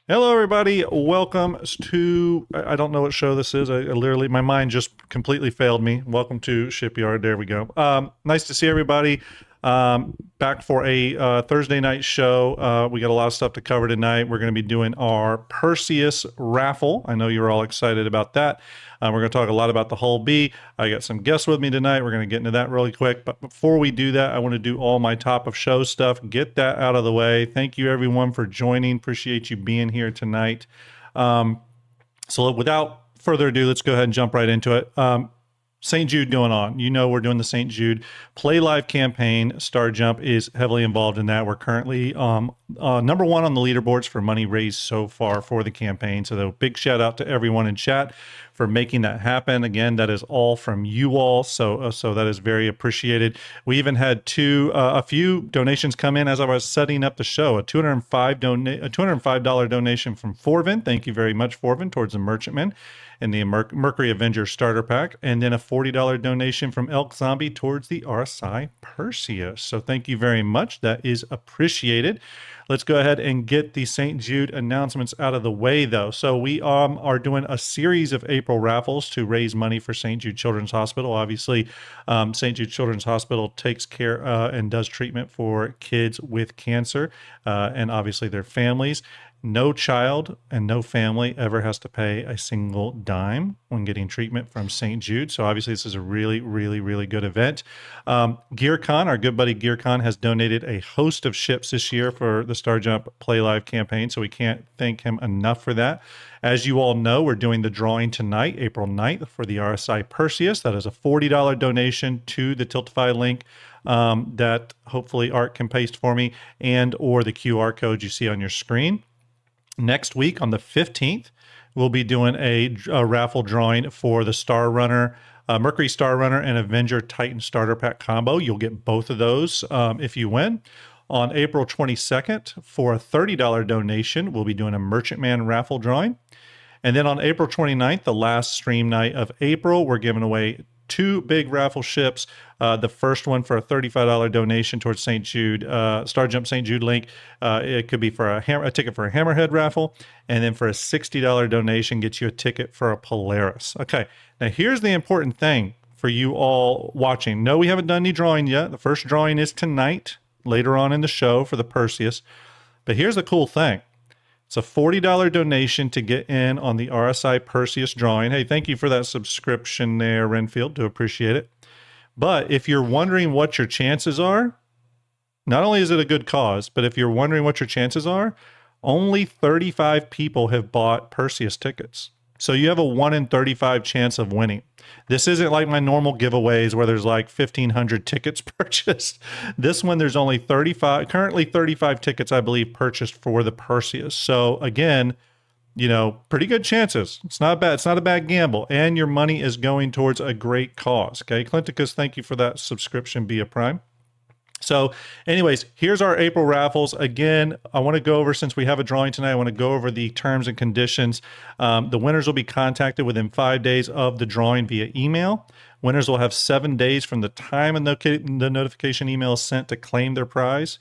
Hello, everybody. Welcome to, I don't know what show this is. I literally, my mind just completely failed me. Welcome to Shipyard. There we go. Nice to see everybody. Back for a Thursday night show. We got a lot of stuff to cover tonight. We're going to be doing our Perseus raffle. I know you're all excited about that. We're going to talk a lot about the Hull B. I got some guests with me tonight. We're going to get into that really quick. But before we do that, I want to do all my top of show stuff. Get that out of the way. Thank you, everyone, for joining. Appreciate you being here tonight. So without further ado, let's go ahead and jump right into it. St. Jude going on. You know, we're doing the St. Jude Play Live campaign. STARJUMP is heavily involved in that. We're currently number one on the leaderboards for money raised so far for the campaign. So a big shout out to everyone in chat for making that happen. Again, that is all from you all. So that is very appreciated. We even had a few donations come in as I was setting up the show. A $205 donation from Forvin. Thank you very much, Forvin, towards the Merchantman and the Mercury Avenger starter pack, and then a $40 donation from Elk Zombie towards the RSI Perseus. So thank you very much. That is appreciated. Let's go ahead and get the St. Jude announcements out of the way, though. So we are doing a series of April raffles to raise money for St. Jude Children's Hospital. Obviously, St. Jude Children's Hospital takes care and does treatment for kids with cancer and obviously their families. No child and no family ever has to pay a single dime when getting treatment from St. Jude. So obviously this is a really, really, really good event. GearCon, our good buddy GearCon, has donated a host of ships this year for the STARJUMP Play Live campaign. So we can't thank him enough for that. As you all know, we're doing the drawing tonight, April 9th, for the RSI Perseus. That is a $40 donation to the Tiltify link that hopefully Art can paste for me, and or the QR code you see on your screen. Next week on the 15th, we'll be doing a raffle drawing for the Star Runner, Mercury Star Runner and Avenger Titan starter pack combo. You'll get both of those if you win. On April 22nd, for a $30 donation, we'll be doing a Merchantman raffle drawing. And then on April 29th, the last stream night of April, we're giving away two big raffle ships. The first one for a $35 donation towards St. Jude, STARJUMP St. Jude link. It could be for a ticket for a Hammerhead raffle. And then for a $60 donation, gets you a ticket for a Polaris. Okay, now here's the important thing for you all watching. No, we haven't done any drawing yet. The first drawing is tonight, later on in the show for the Perseus. But here's the cool thing. It's a $40 donation to get in on the RSI Perseus drawing. Hey, thank you for that subscription there, Renfield. Do appreciate it. But if you're wondering what your chances are, not only is it a good cause, but if you're wondering what your chances are, only 35 people have bought Perseus tickets. So you have a 1 in 35 chance of winning. This isn't like my normal giveaways where there's like 1,500 tickets purchased. This one, there's only currently 35 tickets, I believe, purchased for the Perseus. So again, you know, pretty good chances. It's not bad. It's not a bad gamble. And your money is going towards a great cause. Okay, Clinticus, thank you for that subscription via Prime. So anyways, here's our April raffles. Again, I want to go over, since we have a drawing tonight, I want to go over the terms and conditions. The winners will be contacted within 5 days of the drawing via email. Winners will have 7 days from the time the notification email is sent to claim their prize.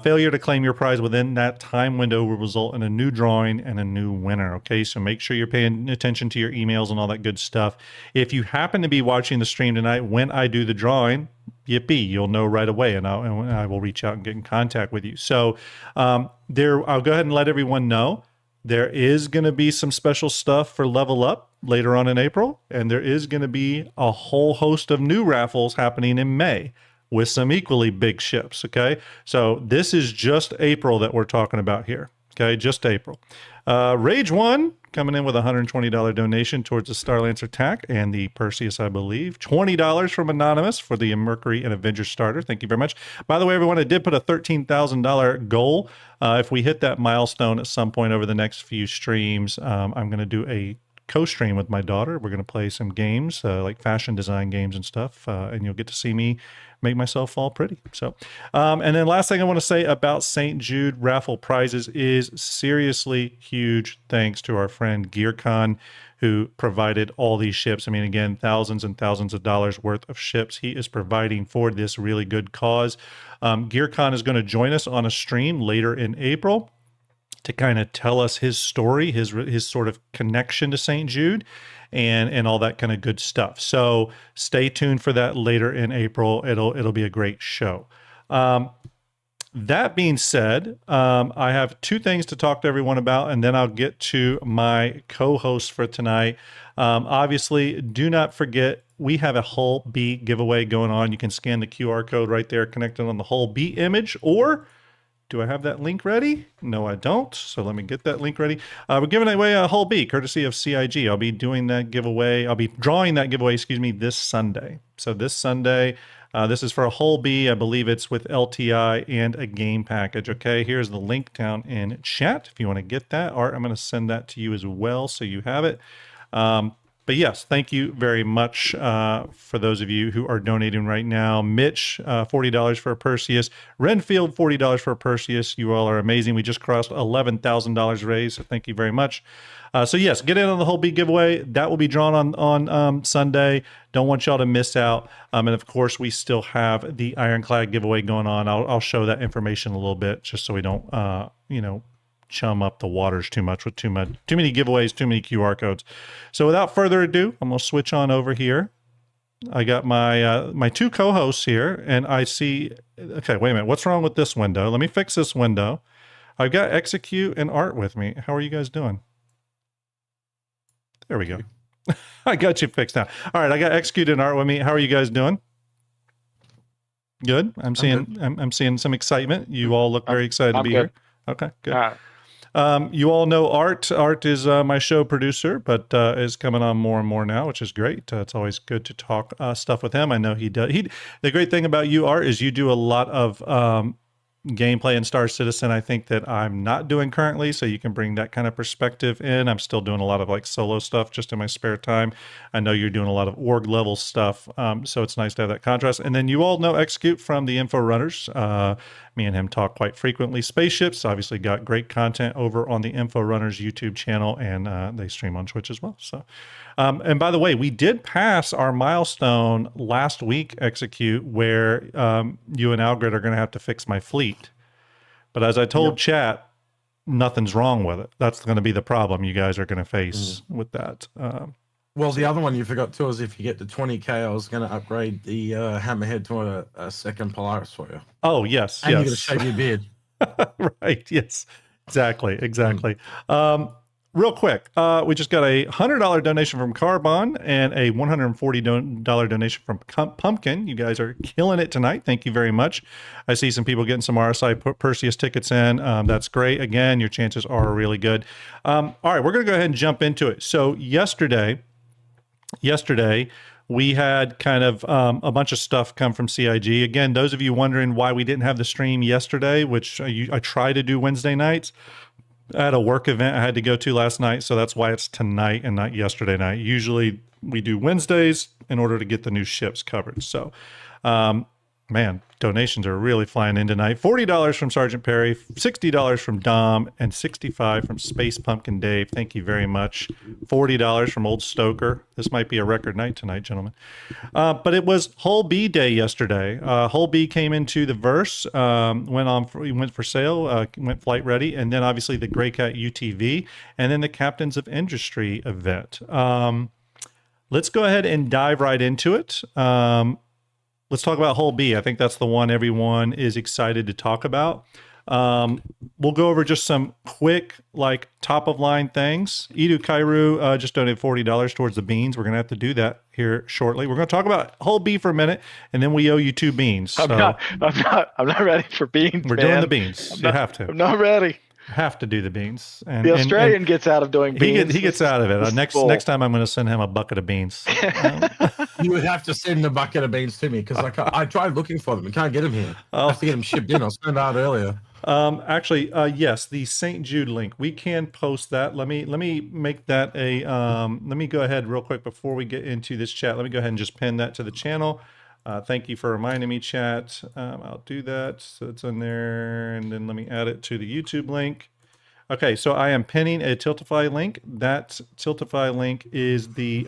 Failure to claim your prize within that time window will result in a new drawing and a new winner. Okay, so make sure you're paying attention to your emails and all that good stuff. If you happen to be watching the stream tonight when I do the drawing, yippee, you'll know right away, and I will reach out and get in contact with you. So I'll go ahead and let everyone know there is going to be some special stuff for Level Up later on in April, and there is going to be a whole host of new raffles happening in May with some equally big ships, okay? So this is just April that we're talking about here, okay? Just April. Rage 1 coming in with a $120 donation towards the Starlancer TAC and the Perseus, I believe. $20 from Anonymous for the Mercury and Avenger starter. Thank you very much. By the way, everyone, I did put a $13,000 goal. If we hit that milestone at some point over the next few streams, I'm going to do a co-stream with my daughter. We're going to play some games, like fashion design games and stuff, and you'll get to see me make myself fall pretty. So, and then last thing I want to say about St. Jude raffle prizes is seriously huge thanks to our friend GearCon, who provided all these ships. I mean, again, thousands and thousands of dollars worth of ships he is providing for this really good cause. GearCon is going to join us on a stream later in April to kind of tell us his story, his sort of connection to St. Jude, and all that kind of good stuff. So stay tuned for that later in April. It'll be a great show. That being said, I have two things to talk to everyone about, and then I'll get to my co-host for tonight. Obviously, do not forget, we have a Hull B giveaway going on. You can scan the QR code right there connected on the Hull B image, or do I have that link ready? No, I don't. So let me get that link ready. We're giving away a Hull B, courtesy of CIG. I'll be doing that giveaway. I'll be drawing that giveaway, this Sunday. So this Sunday, this is for a Hull B. I believe it's with LTI and a game package. Okay, here's the link down in chat if you want to get that. Art, I'm going to send that to you as well so you have it. But yes, thank you very much for those of you who are donating right now. Mitch, $40 for a Perseus. Renfield, $40 for a Perseus. You all are amazing. We just crossed $11,000 raised, so thank you very much. So yes, get in on the Hull B giveaway. That will be drawn on Sunday. Don't want y'all to miss out. And of course, we still have the Ironclad giveaway going on. I'll show that information a little bit just so we don't, chum up the waters too much with too many giveaways, too many QR codes. So without further ado, I'm gonna switch on over here. I got my my two co-hosts here, and I see. Okay, wait a minute. What's wrong with this window? Let me fix this window. I've got Execute and Art with me. How are you guys doing? There we go. I got you fixed now. All right, I got Execute and Art with me. How are you guys doing? Good. I'm seeing some excitement. You all look very excited to be here. Okay, good. You all know Art. Art is my show producer, but is coming on more and more now, which is great. It's always good to talk stuff with him. I know he does. The great thing about you, Art, is you do a lot of gameplay in Star Citizen, I think, that I'm not doing currently, so you can bring that kind of perspective in. I'm still doing a lot of like solo stuff just in my spare time. I know you're doing a lot of org level stuff, so it's nice to have that contrast. And then you all know Execute from the Info Runners. Me and him talk quite frequently. Spaceships obviously got great content over on the Info Runners YouTube channel, and they stream on Twitch as well. So, and by the way, we did pass our milestone last week, Execute, where you and Algrid are going to have to fix my fleet. But as I told chat, nothing's wrong with it. That's going to be the problem you guys are going to face with that. Well, the other one you forgot too is if you get to 20K, I was going to upgrade the Hammerhead to a second Polaris for you. Oh, yes. And you're going to shave your beard. Right. Yes, exactly. Real quick, we just got a $100 donation from Carbon and a $140 donation from Pumpkin. You guys are killing it tonight. Thank you very much. I see some people getting some RSI Perseus tickets in. That's great. Again, your chances are really good. All right, we're going to go ahead and jump into it. So yesterday, we had kind of a bunch of stuff come from CIG. Again, those of you wondering why we didn't have the stream yesterday, which I try to do Wednesday nights, I had a work event I had to go to last night, so that's why it's tonight and not yesterday night. Usually we do Wednesdays in order to get the new ships covered. So, man, donations are really flying in tonight. $40 from Sergeant Perry, $60 from Dom, and $65 from Space Pumpkin Dave. Thank you very much. $40 from Old Stoker. This might be a record night tonight, gentlemen. But it was Hull B Day yesterday. Hull B came into the verse, went for sale, went flight ready, and then obviously the Graycat UTV, and then the Captains of Industry event. Let's go ahead and dive right into it. Let's talk about Hull B. I think that's the one everyone is excited to talk about. We'll go over just some quick, like, top-of-line things. Edu Kairu just donated $40 towards the beans. We're going to have to do that here shortly. We're going to talk about Hull B for a minute, and then we owe you 2 beans. I'm not ready for beans, We're doing the beans. You have to. I'm not ready. Have to do the beans. And the Australian gets out of doing beans. He gets out of it. Next time I'm going to send him a bucket of beans. You would have to send a bucket of beans to me because I tried looking for them and can't get them here. I have to get them shipped in. I'll send out earlier. Actually, yes, the St. Jude link. We can post that. Let me make that a. Let me go ahead real quick before we get into this chat. Let me go ahead and just pin that to the channel. Thank you for reminding me, chat. I'll do that. So it's in there. And then let me add it to the YouTube link. Okay, so I am pinning a Tiltify link. That Tiltify link is the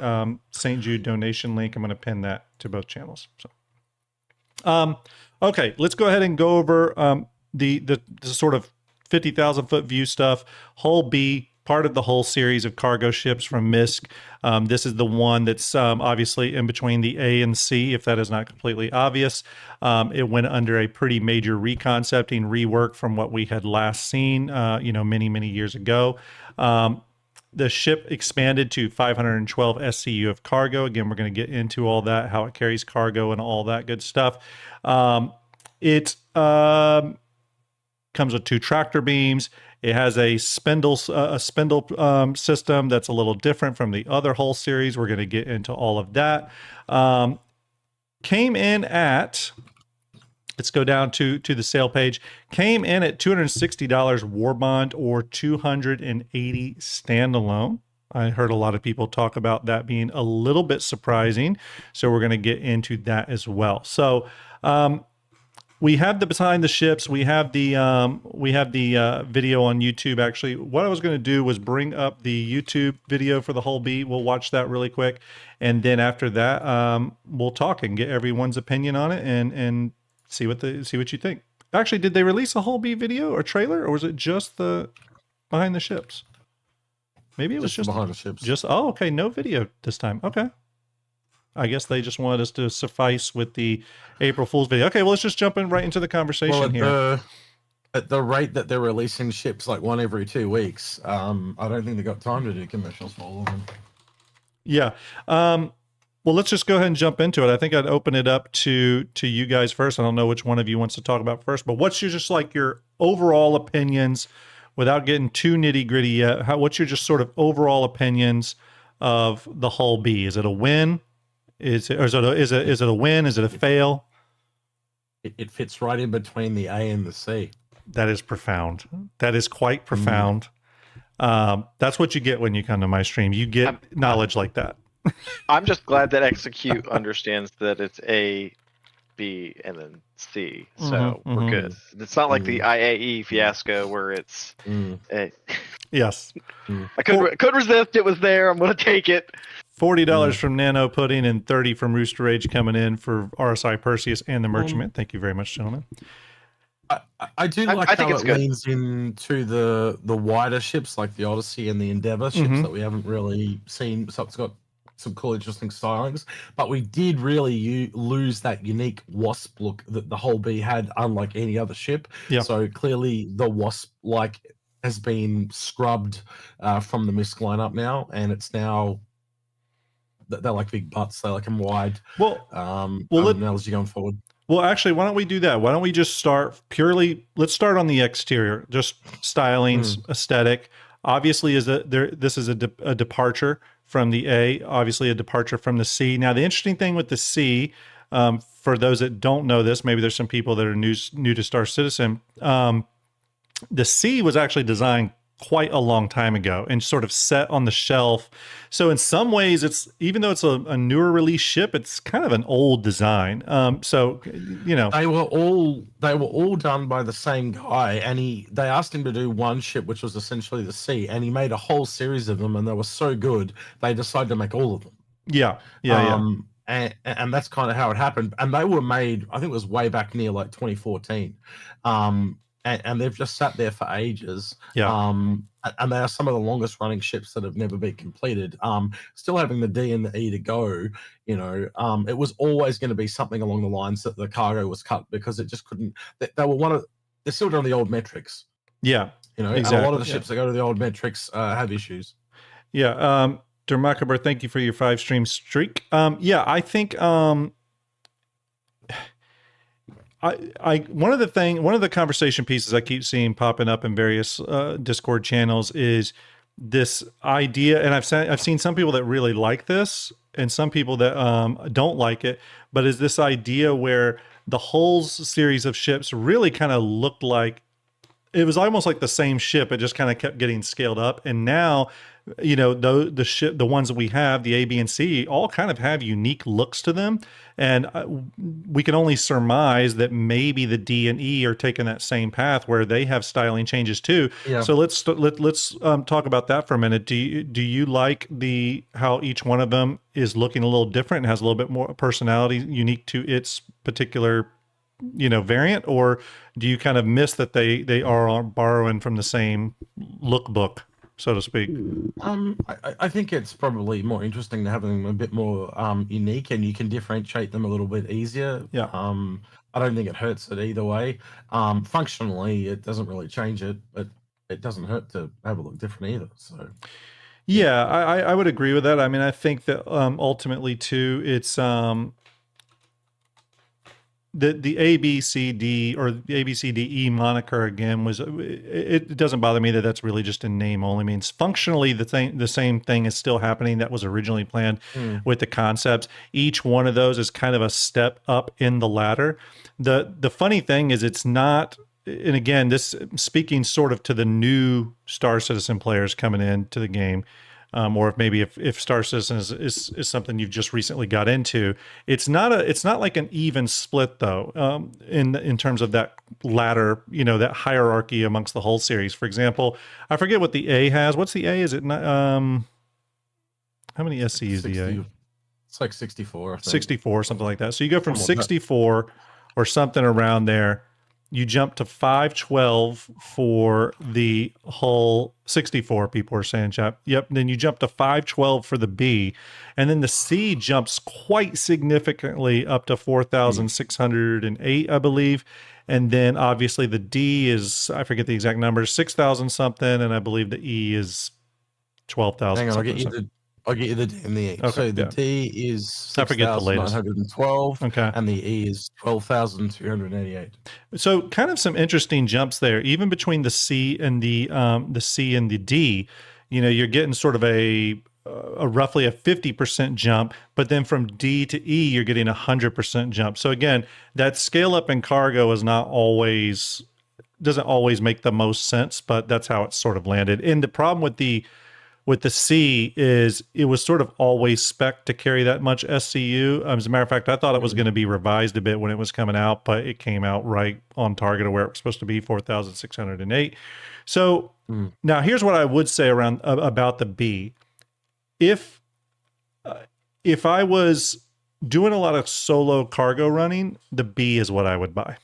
St. Jude donation link. I'm going to pin that to both channels. So, okay, let's go ahead and go over the sort of 50,000 foot view stuff. Hull B, part of the whole series of cargo ships from MISC. This is the one that's obviously in between the A and C, if that is not completely obvious. It went under a pretty major reconcepting, rework from what we had last seen, many, many years ago. The ship expanded to 512 SCU of cargo. Again, we're going to get into all that, how it carries cargo and all that good stuff. It comes with 2 tractor beams. It has a spindle system that's a little different from the other Hull series. We're going to get into all of that. Came in at, let's go down to the sale page, came in at $260 war bond or $280 standalone. I heard a lot of people talk about that being a little bit surprising. So we're going to get into that as well. So, we have the behind the ships. We have the video on YouTube. Actually, what I was going to do was bring up the YouTube video for the Hull B. We'll watch that really quick, and then after that, we'll talk and get everyone's opinion on it and see what you think. Actually, did they release a Hull B video or trailer, or was it just the behind the ships? Maybe it was just behind the ships. Okay, no video this time. Okay. I guess they just wanted us to suffice with the April Fool's video. Okay, well, let's just jump right into the conversation here. At the rate that they're releasing ships like one every 2 weeks, I don't think they got time to do commercials for all of them. Yeah. Well, let's just go ahead and jump into it. I think I'd open it up to you guys first. I don't know which one of you wants to talk about first, but what's your overall opinions without getting too nitty gritty yet? What's your just sort of overall opinions of the Hull B? Is it a win? Is it a win? Is it a fail? It fits right in between the A and the C. That is profound. That is quite profound. That's what you get when you come to my stream. You get knowledge like that. I'm just glad that Execute understands that it's A, B, and then C. So we're good. It's not like the IAE fiasco where it's A. Yes. I couldn't resist. It was there. I'm going to take it. $40 from Nano Pudding and $30 from Rooster Rage coming in for RSI Perseus and the Merchantman. Thank you very much, gentlemen. I do like how it leans into the wider ships like the Odyssey and the Endeavour ships that we haven't really seen. So it's got some cool, interesting stylings. But we did really lose that unique Wasp look that the Hull B had, unlike any other ship. Yeah. So clearly the Wasp has been scrubbed from the MISC lineup now, and it's now. They're like big butts. They like them wide. Analogy going forward. Well, actually, why don't we do that? Why don't we just start let's start on the exterior, just stylings, aesthetic. Obviously, this is a departure from the A, obviously a departure from the C. Now, the interesting thing with the C, for those that don't know this, maybe there's some people that are new to Star Citizen, the C was actually designed quite a long time ago and sort of set on the shelf. So in some ways, even though it's a newer release ship, it's kind of an old design. So they were all done by the same guy, and they asked him to do one ship, which was essentially the C, and he made a whole series of them, and they were so good they decided to make all of them. Yeah. And that's kind of how it happened. And they were made, I think it was way back near like 2014. And they've just sat there for ages. Yeah. And they are some of the longest running ships that have never been completed. Still having the D and the E to go, it was always going to be something along the lines that the cargo was cut because it just couldn't. They were they're still doing the old metrics. Yeah. Exactly. And a lot of the ships that go to the old metrics have issues. Yeah. Dermakaber, thank you for your 5-stream streak. I think one of the conversation pieces I keep seeing popping up in various Discord channels is this idea, and I've seen some people that really like this and some people that don't like it, but is this idea where the Hull's series of ships really kind of looked like it was almost like the same ship. It just kind of kept getting scaled up, and now the ones that we have, the A, B, and C, all kind of have unique looks to them, and we can only surmise that maybe the D and E are taking that same path where they have styling changes too. Yeah. So let's talk about that for a minute. Do you like how each one of them is looking a little different and has a little bit more personality unique to its particular variant, or do you kind of miss that they are borrowing from the same lookbook, so to speak? I think it's probably more interesting to have them a bit more unique, and you can differentiate them a little bit easier. Yeah. I don't think it hurts it either way. Functionally, it doesn't really change it, but it doesn't hurt to have it look different either. So, yeah, I would agree with that. I mean, I think that ultimately too, it's the A, B, C, D, or the A, B, C, D, E moniker again was, it doesn't bother me that that's really just in name only. I mean, functionally the same thing is still happening that was originally planned with the concepts. Each one of those is kind of a step up in the ladder. The funny thing is it's not, and again, this speaking sort of to the new Star Citizen players coming into the game, or if Star Citizen is something you've just recently got into, it's not like an even split though, in terms of that ladder, that hierarchy amongst the whole series. For example, I forget what the A has. What's the A? Is it not, how many SCUs the A? It's like 64. I think. 64, something like that. So you go from 64 or something around there. You jump to 512 for the whole 64, people are saying, chap. Yep. Then you jump to 512 for the B. And then the C jumps quite significantly up to 4,608, I believe. And then obviously the D is, I forget the exact number, 6,000 something. And I believe the E is 12,000. Hang on, I'll get you the D and the E. Okay, so the D is 6,912, okay, and the E is 12,288. So kind of some interesting jumps there, even between the C and the C and the D. You're getting sort of a roughly a 50% jump, but then from D to E, you're getting 100% jump. So again, that scale up in cargo is doesn't always make the most sense, but that's how it's sort of landed. And the problem with the C is it was sort of always spec to carry that much SCU. As a matter of fact, I thought it was going to be revised a bit when it was coming out, but it came out right on target of where it was supposed to be, 4,608. So now here's what I would say about the B. If I was doing a lot of solo cargo running, the B is what I would buy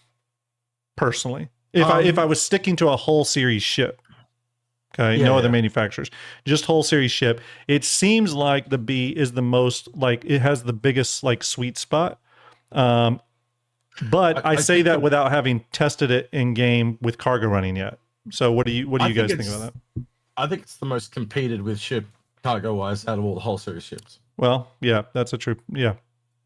personally. If I was sticking to a whole series ship. Okay, no other manufacturers, just whole series ship. It seems like the B is the most, like, it has the biggest, like, sweet spot. But I say that without having tested it in game with cargo running yet. So what do you guys think about that? I think it's the most competed with ship cargo wise out of all the whole series ships. Well, yeah, that's a true, yeah.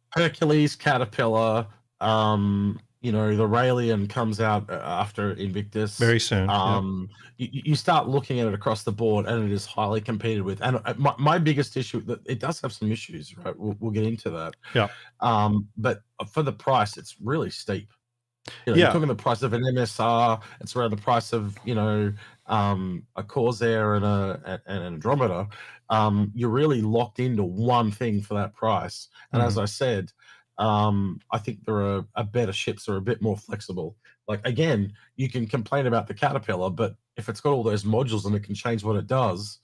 Hercules, Caterpillar, the Raelian comes out after Invictus very soon. You start looking at it across the board, and it is highly competed with. And my biggest issue, that it does have some issues, right? We'll get into that. Yeah. But for the price, it's really steep. You're talking the price of an MSR. It's around the price of a Corsair and an Andromeda. You're really locked into one thing for that price. And as I said, I think there are better ships that are a bit more flexible. Like, again, you can complain about the Caterpillar, but if it's got all those modules and it can change what it does,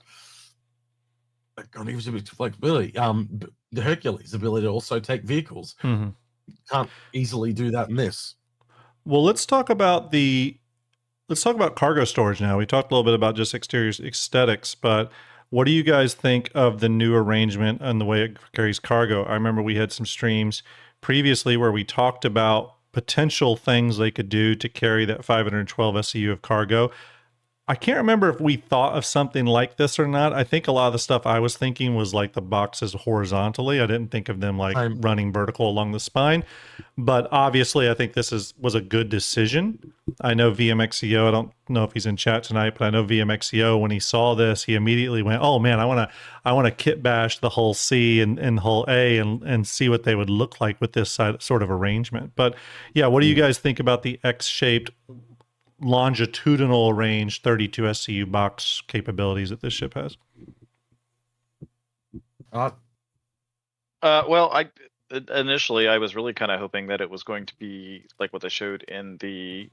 it gives you flexibility. The Hercules ability to also take vehicles. Can't easily do that in this. Well, let's talk about cargo storage now. We talked a little bit about just exterior aesthetics, but what do you guys think of the new arrangement and the way it carries cargo? I remember we had some streams previously where we talked about potential things they could do to carry that 512 SCU of cargo. I can't remember if we thought of something like this or not. I think a lot of the stuff I was thinking was like the boxes horizontally. I didn't think of them like running vertical along the spine. But obviously, I think this was a good decision. I know VMXEO, I don't know if he's in chat tonight, but I know VMXEO, when he saw this, he immediately went, oh man, I want to kit bash the whole C and whole A and see what they would look like with this sort of arrangement. But yeah, what do you guys think about the X-shaped longitudinal range 32 SCU box capabilities that this ship has? Well, initially I was really kind of hoping that it was going to be like what they showed in the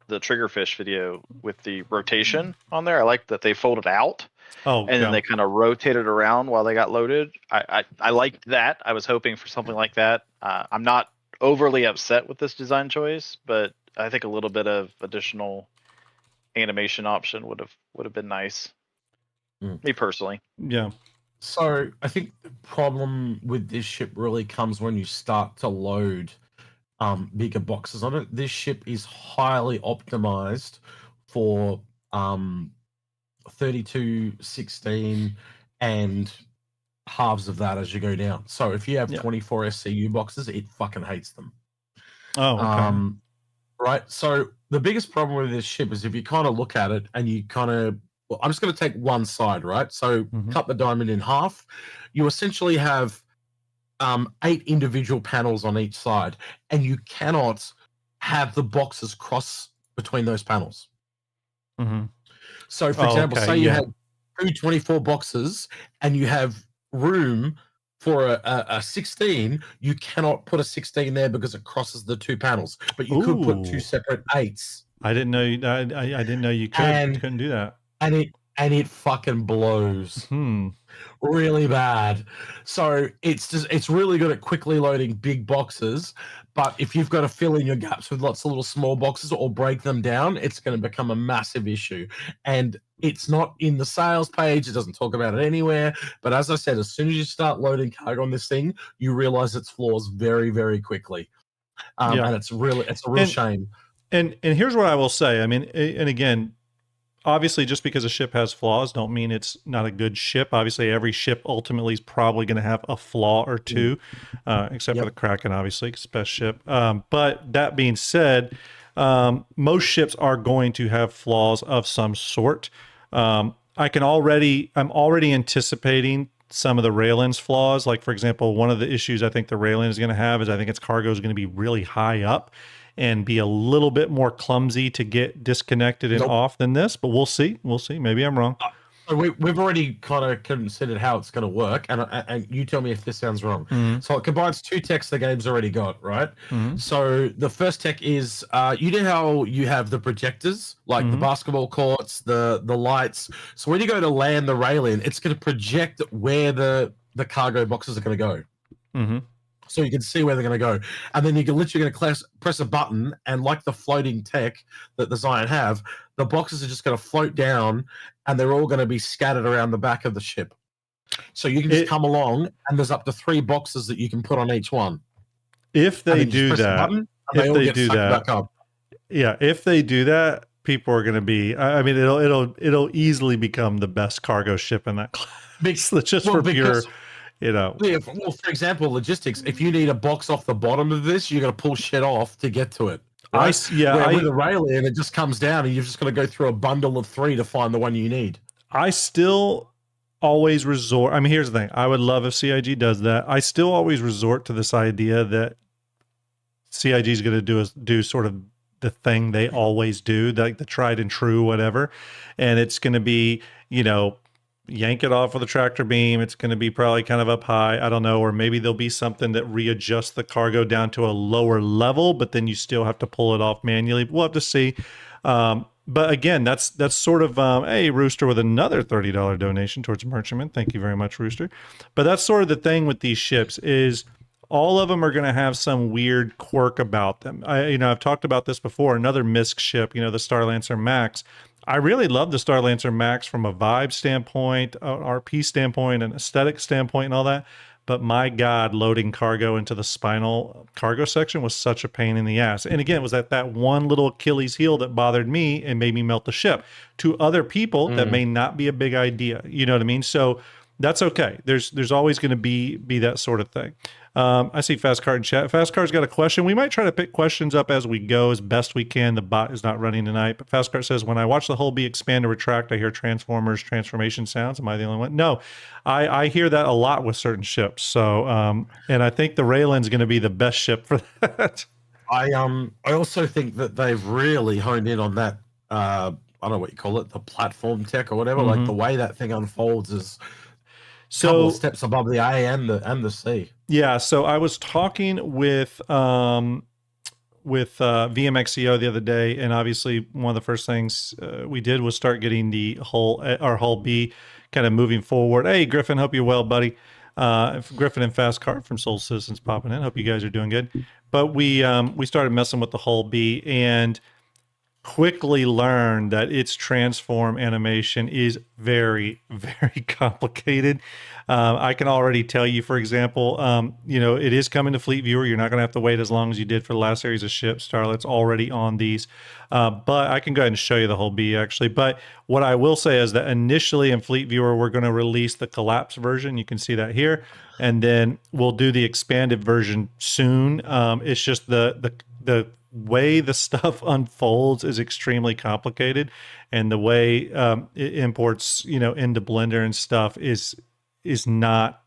Triggerfish video with the rotation on there. I like that they folded out. Then they kind of rotated around while they got loaded. I liked that. I was hoping for something like that. I'm not overly upset with this design choice, but I think a little bit of additional animation option would have been nice. Me personally. Yeah. So I think the problem with this ship really comes when you start to load bigger boxes on it. This ship is highly optimized for 32, 16, and halves of that as you go down. So if you have 24 SCU boxes, it fucking hates them. Oh, okay. Right. So the biggest problem with this ship is if you kind of look at it and you kind of, well, I'm just going to take one side, right? So cut the diamond in half. You essentially have 8 individual panels on each side, and you cannot have the boxes cross between those panels. So, for example, say you had 2 24 boxes and you have room for a 16, you cannot put a 16 there because it crosses the 2 panels, but you could put 2 separate 8s. I didn't know I didn't know you couldn't do that. And it fucking blows really bad. So it's really good at quickly loading big boxes, but if you've got to fill in your gaps with lots of little small boxes or break them down, it's going to become a massive issue. And it's not in the sales page. It doesn't talk about it anywhere. But as I said, as soon as you start loading cargo on this thing, you realize its flaws very, very quickly. And it's a real shame. And here's what I will say. I mean, and again, obviously, just because a ship has flaws don't mean it's not a good ship. Obviously, every ship ultimately is probably going to have a flaw or two, except for the Kraken, obviously, it's best ship. But that being said, most ships are going to have flaws of some sort. I'm already anticipating some of the Raylan's flaws. Like, for example, one of the issues I think the Raylan is going to have is I think its cargo is going to be really high up and be a little bit more clumsy to get disconnected and off than this, but we'll see. We'll see. Maybe I'm wrong. We've already kind of considered how it's going to work, and you tell me if this sounds wrong. So it combines 2 techs the game's already got, right? So the first tech is, you know how you have the projectors, like the basketball courts, the lights. So when you go to land the railing, it's going to project where the cargo boxes are going to go. So you can see where they're going to go. And then you're literally going to press a button, and like the floating tech that the Zion have, the boxes are just going to float down, and they're all going to be scattered around the back of the ship. So you can just come along, and there's up to 3 boxes that you can put on each one. If they do that, if they do that, people are going to be. I mean, it'll easily become the best cargo ship in that class. Just for pure. You know, well, for example, logistics. If you need a box off the bottom of this, you're going to pull shit off to get to it. Right? With a rail in, it just comes down, and you've just got to go through a bundle of 3 to find the one you need. I still always resort. I mean, here's the thing. I would love if CIG does that. I still always resort to this idea that CIG is going to do sort of the thing they always do, like the tried and true, whatever, and it's going to be, you know, yank it off with a tractor beam. It's going to be probably kind of up high. I don't know. Or maybe there'll be something that readjusts the cargo down to a lower level, but then you still have to pull it off manually. We'll have to see. But again, that's sort of, hey, Rooster with another $30 donation towards Merchantman. Thank you very much, Rooster. But that's sort of the thing with these ships is all of them are going to have some weird quirk about them. I've talked about this before. Another MISC ship, the Starlancer Max. I really love the Starlancer Max from a vibe standpoint, RP standpoint, an aesthetic standpoint, and all that. But my God, loading cargo into the spinal cargo section was such a pain in the ass. And again, it was that one little Achilles heel that bothered me and made me melt the ship. To other people, that may not be a big idea. You know what I mean? So that's okay. There's always going to be that sort of thing. I see Fast Card in chat. Fast Card's got a question. We might try to pick questions up as we go as best we can. The bot is not running tonight. But Fast Card says, when I watch the Hull B expand or retract, I hear Transformers transformation sounds. Am I the only one? No, I hear that a lot with certain ships. So, and I think the Raylan's going to be the best ship for that. I also think that they've really honed in on that. I don't know what you call it, the platform tech or whatever. Like the way that thing unfolds is a couple of steps above the A and the C. Yeah, so I was talking with VMXEO the other day, and obviously one of the first things we did was start getting our Hull B kind of moving forward. Hey, Griffin, hope you're well, buddy. Griffin and Fast Car from Soul Citizens popping in. Hope you guys are doing good. But we started messing with the Hull B and quickly learned that its transform animation is very, very complicated. I can already tell you, for example, it is coming to Fleet Viewer. You're not going to have to wait as long as you did for the last series of ships. Starlet's already on these. But I can go ahead and show you the whole B, actually. But what I will say is that initially in Fleet Viewer, we're going to release the collapse version. You can see that here. And then we'll do the expanded version soon. It's just the way the stuff unfolds is extremely complicated, and the way it imports into Blender and stuff is not.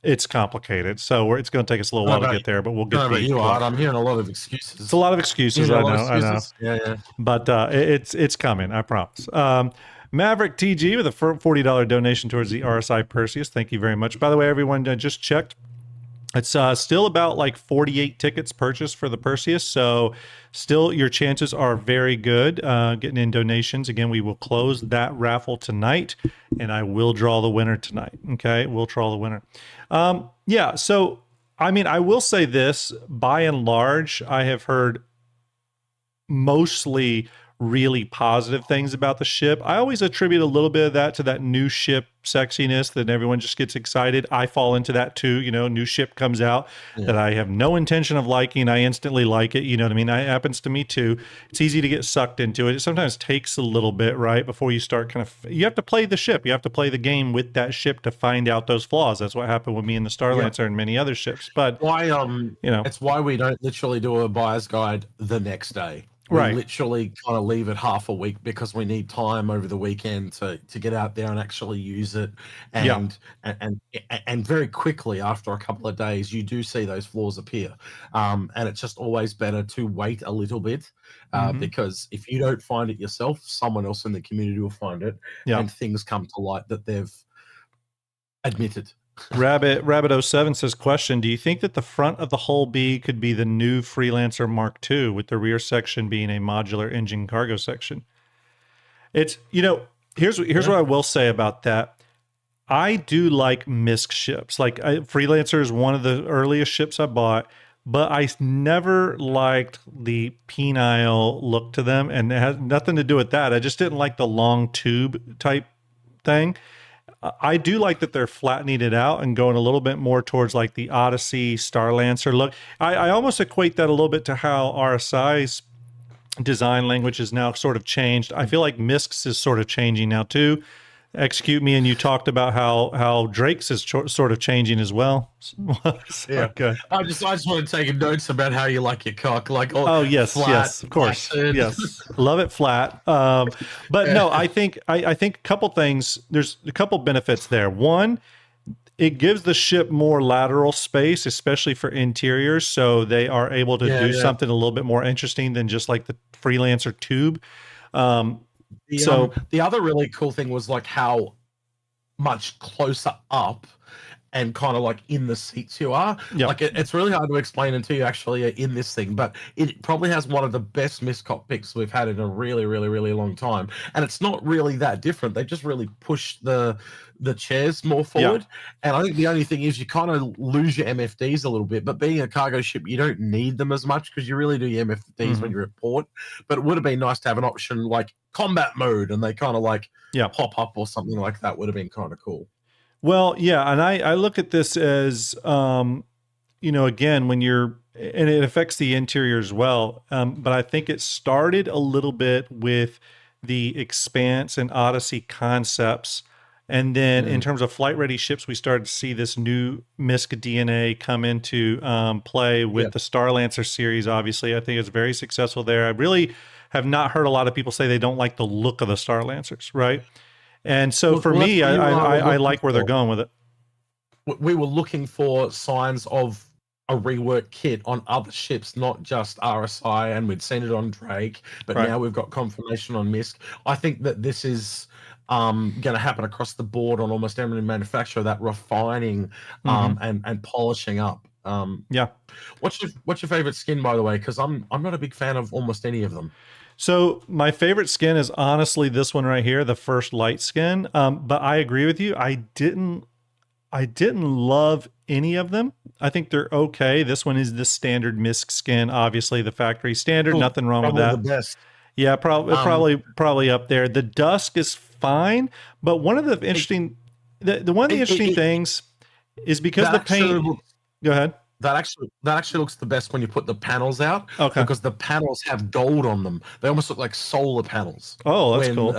It's complicated, so it's going to take us a little while to get there, but we'll get. I'm hearing a lot of excuses. It's a lot of excuses. I know. Yeah. But it's coming. I promise. Maverick TG with a $40 donation towards the RSI Perseus. Thank you very much. By the way, everyone, just checked. It's still about like 48 tickets purchased for the Perseus, so still your chances are very good getting in donations. Again, we will close that raffle tonight, and I will draw the winner tonight. Okay, we'll draw the winner. Yeah, so I mean, I will say this, by and large, I have heard mostly really positive things about the ship. I always attribute a little bit of that to that new ship sexiness that everyone just gets excited. I fall into that too. New ship comes out that I have no intention of liking. I instantly like it. You know what I mean? That happens to me too. It's easy to get sucked into it. It sometimes takes a little bit, right? Before you start you have to play the ship. You have to play the game with that ship to find out those flaws. That's what happened with me and the Starlancer and many other ships. But it's why we don't literally do a buyer's guide the next day. We literally kind of leave it half a week because we need time over the weekend to get out there and actually use it. And very quickly after a couple of days, you do see those flaws appear. And it's just always better to wait a little bit because if you don't find it yourself, someone else in the community will find it and things come to light that they've admitted. Rabbit07 says, question, do you think that the front of the Hull B could be the new Freelancer Mark II with the rear section being a modular engine cargo section? It's, here's what I will say about that. I do like MISC ships. Like Freelancer is one of the earliest ships I bought, but I never liked the penile look to them, and it has nothing to do with that. I just didn't like the long tube type thing. I do like that they're flattening it out and going a little bit more towards like the Odyssey Starlancer look. I almost equate that a little bit to how RSI's design language has now sort of changed. I feel like MISC's is sort of changing now too. Execute Me and you talked about how Drake's is sort of changing as well. Okay. I just want to take notes about how you like your cock, like yes, flat, yes, of course, yes, love it flat. But no, I think a couple things. There's a couple benefits there. One, it gives the ship more lateral space, especially for interiors, so they are able to do something a little bit more interesting than just like the Freelancer tube. The other really cool thing was like how much closer up and kind of like in the seats you are. Like it's really hard to explain until you actually are in this thing, but it probably has one of the best MISC cockpits we've had in a really, really, really long time. And it's not really that different. They just really push the chairs more forward. And I think the only thing is you kind of lose your MFDs a little bit, but being a cargo ship, you don't need them as much because you really do your MFDs when you're at port. But it would have been nice to have an option like combat mode and they kind of like pop up or something like that would have been kind of cool. Well, yeah, and I look at this as, again, when you're, and it affects the interior as well, but I think it started a little bit with the Expanse and Odyssey concepts, and then in terms of flight-ready ships, we started to see this new MISC DNA come into play with the Starlancer series, obviously. I think it's very successful there. I really have not heard a lot of people say they don't like the look of the Starlancers, right? And so for me, I like where they're going with it. We were looking for signs of a reworked kit on other ships, not just RSI, and we'd seen it on Drake, but now we've got confirmation on MISC. I think that this is going to happen across the board on almost every manufacturer, that refining and polishing up. What's your favorite skin, by the way? Because I'm not a big fan of almost any of them. So my favorite skin is honestly this one right here, the first light skin. But I agree with you. I didn't love any of them. I think they're okay. This one is the standard MISC skin, obviously the factory standard. Nothing wrong with that. Probably the best. Yeah, probably up there. The dusk is fine, but one of the interesting things is because the paint. Go ahead. That actually looks the best when you put the panels out. Okay. Because the panels have gold on them. They almost look like solar panels. Oh, that's cool.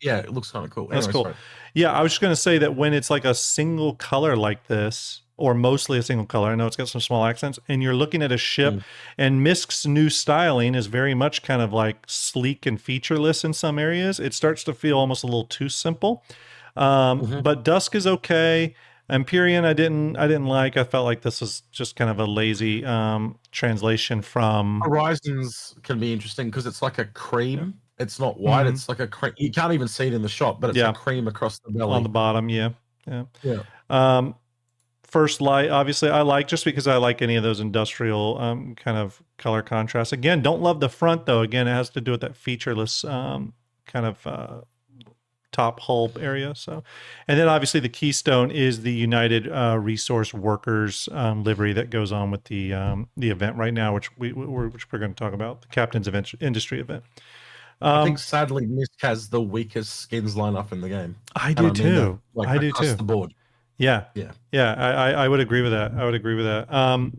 Yeah, it looks kind of cool. That's cool. Sorry. Yeah, I was just going to say that when it's like a single color like this, or mostly a single color, I know it's got some small accents, and you're looking at a ship, and MISC's new styling is very much kind of like sleek and featureless in some areas. It starts to feel almost a little too simple. But Dusk is okay. Empyrean, I didn't like. I felt like this was just kind of a lazy translation from Horizons. Can be interesting because it's like a cream. It's not white. It's like a cream. You can't even see it in the shop, but it's a cream across the belly on the bottom. Yeah. First Light, obviously, I like just because I like any of those industrial kind of color contrasts. Again, don't love the front though. Again, it has to do with that featureless kind of top hull area. So, and then obviously the keystone is the United Resource Workers livery that goes on with the event right now, which we're going to talk about, the Captain's Industry event. I think sadly MISC has the weakest skins lineup in the game. I do too. I do too. The board. Yeah. I would agree with that.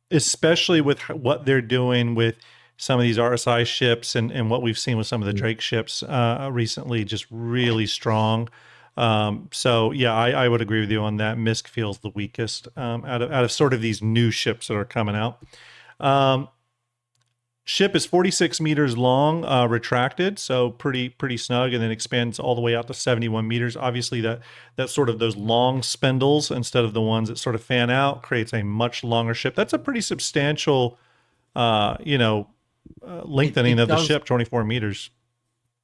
Especially with what they're doing with some of these RSI ships and what we've seen with some of the Drake ships recently, just really strong. So yeah, I would agree with you on that. MISC feels the weakest out of sort of these new ships that are coming out. Ship is 46 meters long, retracted, so pretty snug, and then expands all the way out to 71 meters. Obviously, that's sort of those long spindles instead of the ones that sort of fan out creates a much longer ship. That's a pretty substantial, lengthening of the ship, 24 meters.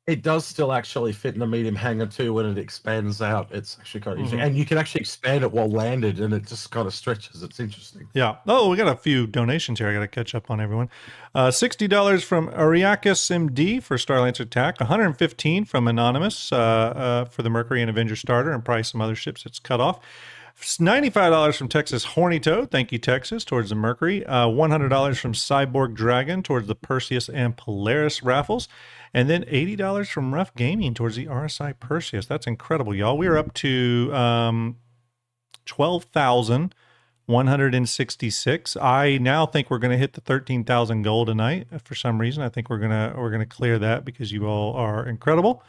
It does still actually fit in the medium hangar too when it expands out. It's actually kind of interesting. And you can actually expand it while landed and it just kind of stretches. It's interesting. Yeah. Oh, we got a few donations here. I got to catch up on everyone. $60 from Ariakis MD for Starlancer Attack. $115 from Anonymous for the Mercury and Avenger starter, and probably some other ships it's cut off. $95 from Texas Horny Toad. Thank you, Texas, towards the Mercury. $100 from Cyborg Dragon towards the Perseus and Polaris raffles. And then $80 from Rough Gaming towards the RSI Perseus. That's incredible, y'all. We're up to 12,166. I now think we're going to hit the 13,000 gold tonight for some reason. I think we're gonna clear that because you all are incredible.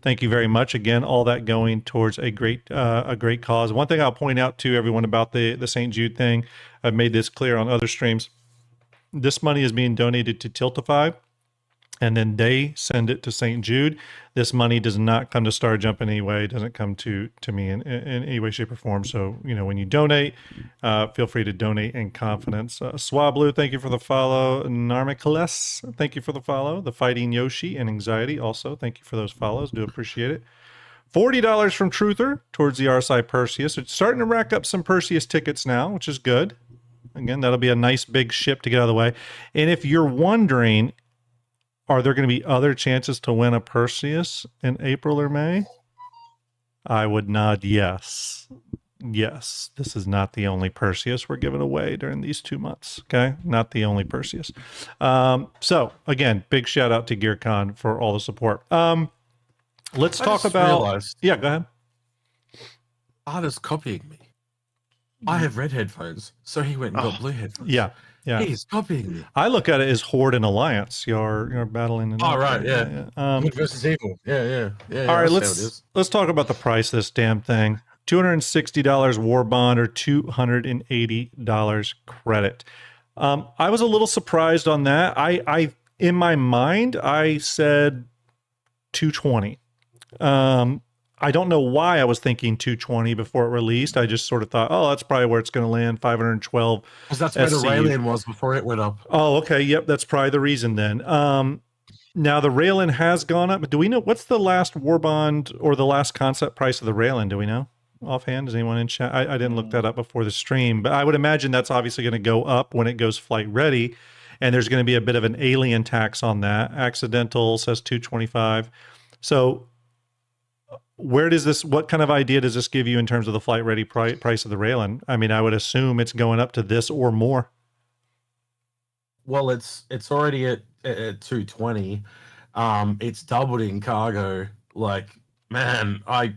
Thank you very much. Again, all that going towards a great cause. One thing I'll point out to everyone about the St. Jude thing, I've made this clear on other streams. This money is being donated to Tiltify, and then they send it to St. Jude. This money does not come to StarJump in any way. It doesn't come to me in any way, shape, or form. So, when you donate, feel free to donate in confidence. Swablu, thank you for the follow. Narmicles, thank you for the follow. The Fighting Yoshi and Anxiety, also, thank you for those follows. Do appreciate it. $40 from Truther towards the RSI Perseus. It's starting to rack up some Perseus tickets now, which is good. Again, that'll be a nice big ship to get out of the way. And if you're wondering, are there going to be other chances to win a Perseus in April or May? I would nod yes. Yes, this is not the only Perseus we're giving away during these 2 months. Okay, not the only Perseus. So again, big shout out to GearCon for all the support. Let's talk about. Yeah, go ahead. Artist copying me. I have red headphones, so he went and got blue headphones. Yeah. He's copying me. I look at it as Horde and Alliance. You're battling. Oh, right, yeah. Good versus evil. Yeah. All right, let's talk about the price of this damn thing. $260 war bond or $280 credit. I was a little surprised on that. I in my mind I said $220. I don't know why I was thinking $220 before it released. I just sort of thought, oh, that's probably where it's going to land, 512. Because that's where the Raylan was before it went up. Oh, okay. Yep, that's probably the reason then. Now the Raylan has gone up. Do we know what's the last war bond or the last concept price of the Raylan? Do we know offhand? Does anyone in chat? I didn't look that up before the stream, but I would imagine that's obviously going to go up when it goes flight ready, and there's going to be a bit of an alien tax on that. Accidental says $225. So where does this? What kind of idea does this give you in terms of the flight ready price of the Raylan? I mean, I would assume it's going up to this or more. Well, it's already at 220. It's doubled in cargo. Like, man, I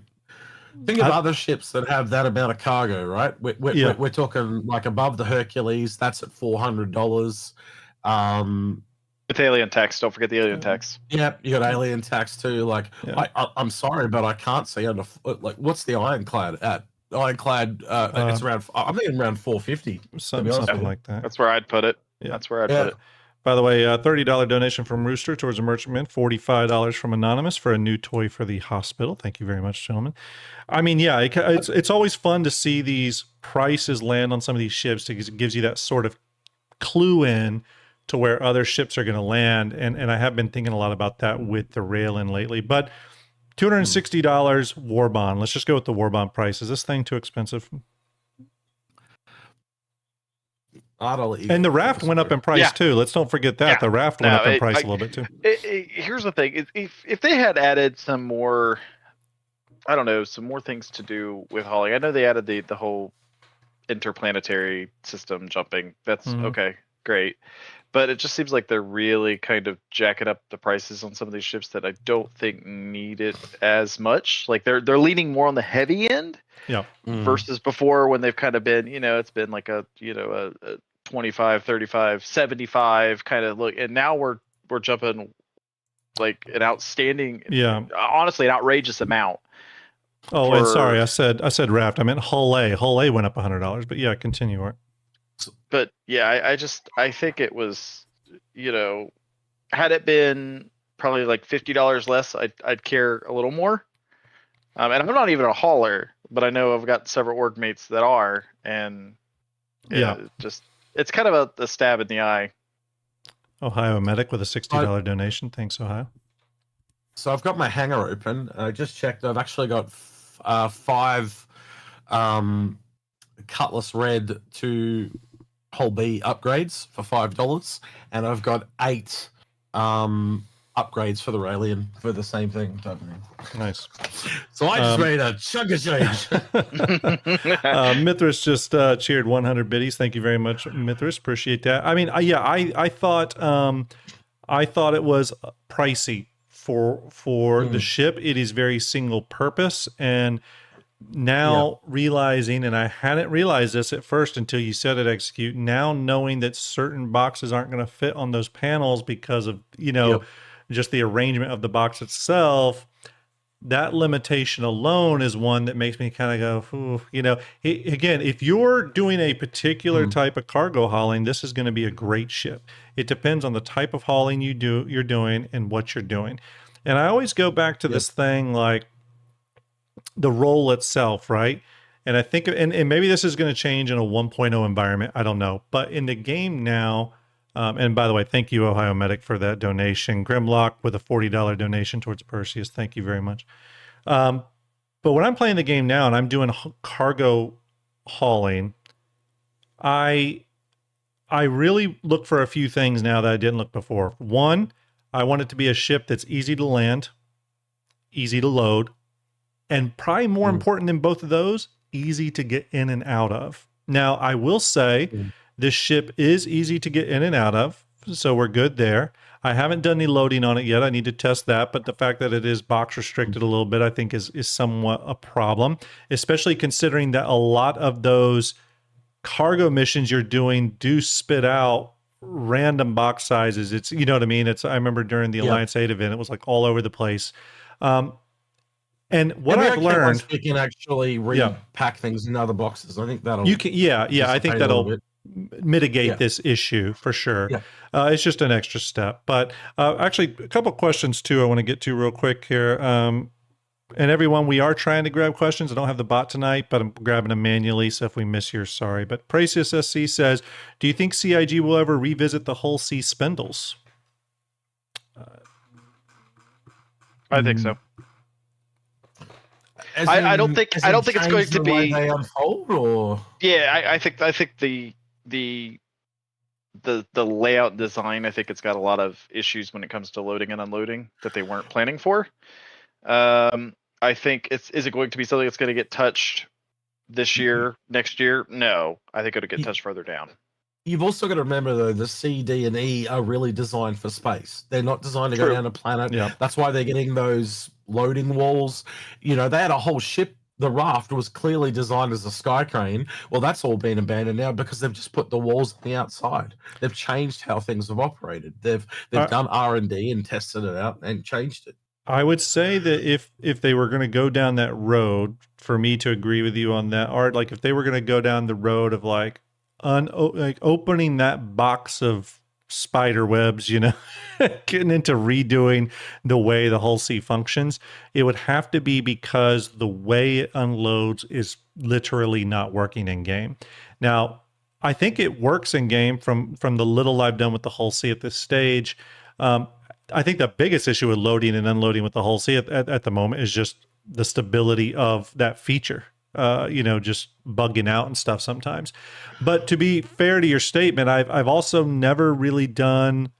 think of other ships that have that amount of cargo, right? We're talking like above the Hercules. That's at $400. With alien tax, don't forget the alien tax. Yeah, you got alien tax too. Like, I'm sorry, but I can't see under like what's the Ironclad at? Ironclad, it's around. I'm thinking around 450. Something like that. That's where I'd put it. Yeah. That's where I'd put it. By the way, $30 donation from Rooster towards a merchantman, $45 from Anonymous for a new toy for the hospital. Thank you very much, gentlemen. I mean, yeah, it's always fun to see these prices land on some of these ships because it gives you that sort of clue in to where other ships are going to land. And I have been thinking a lot about that with the Raylan lately. But $260 war bond. Let's just go with the war bond price. Is this thing too expensive? And the raft went up in price too. Let's don't forget that. The raft went up in price a little bit too. Here's the thing. If they had added some more, I don't know, some more things to do with hauling. I know they added the whole interplanetary system jumping. That's okay, great. But it just seems like they're really kind of jacking up the prices on some of these ships that I don't think need it as much. Like they're leaning more on the heavy end. Yeah. Versus before when they've kind of been, it's been like a 25, 35, 75 kind of look. And now we're jumping like an outstanding, honestly, an outrageous amount. Oh, and sorry, I said raft. I meant hull A. Hull A went up $100, but yeah, continue, Art. But yeah, I think it was, had it been probably like $50 less, I'd care a little more. And I'm not even a hauler, but I know I've got several org mates that are, and it's kind of a stab in the eye. Ohio Medic with a $60 donation. Thanks, Ohio. So I've got my hangar open. I just checked. I've actually got 5 Cutlass Red to Hull B upgrades for $5, and I've got 8 upgrades for the Raelian for the same thing. Nice. So I just made a chunk of change. Mithras just cheered 100 biddies. Thank you very much, Mithras. Appreciate that. I mean, I thought it was pricey for the ship. It is very single purpose, and now realizing, and I hadn't realized this at first until you said it, Execute. Now knowing that certain boxes aren't going to fit on those panels because of just the arrangement of the box itself, that limitation alone is one that makes me kind of go, again, if you're doing a particular type of cargo hauling, this is going to be a great ship. It depends on the type of hauling you're doing and what you're doing. And I always go back to this thing like the role itself, right? And I think, and maybe this is going to change in a 1.0 environment. I don't know. But in the game now, and by the way, thank you, Ohio Medic, for that donation. Grimlock with a $40 donation towards Perseus. Thank you very much. But when I'm playing the game now and I'm doing cargo hauling, I really look for a few things now that I didn't look before. One, I want it to be a ship that's easy to land, easy to load, and probably more important than both of those, easy to get in and out of. Now, I will say this ship is easy to get in and out of, so we're good there. I haven't done any loading on it yet. I need to test that, but the fact that it is box restricted a little bit, I think is somewhat a problem, especially considering that a lot of those cargo missions you're doing do spit out random box sizes. It's, you know what I mean? I remember during the Alliance 8 event, it was like all over the place. And what I've learned, you can actually repack things in other boxes. I think that'll I think that'll mitigate this issue for sure. It's just an extra step. But actually, a couple questions too I want to get to real quick here. And everyone, we are trying to grab questions. I don't have the bot tonight, but I'm grabbing them manually. So if we miss yours, sorry. But Perseus SC says, do you think CIG will ever revisit the Hull C spindles? I think so. I don't think it's going to be. They unfold, or I think the layout design. I think it's got a lot of issues when it comes to loading and unloading that they weren't planning for. I I think is it going to be something that's going to get touched this year, next year? No, I think it'll get touched further down. You've also got to remember, though, the C, D, and E are really designed for space. They're not designed to go down a planet. Yeah. That's why they're getting those loading walls. You know, they had a whole ship. The raft was clearly designed as a sky crane. Well, that's all been abandoned now because they've just put the walls on the outside. They've changed how things have operated. They've done R&D and tested it out and changed it. I would say that if they were going to go down that road, for me to agree with you on that, Art, like if they were going to go down the road of like opening that box of spider webs, you know, getting into redoing the way the Hull C functions, it would have to be because the way it unloads is literally not working in game. Now, I think it works in game from the little I've done with the Hull C at this stage. I think the biggest issue with loading and unloading with the Hull C at the moment is just the stability of that feature. You know, just bugging out and stuff sometimes. But to be fair to your statement, I've also never really done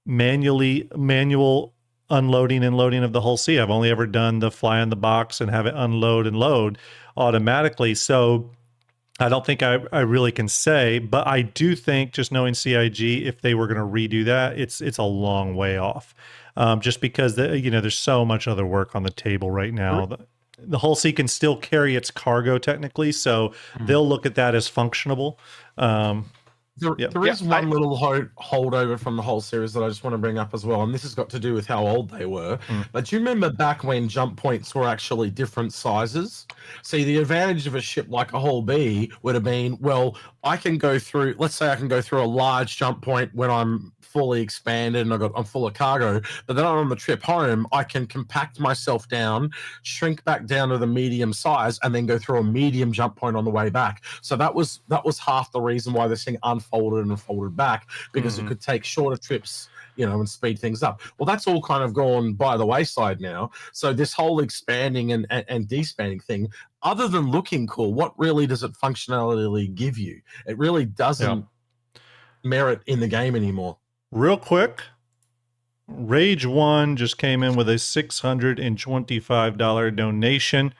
manual unloading and loading of the Hull C. I've only ever done the fly in the box and have it unload and load automatically. So I don't think I really can say, but I do think, just knowing CIG, if they were going to redo that, it's a long way off. Just because there's so much other work on the table right now. The Hull C can still carry its cargo technically, so they'll look at that as functionable. There is one little holdover from the whole series that I just want to bring up as well, and this has got to do with how old they were. But do you remember back when jump points were actually different sizes? See, the advantage of a ship like a Hull B would have been, well, I can go through, let's say I can go through a large jump point when I'm fully expanded and I'm full of cargo, but then on the trip home, I can compact myself down, shrink back down to the medium size, and then go through a medium jump point on the way back. So that was half the reason why this thing unfolded and folded back, because it could take shorter trips, and speed things up. Well, that's all kind of gone by the wayside now. So this whole expanding and despanding thing, other than looking cool, what really does it functionality give you? It really doesn't merit in the game anymore. Real quick, Rage 1 just came in with a $625 donation.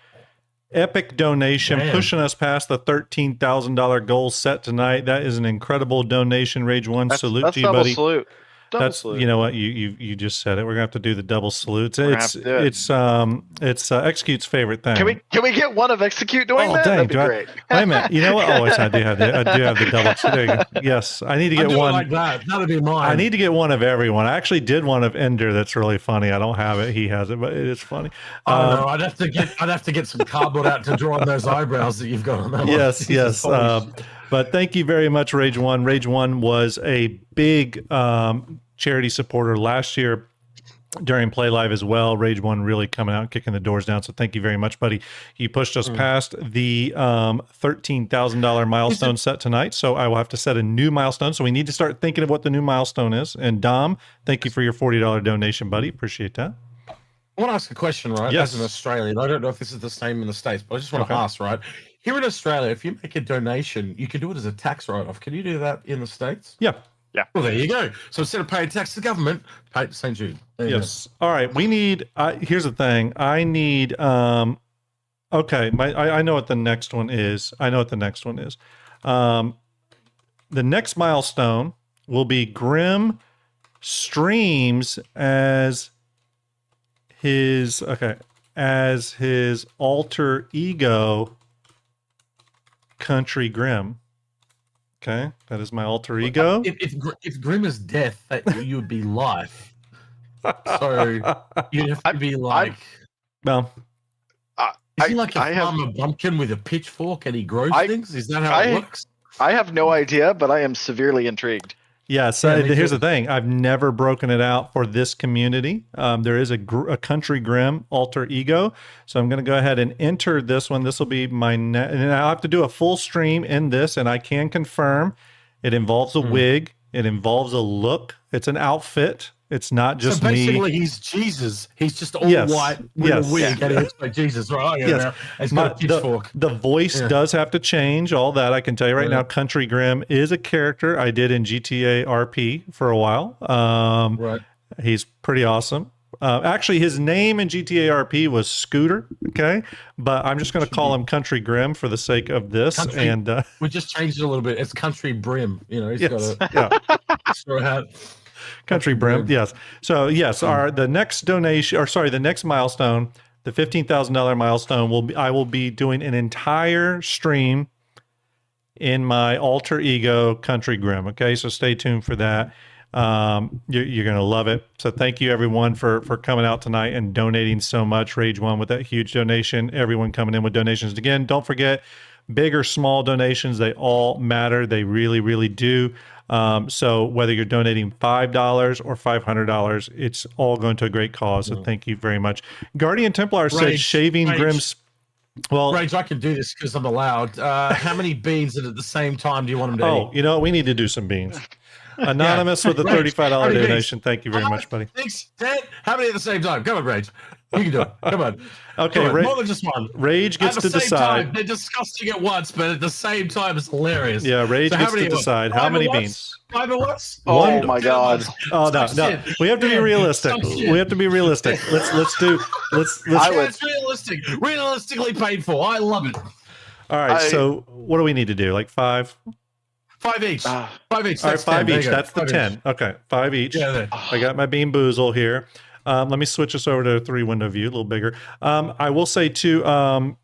Epic donation, pushing us past the $13,000 goal set tonight. That is an incredible donation, Rage 1. Salute to you, buddy. Salute. That's salute. You know what, you just said it. We're gonna have to do the double salutes. It's Execute's favorite thing. Can we get one of Execute doing that? Dang, That'd be great. Wait a minute. You know what? Oh, I do have the double. There you go. Yes, I need to get one like that. That'd be mine. I need to get one of everyone. I actually did one of Ender. That's really funny. I don't have it. He has it, but it is funny. No, I'd have to get some cardboard out to draw on those eyebrows that you've got on that. Yes. But thank you very much, Rage 1. Rage 1 was a big charity supporter last year during Play Live as well. Rage 1 really coming out and kicking the doors down. So thank you very much, buddy. You pushed us past the $13,000 milestone set tonight. So I will have to set a new milestone. So we need to start thinking of what the new milestone is. And Dom, thank you for your $40 donation, buddy. Appreciate that. I want to ask a question, right? Yes. As an Australian, I don't know if this is the same in the States, but I just want to ask, right? Here in Australia, if you make a donation, you can do it as a tax write-off. Can you do that in the States? Yeah. Well, there you go. So instead of paying tax to the government, pay it to St. Jude. Yes. All right. We need, here's the thing. I need, okay. I know what the next one is. The next milestone will be Grim streams as his alter ego, Country Grim. Okay, that is my alter ego. If Grim is death, you would be life. So you'd have to be like, is he like a farmer bumpkin with a pitchfork and he grows things? Is that how it works? I have no idea, but I am severely intrigued. Yeah, so here's the thing. I've never broken it out for this community. There is a Country Grim alter ego. So I'm going to go ahead and enter this one. This will be my and I'll have to do a full stream in this, and I can confirm it involves a wig. It involves a look. It's an outfit. It's not just me. So basically, he's Jesus. He's just all white with a wig, and he looks like Jesus, right? Yes. He's got a pitchfork. The voice does have to change. All that I can tell you right now. Country Grim is a character I did in GTA RP for a while. He's pretty awesome. Actually, his name in GTA RP was Scooter, okay? But I'm just going to call him Country Grim for the sake of this. Country, and we just changed it a little bit. It's Country Brim. You know, he's yes, got a straw hat. Country Brim, yes. So, yes, the next donation, or sorry, the next milestone, the $15,000 milestone, I will be doing an entire stream in my alter ego, Country Grim, okay? So stay tuned for that. You're going to love it. So thank you everyone for coming out tonight and donating so much. Rage One with that huge donation, everyone coming in with donations. Again, don't forget, big or small donations, they all matter. They really, really do. So whether you're donating $5 or $500, it's all going to a great cause. So thank you very much. Guardian Templar said shaving Grim's. Well, Rage, I can do this because I'm allowed. How many beans at the same time do you want them to eat? Oh, you know, we need to do some beans. Anonymous with a $35 donation. Thank you very much, buddy. 6, 10. How many at the same time? Come on, Rage. You can do it. Come on. Okay, Come on. More than just one. Rage gets to decide. Time, they're disgusting at once, but at the same time, it's hilarious. Yeah, Rage gets to decide how many beans. 5 at once? Oh my God! Oh no! We have to be realistic. We have to be realistic. Let's do. It's realistic. Realistically paid for. I love it. All right. So what do we need to do? Like 5? 5 each. 5 each. All right, 5 each. That's the 10. Okay, 5 each. Yeah, I got my Bean Boozle here. Let me switch this over to a 3-window view, a little bigger. I will say too. By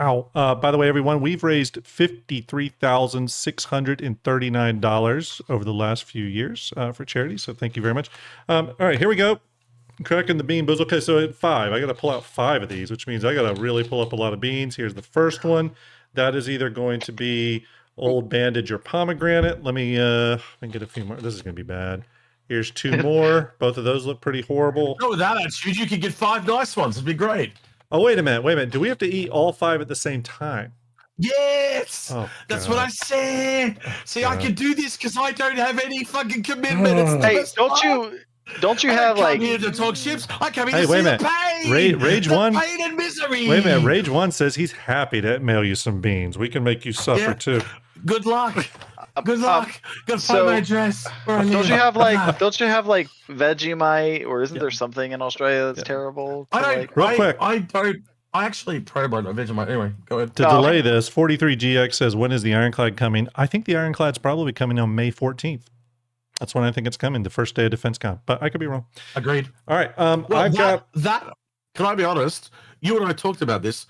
the way, everyone, we've raised $53,639 over the last few years for charity. So thank you very much. All right, here we go. Cracking the Bean Boozle. Okay, so at 5, I got to pull out 5 of these, which means I got to really pull up a lot of beans. Here's the first one. That is either going to be Old Bandage or Pomegranate. Let me get a few more. This is going to be bad. Here's 2 more. Both of those look pretty horrible. No, with that attitude, you could get 5 nice ones. It'd be great. Oh, wait a minute. Do we have to eat all 5 at the same time? Yes! Oh, that's what I said. See, I can do this because I don't have any fucking commitment. Hey, don't you have like here to talk ships? I come here to wait see a minute. the pain. Rage One. Pain and misery. Wait a minute. Rage One says he's happy to mail you some beans. We can make you suffer too. Good luck. Good luck. Gotta find my address. Don't you have like Vegemite, or isn't there something in Australia that's terrible? Real quick. I actually pray about Vegemite. Anyway, go ahead. To delay this, 43GX says, when is the Ironclad coming? I think the Ironclad's probably coming on May 14th. That's when I think it's coming, the first day of DefenseCon. But I could be wrong. Agreed. All right. Can I be honest? You and I talked about this.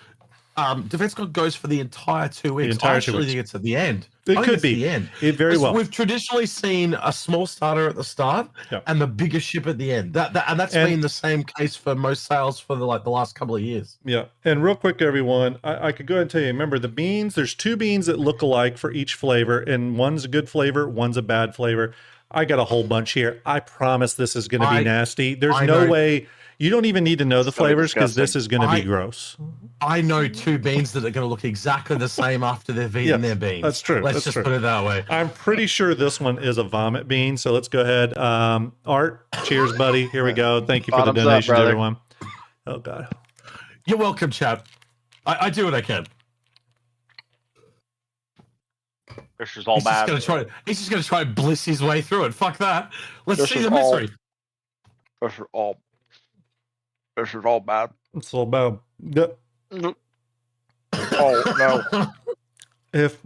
DefenseCon goes for the entire 2 weeks. I actually think it's at the end. It could be. The end. It very well. We've traditionally seen a small starter at the start and the bigger ship at the end. That's been the same case for most sales for the last couple of years. Yeah. And real quick, everyone, I could go ahead and tell you, remember the beans, there's 2 beans that look alike for each flavor, and one's a good flavor, one's a bad flavor. I got a whole bunch here. I promise this is going to be nasty. There's no way. You don't even need to know the flavors because this is going to be gross. I know 2 beans that are going to look exactly the same after they've eaten their beans. That's true. Let's just put it that way. I'm pretty sure this one is a vomit bean. So let's go ahead. Art, cheers, buddy. Here we go. Thank you for the donations, everyone. Oh, God. You're welcome, chap. I do what I can. This is all bad. He's just going to try and bliss his way through it. Fuck that. Let's see the misery. This is all bad. It's all bad. Oh, no. If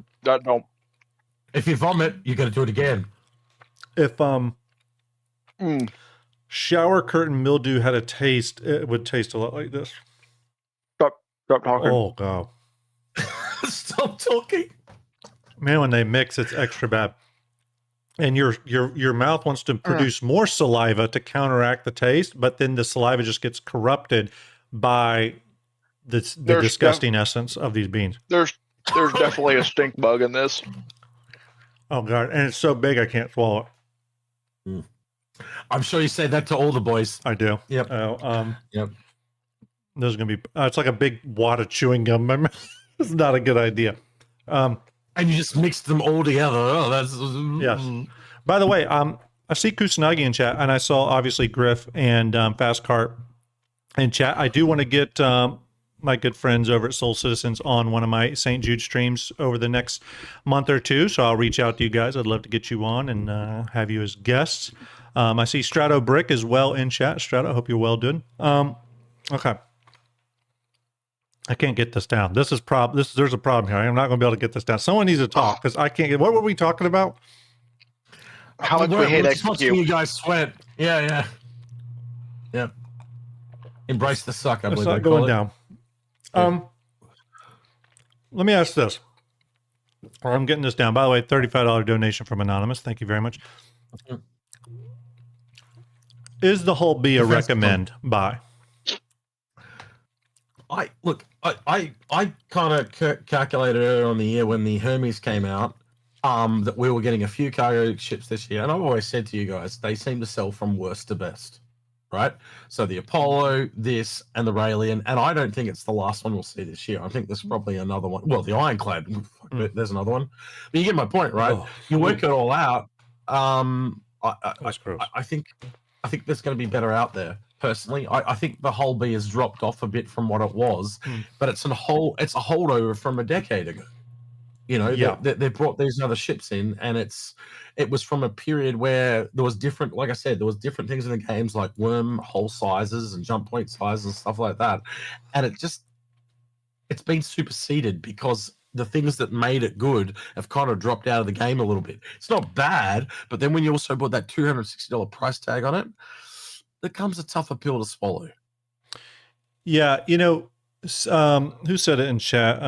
you vomit, you got to do it again. If shower curtain mildew had a taste, it would taste a lot like this. Stop talking. Oh, God. Stop talking. Man, when they mix, it's extra bad. And your mouth wants to produce more saliva to counteract the taste, but then the saliva just gets corrupted by the disgusting essence of these beans. There's definitely a stink bug in this. Oh, God. And it's so big I can't swallow it. I'm sure you say that to all the boys. I do. Yep. Yep. There's going to be... it's like a big wad of chewing gum. It's not a good idea. And you just mixed them all together. Oh, that's... Yes. By the way, I see Kusanagi in chat, and I saw, obviously, Griff and Fast Cart in chat. I do want to get my good friends over at Soul Citizens on one of my St. Jude streams over the next month or two, so I'll reach out to you guys. I'd love to get you on and have you as guests. I see Strato Brick as well in chat. Strato, I hope you're well doing. Okay. I can't get this down. There's a problem here. I'm not going to be able to get this down. Someone needs to talk because I can't get. What were we talking about? How much we hate execute. Watching you guys sweat. Yeah. Embrace the suck. I believe it's not going down. Yeah. Let me ask this. I'm getting this down. By the way, $35 donation from Anonymous. Thank you very much. Is the Hull B a recommend buy? I kind of calculated earlier on the year when the Hermes came out that we were getting a few cargo ships this year, and I've always said to you guys they seem to sell from worst to best, right? So the Apollo, this, and the Raelian, and I don't think it's the last one we'll see this year. I think there's probably another one. Well, the Ironclad, there's another one, but you get my point, right? You work it all out. I think there's going to be better out there. Personally, I think the Hull B has dropped off a bit from what it was, but it's a holdover from a decade ago. You know, they brought these other ships in, and it was from a period where there was different, like I said, there was different things in the games like worm hull sizes and jump point sizes and stuff like that, and it's been superseded because the things that made it good have kind of dropped out of the game a little bit. It's not bad, but then when you also put that $260 price tag on it, there comes a tougher pill to swallow. Yeah, you know, who said it in chat?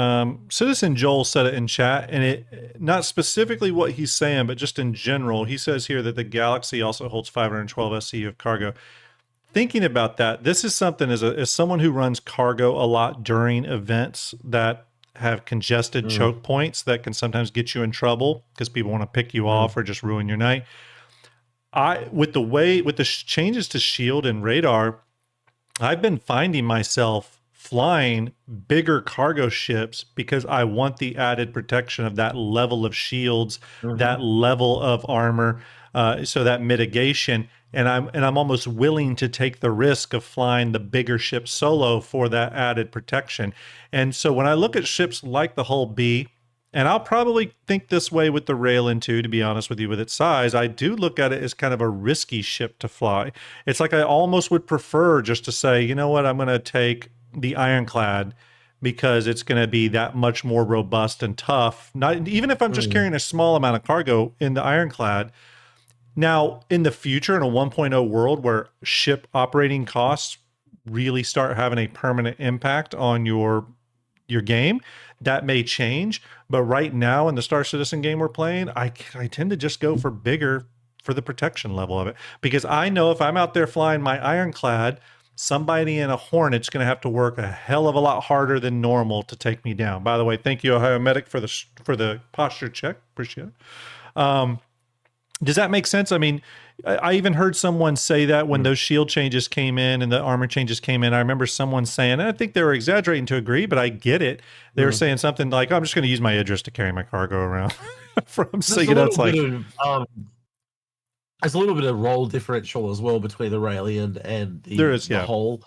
Citizen Joel said it in chat, and it not specifically what he's saying, but just in general. He says here that the Galaxy also holds 512 SCU of cargo. Thinking about that, this is something as someone who runs cargo a lot during events that have congested choke points that can sometimes get you in trouble because people want to pick you off or just ruin your night. With the changes to shield and radar, I've been finding myself flying bigger cargo ships because I want the added protection of that level of shields, that level of armor, so that mitigation. And I'm almost willing to take the risk of flying the bigger ship solo for that added protection. And so when I look at ships like the Hull B, and I'll probably think this way with the Raelin too, to be honest with you, with its size, I do look at it as kind of a risky ship to fly. It's like I almost would prefer just to say, you know what, I'm going to take the Ironclad because it's going to be that much more robust and tough. Not even if I'm just carrying a small amount of cargo in the Ironclad. Now, in the future, in a 1.0 world where ship operating costs really start having a permanent impact on your game, that may change. But right now in the Star Citizen game we're playing, I tend to just go for bigger for the protection level of it. Because I know if I'm out there flying my Ironclad, somebody in a Hornet's going to have to work a hell of a lot harder than normal to take me down. By the way, thank you, Ohio Medic, for the posture check. Appreciate it. Does that make sense? I mean, I even heard someone say that when those shield changes came in and the armor changes came in. I remember someone saying, and I think they were exaggerating to agree, but I get it. They were saying something like, oh, I'm just going to use my Idris to carry my cargo around. So, you know, it's like... there's a little bit of role differential as well between the Raelian and the Hull.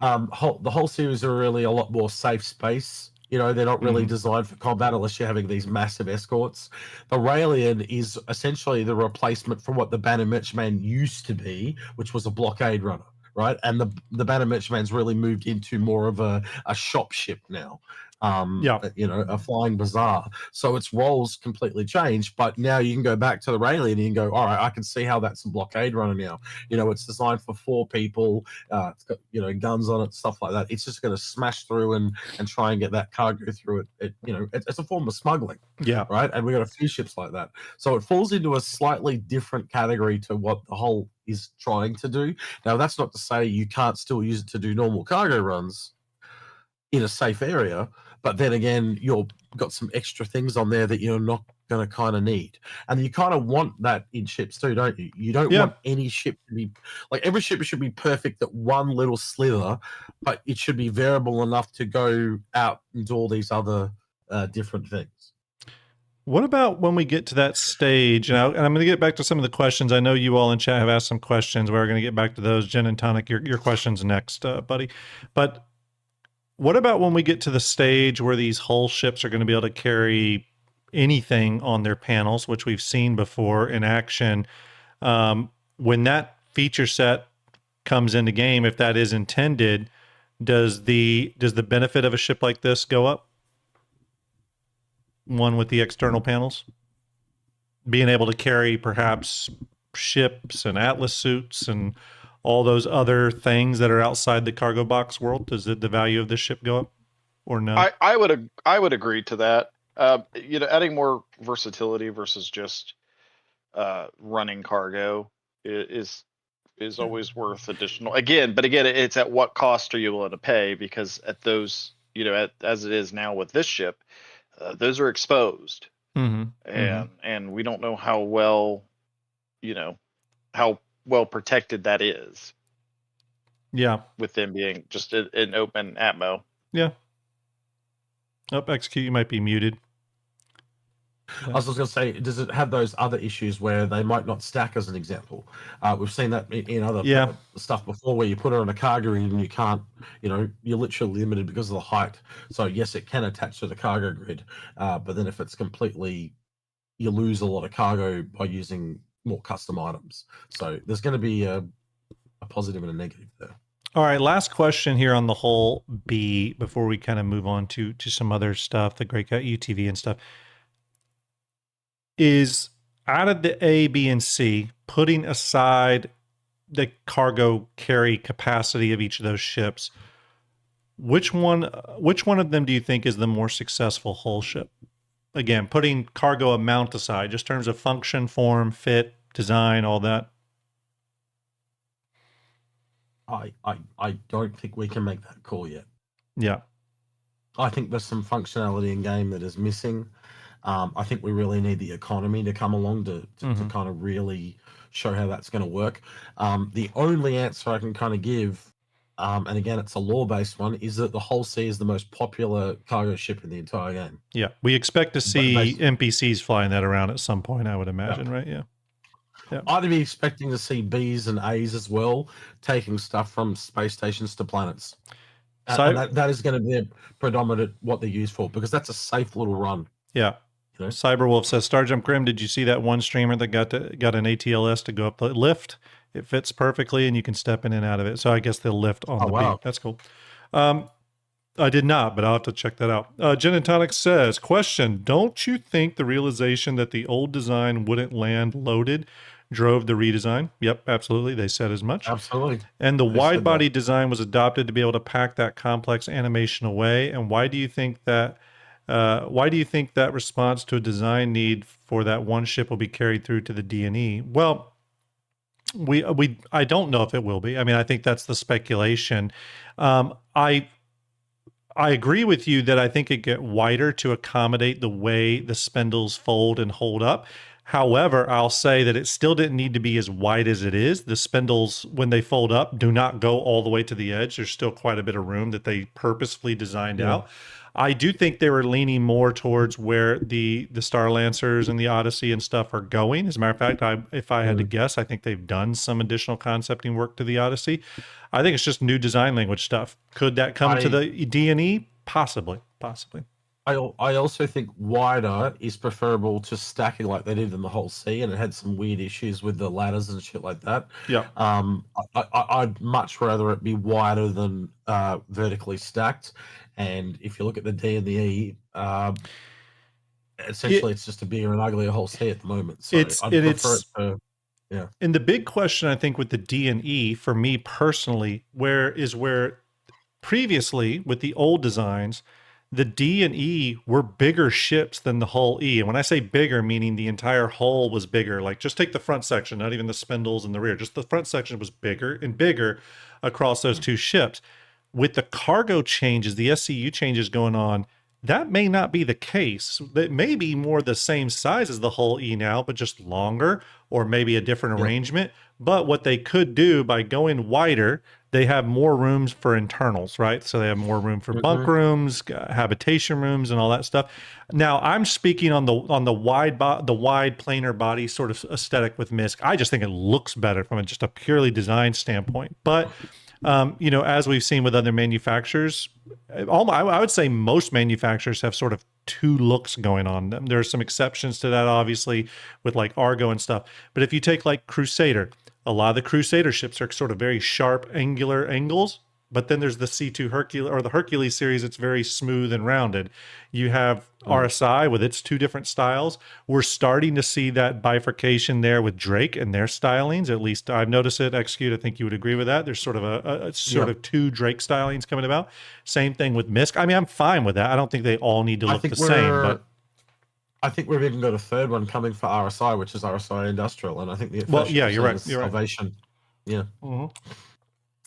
The whole series are really a lot more safe space. You know, they're not really designed for combat unless you're having these massive escorts. The Raelian is essentially the replacement for what the Banner Merchantman used to be, which was a blockade runner, right? And the Banner Merchantman's really moved into more of a shop ship now. You know, a flying bazaar. So its roles completely changed, but now you can go back to the Raelian and you can go, all right, I can see how that's a blockade runner now. You know, it's designed for 4 people. It's got, you know, guns on it, stuff like that. It's just going to smash through and try and get that cargo through it. You know, it's a form of smuggling. Yeah. Right. And we got a few ships like that. So it falls into a slightly different category to what the Hull is trying to do. Now, that's not to say you can't still use it to do normal cargo runs in a safe area. But then again, you've got some extra things on there that you're not going to kind of need. And you kind of want that in ships too, don't you? You don't want any ship to be... Like, every ship should be perfect at one little slither, but it should be variable enough to go out and do all these other different things. What about when we get to that stage? And I'm going to get back to some of the questions. I know you all in chat have asked some questions. We're going to get back to those. Jen and Tonic, your questions next, buddy. But... what about when we get to the stage where these Hull ships are going to be able to carry anything on their panels, which we've seen before in action? when that feature set comes into game, if that is intended, does the benefit of a ship like this go up? One with the external panels, being able to carry perhaps ships and Atlas suits and all those other things that are outside the cargo box world, does the value of this ship go up or no? I would agree to that. Adding more versatility versus just running cargo is always worth additional. But again, it's at what cost are you willing to pay? Because at those, as it is now with this ship, those are exposed, and we don't know how well, how well protected that is. Yeah, with them being just an open atmo. Yeah. Execute, you might be muted. I was just going to say, does it have those other issues where they might not stack, as an example? We've seen that in other stuff before, where you put it on a cargo grid and you can't, you're literally limited because of the height. So yes, it can attach to the cargo grid, but then if it's completely, you lose a lot of cargo by using more custom items. So there's going to be a positive and a negative there. All right, last question here on the whole B before we kind of move on to some other stuff, the Graycat UTV and stuff. Is out of the A, B, and C, putting aside the cargo carry capacity of each of those ships, which one of them do you think is the more successful hull ship? Again, putting cargo amount aside, just in terms of function, form, fit, design, all that. I don't think we can make that call yet. Yeah. I think there's some functionality in game that is missing. I think we really need the economy to come along to kind of really show how that's going to work. The only answer I can kind of give, and again, it's a lore-based one, is that the Hull C is the most popular cargo ship in the entire game. Yeah, we expect to see NPCs flying that around at some point, I would imagine, right? Yeah. I'd be expecting to see Bs and As as well, taking stuff from space stations to planets. And that is going to be predominant what they're used for, because that's a safe little run. Yeah. Cyberwolf says, StarJump Grim, did you see that one streamer that got an ATLS to go up the lift? It fits perfectly, and you can step in and out of it. So I guess they'll lift on the beat. That's cool. I did not, but I'll have to check that out. Gin and Tonic says, question, don't you think the realization that the old design wouldn't land loaded drove the redesign? Yep, absolutely. They said as much. Absolutely. And the wide body design was adopted to be able to pack that complex animation away. And why do you think that response to a design need for that one ship will be carried through to the D&E? Well, I don't know if it will be. I mean, I think that's the speculation. I agree with you that I think it get wider to accommodate the way the spindles fold and hold up. However, I'll say that it still didn't need to be as wide as it is. The spindles, when they fold up, do not go all the way to the edge. There's still quite a bit of room that they purposefully designed out. I do think they were leaning more towards where the Star Lancers and the Odyssey and stuff are going. As a matter of fact, if I had to guess, I think they've done some additional concepting work to the Odyssey. I think it's just new design language stuff. Could that come to the D&E? Possibly. I also think wider is preferable to stacking like they did in the Hull C, and it had some weird issues with the ladders and shit like that. Yeah. I'd much rather it be wider than vertically stacked. And if you look at the D and the E, essentially it's just a bigger and uglier Hull C at the moment. So I'd prefer it to, yeah. And the big question, I think, with the D and E for me personally, where previously with the old designs, the D and E were bigger ships than the Hull E. And when I say bigger, meaning the entire hull was bigger. Like, just take the front section, not even the spindles and the rear. Just the front section was bigger and bigger across those two ships. With the cargo changes, the SCU changes going on, that may not be the case. That may be more the same size as the Hull E now, but just longer, or maybe a different arrangement. But what they could do by going wider, they have more rooms for internals, right? So they have more room for bunk rooms, habitation rooms, and all that stuff. Now, I'm speaking on the wide planar body sort of aesthetic with MISC. I just think it looks better from just a purely design standpoint. But as we've seen with other manufacturers, I would say most manufacturers have sort of two looks going on them. There are some exceptions to that, obviously, with like Argo and stuff. But if you take like Crusader, A lot of the Crusader ships are sort of very sharp, angular angles. But then there's the C2 Hercules, or the Hercules series. It's very smooth and rounded. You have RSI with its two different styles. We're starting to see that bifurcation there with Drake and their stylings. At least I've noticed it. Execute, I think you would agree with that. There's sort of a sort of two Drake stylings coming about. Same thing with Misk. I mean, I'm fine with that. I don't think they all need to look the same. But I think we've even got a third one coming for RSI, which is RSI Industrial, and I think the you're right. You're Salvation. Right. Yeah.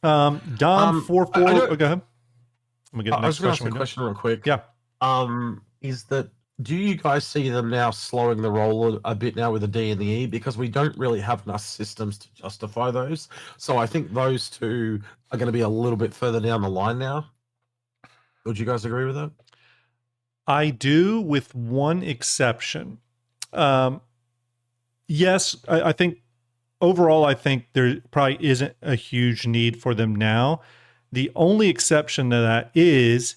Dom 44. Go ahead. I'm gonna get the next question. I was going to ask a question real quick. Yeah. Is that, do you guys see them now slowing the roll a bit now with the D and the E, because we don't really have enough systems to justify those? So I think those two are going to be a little bit further down the line now. Would you guys agree with that? I do, with one exception. Yes, I think. Overall, I think there probably isn't a huge need for them now. The only exception to that is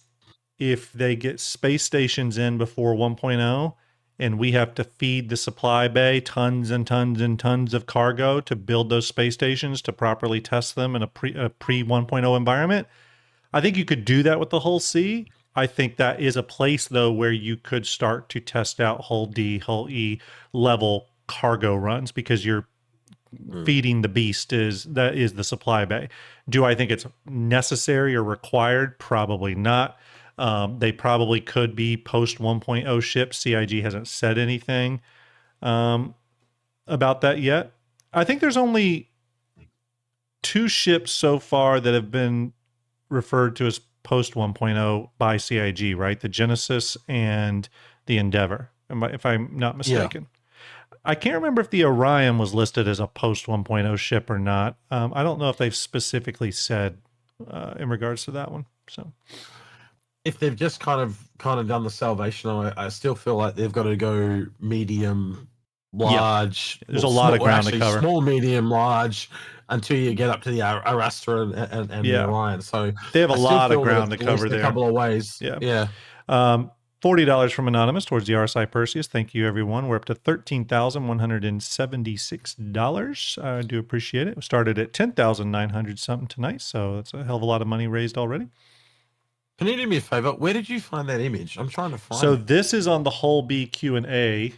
if they get space stations in before 1.0 and we have to feed the supply bay tons and tons and tons of cargo to build those space stations to properly test them in a pre 1.0 environment. I think you could do that with the Hull C. I think that is a place, though, where you could start to test out Hull D, Hull E level cargo runs, because you're feeding the beast that is the supply bay. Do I think it's necessary or required? Probably not. They probably could be post 1.0 ships. CIG hasn't said anything about that yet. I think there's only 2 ships so far that have been referred to as post 1.0 by CIG, right? The Genesis and the Endeavor, if I'm not mistaken. Yeah. I can't remember if the Orion was listed as a post 1.0 ship or not. I don't know if they've specifically said in regards to that one. So, if they've just kind of done the Salvation, I still feel like they've got to go medium, large. Yeah. There's a lot of ground to cover. Small, medium, large, until you get up to the Arastra and the Orion. So they have a lot of ground to cover there. A couple of ways. Yeah. $40 from Anonymous towards the RSI Perseus. Thank you, everyone. We're up to $13,176. I do appreciate it. We started at $10,900 something tonight, so that's a hell of a lot of money raised already. Can you do me a favor? Where did you find that image? I'm trying to find it. So this is on the Hull B Q&A.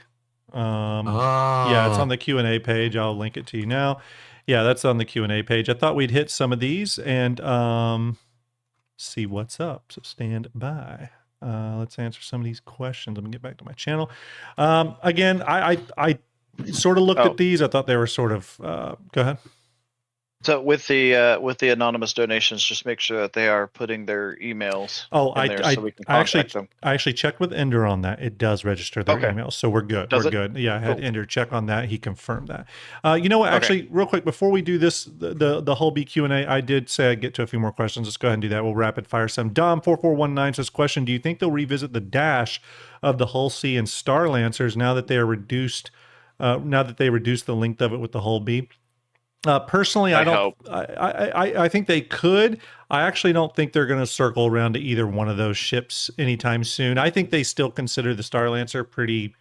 Yeah, it's on the Q&A page. I'll link it to you now. Yeah, that's on the Q&A page. I thought we'd hit some of these and see what's up. So stand by. Let's answer some of these questions. Let me get back to my channel. Again, I sort of looked at these. I thought they were sort of, go ahead. So with the anonymous donations, just make sure that they are putting their emails. I actually checked with Ender on that. It does register their emails, so we're good. We're good. Yeah, I had Ender check on that. He confirmed that. You know what? Actually, real quick before we do this, the whole B Q&A, I did say I'd get to a few more questions. Let's go ahead and do that. We'll rapid fire some. Dom4419 says, question: do you think they'll revisit the dash of the Hull C and Star Lancers now that they are reduced? Now that they reduced the length of it with the Hull B? Personally, I think they could. I actually don't think they're going to circle around to either one of those ships anytime soon. I think they still consider the Star Lancer pretty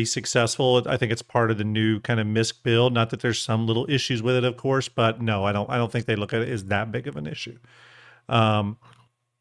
successful. I think it's part of the new kind of MISC build. Not that there's some little issues with it, of course, but no, I don't think they look at it as that big of an issue. But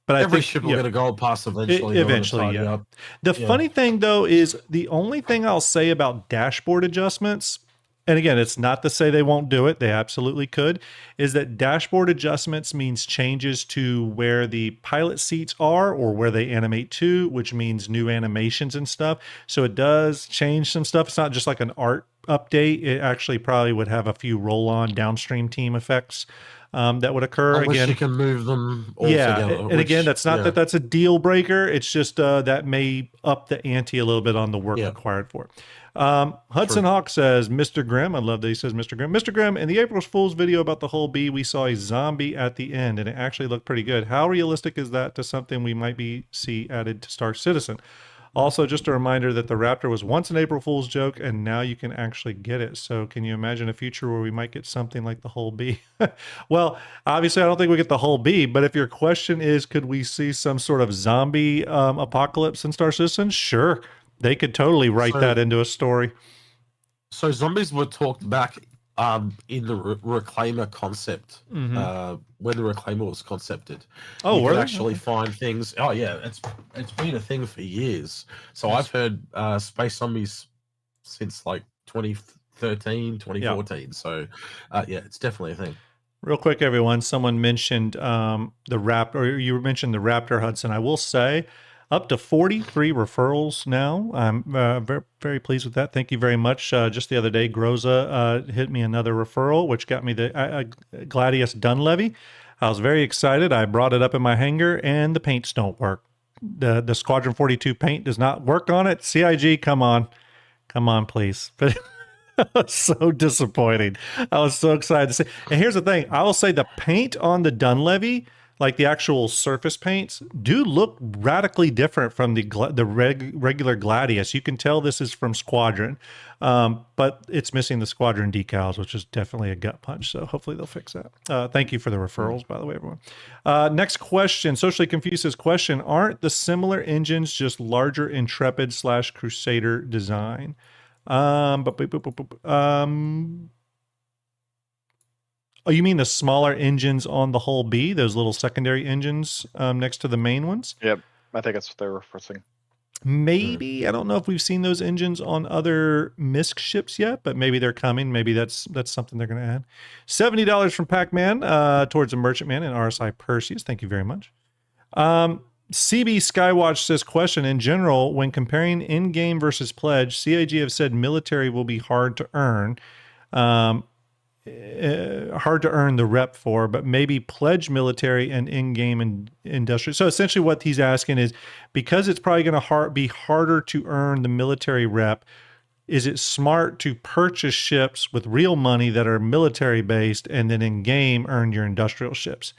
every ship will get a gold pass eventually. Yeah. The funny thing, though, is the only thing I'll say about dashboard adjustments, and again, it's not to say they won't do it. They absolutely could. Is that dashboard adjustments means changes to where the pilot seats are or where they animate to, which means new animations and stuff. So it does change some stuff. It's not just like an art update. It actually probably would have a few roll-on downstream team effects that would occur. Unless you can move them all together. And again, that's not that that's a deal breaker. It's just that may up the ante a little bit on the work required for it. Hudson Hawk says, Mr. Grimm, I love that he says Mr. Grimm. Mr. Grimm, in the April Fool's video about the Hull B, we saw a zombie at the end, and it actually looked pretty good. How realistic is that to something we might see added to Star Citizen? Also, just a reminder that the Raptor was once an April Fool's joke, and now you can actually get it. So can you imagine a future where we might get something like the Hull B? Well, obviously, I don't think we get the Hull B, but if your question is, could we see some sort of zombie apocalypse in Star Citizen? Sure. They could totally write that into a story. So zombies were talked back In the reclaimer concept, when the reclaimer was concepted, you could actually find things. Oh yeah, it's been a thing for years. So I've heard space zombies since like 2013, 2014. Yeah. So yeah, it's definitely a thing. Real quick, everyone, someone mentioned the Raptor, or you mentioned the Raptor, Hudson. I will say up to 43 referrals now. I'm very, very pleased with that. Thank you very much. Just the other day, Groza hit me another referral, which got me the Gladius Dunlevy. I was very excited. I brought it up in my hangar, and the paints don't work. The Squadron 42 paint does not work on it. CIG, come on, please. So disappointing. I was so excited to see. And here's the thing. I will say the paint on the Dunlevy, like the actual surface paints, do look radically different from the regular Gladius. You can tell this is from Squadron, but it's missing the Squadron decals, which is definitely a gut punch. So hopefully they'll fix that. Thank you for the referrals, by the way, everyone. Next question. Socially Confused says, question, aren't the similar engines just larger Intrepid / Crusader design? Oh, you mean the smaller engines on the Hull B, those little secondary engines next to the main ones? Yep, I think that's what they're referencing. Maybe. I don't know if we've seen those engines on other MISC ships yet, but maybe they're coming. Maybe that's something they're going to add. $70 from Pac-Man towards a Merchantman and RSI Perseus. Thank you very much. CB Skywatch says, question, in general, when comparing in-game versus pledge, CIG have said military will be hard to earn the rep for, but maybe pledge military and in-game and industrial. So essentially what he's asking is, because it's probably going to be harder to earn the military rep, is it smart to purchase ships with real money that are military based and then in-game earn your industrial ships?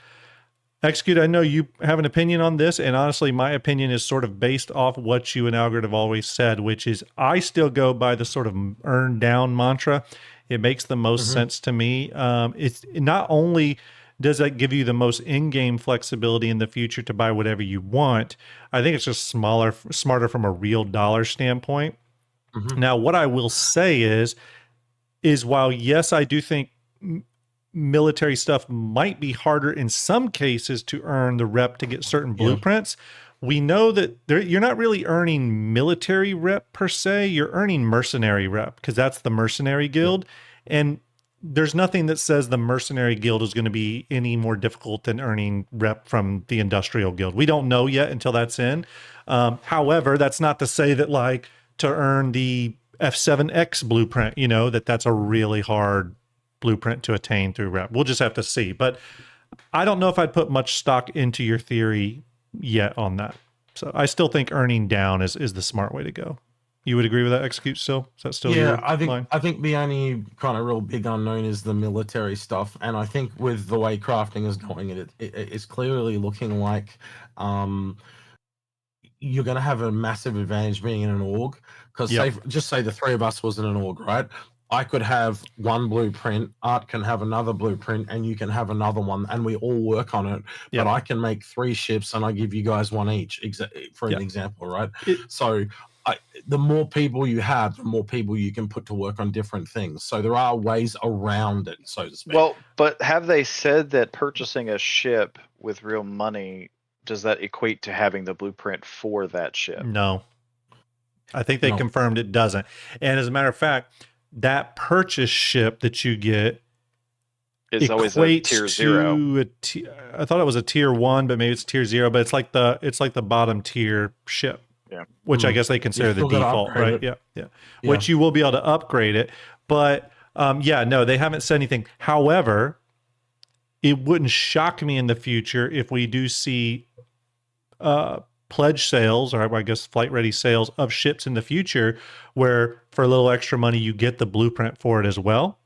Execute, I know you have an opinion on this, and honestly, my opinion is sort of based off what you and Algert have always said, which is I still go by the sort of earn down mantra. It makes the most sense to me. It's not only does that give you the most in-game flexibility in the future to buy whatever you want, I think it's just smarter from a real dollar standpoint. Now, what I will say is while, yes, I do think military stuff might be harder in some cases to earn the rep to get certain blueprints. We know that you're not really earning military rep per se. You're earning mercenary rep because that's the mercenary guild. And there's nothing that says the mercenary guild is going to be any more difficult than earning rep from the industrial guild. We don't know yet until that's in. However, that's not to say that like to earn the F7X blueprint, that's a really hard blueprint to attain through rep. We'll just have to see. But I don't know if I'd put much stock into your theory yet on that. So I still think earning down is the smart way to go. You would agree with that, Execute, still? Is that still your line? I think the only kind of real big unknown is the military stuff. And I think with the way crafting is going, it's clearly looking like you're going to have a massive advantage being in an org. Because just say the three of us was in an org, right? I could have one blueprint, Art can have another blueprint, and you can have another one, and we all work on it. But I can make 3 ships, and I give you guys 1 each, for an example, right? So the more people you have, the more people you can put to work on different things. So there are ways around it, so to speak. Well, but have they said that purchasing a ship with real money, does that equate to having the blueprint for that ship? No. I think they confirmed it doesn't. And as a matter of fact, that purchase ship that you get is always a tier 0. I thought it was a tier 1, but maybe it's tier 0. But it's like the bottom tier ship, which I guess they consider the default, right? Yeah. Which you will be able to upgrade it. But no, they haven't said anything. However, it wouldn't shock me in the future if we do see pledge sales, or I guess flight ready sales of ships in the future where for a little extra money you get the blueprint for it as well.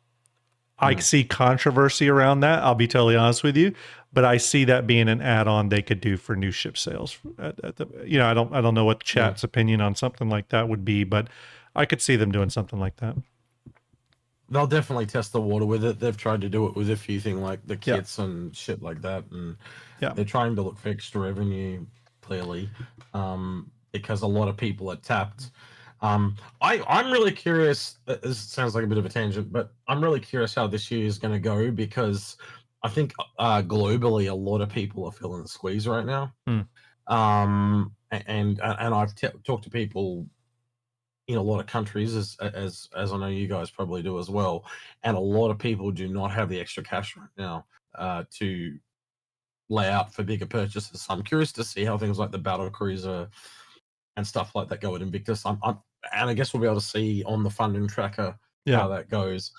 I see controversy around that, I'll be totally honest with you, but I see that being an add-on they could do for new ship sales. I don't know what the chat's opinion on something like that would be, but I could see them doing something like that. They'll definitely test the water with it. They've tried to do it with a few things like the kits and shit like that, and they're trying to look for extra revenue, clearly, because a lot of people are tapped. I'm really curious. This sounds like a bit of a tangent, but I'm really curious how this year is going to go, because I think globally a lot of people are feeling the squeeze right now. And I've talked to people in a lot of countries, as I know you guys probably do as well, and a lot of people do not have the extra cash right now to lay out for bigger purchases. So I'm curious to see how things like the battle cruiser and stuff like that go at Invictus. And I guess we'll be able to see on the funding tracker how that goes.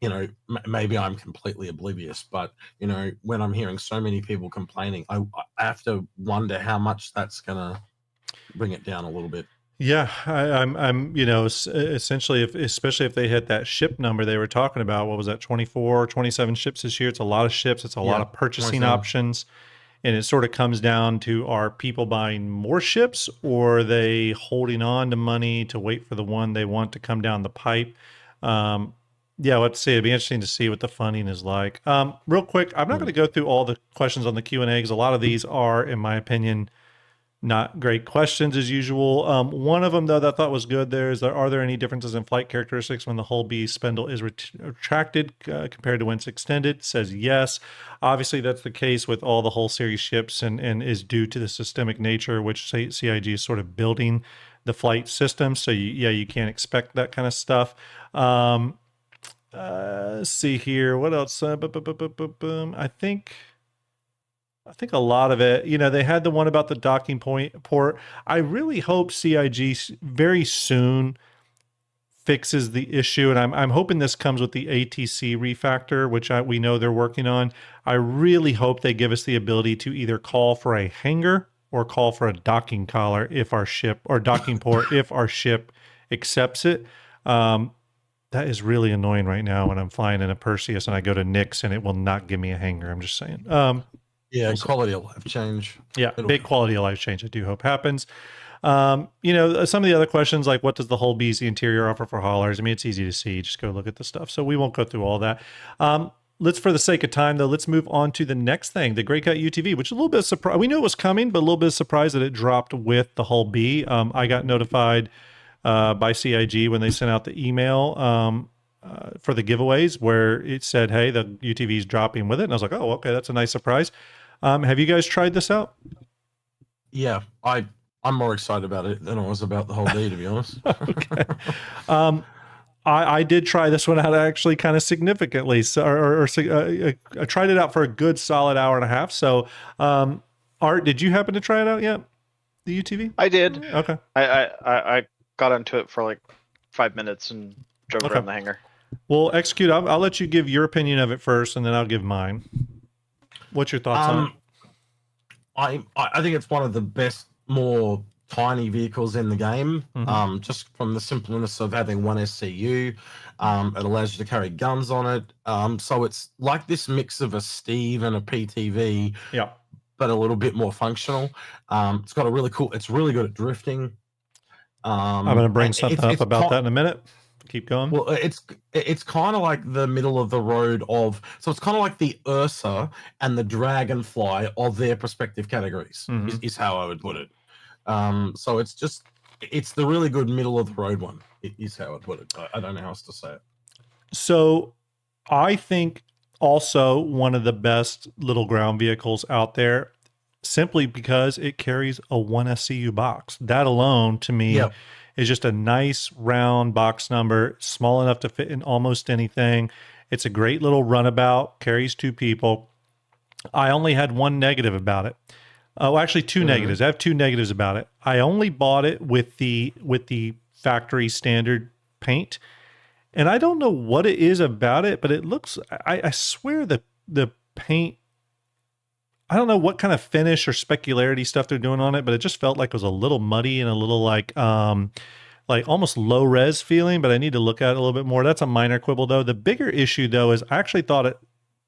You know, maybe I'm completely oblivious, but you know, when I'm hearing so many people complaining, I have to wonder how much that's gonna bring it down a little bit. Yeah, I'm, you know, essentially, especially if they hit that ship number they were talking about, what was that, 24, 27 ships this year? It's a lot of ships. It's a lot of purchasing options. And it sort of comes down to, are people buying more ships, or are they holding on to money to wait for the one they want to come down the pipe? Yeah, let's see. It'd be interesting to see what the funding is like. Real quick, I'm not going to go through all the questions on the Q&A, because a lot of these are, in my opinion, not great questions as usual. One of them, though, that I thought was good there is, are there any differences in flight characteristics when the hull B spindle is retracted compared to when it's extended? Says yes. Obviously, that's the case with all the hull series ships, and is due to the systemic nature, which CIG is sort of building the flight system. So, you can't expect that kind of stuff. Let's see here. What else? I think a lot of it, you know, they had the one about the docking port. I really hope CIG very soon fixes the issue, and I'm hoping this comes with the ATC refactor, which we know they're working on. I really hope they give us the ability to either call for a hangar or call for a docking collar if our ship, or docking port if our ship accepts it. That is really annoying right now when I'm flying in a Perseus and I go to Nix and it will not give me a hangar. I'm just saying. Yeah, quality of life change. Yeah, big quality of life change I do hope happens. You know, some of the other questions, like what does the hull B's, the interior, offer for haulers? I mean, it's easy to see. Just go look at the stuff. So we won't go through all that. Let's, for the sake of time, though, let's move on to the next thing, the Graycat UTV, which is a little bit of surprise. We knew it was coming, but a little bit of surprise that it dropped with the hull B. I got notified by CIG when they sent out the email for the giveaways, where it said, hey, the UTV is dropping with it. And I was like, oh, okay, that's a nice surprise. Have you guys tried this out? Yeah, I'm more excited about it than I was about the whole day, to be honest. Okay. I did try this one out actually kind of significantly. So, I tried it out for a good solid hour and a half. So, Art, did you happen to try it out yet? The UTV? I did. Okay. I got onto it for like 5 minutes and drove around the hangar. Well, Execute, I'll let you give your opinion of it first, and then I'll give mine. What's your thoughts on it? I think it's one of the best, more tiny vehicles in the game. Just from the simpleness of having one SCU. It allows you to carry guns on it. So it's like this mix of a Steve and a PTV. Yeah. But a little bit more functional. It's got a really cool. It's really good at drifting. I'm going to bring something up about that in a minute. Keep going. Well, it's kind of like the middle of the road of, so it's kind of like the Ursa and the Dragonfly of their respective categories, is how I would put it. So it's the really good middle of the road one, is how I'd put it. I don't know how else to say it. So I think also one of the best little ground vehicles out there, simply because it carries a 1 SCU box. That alone, to me, is just a nice round box number, small enough to fit in almost anything. It's a great little runabout, carries 2 people. I only had one negative about it. Oh, actually 2 negatives. I have 2 negatives about it. I only bought it with the factory standard paint. And I don't know what it is about it, but it looks, I swear the paint, I don't know what kind of finish or specularity stuff they're doing on it, but it just felt like it was a little muddy and a little like almost low res feeling, but I need to look at it a little bit more. That's a minor quibble though. The bigger issue though is I actually thought it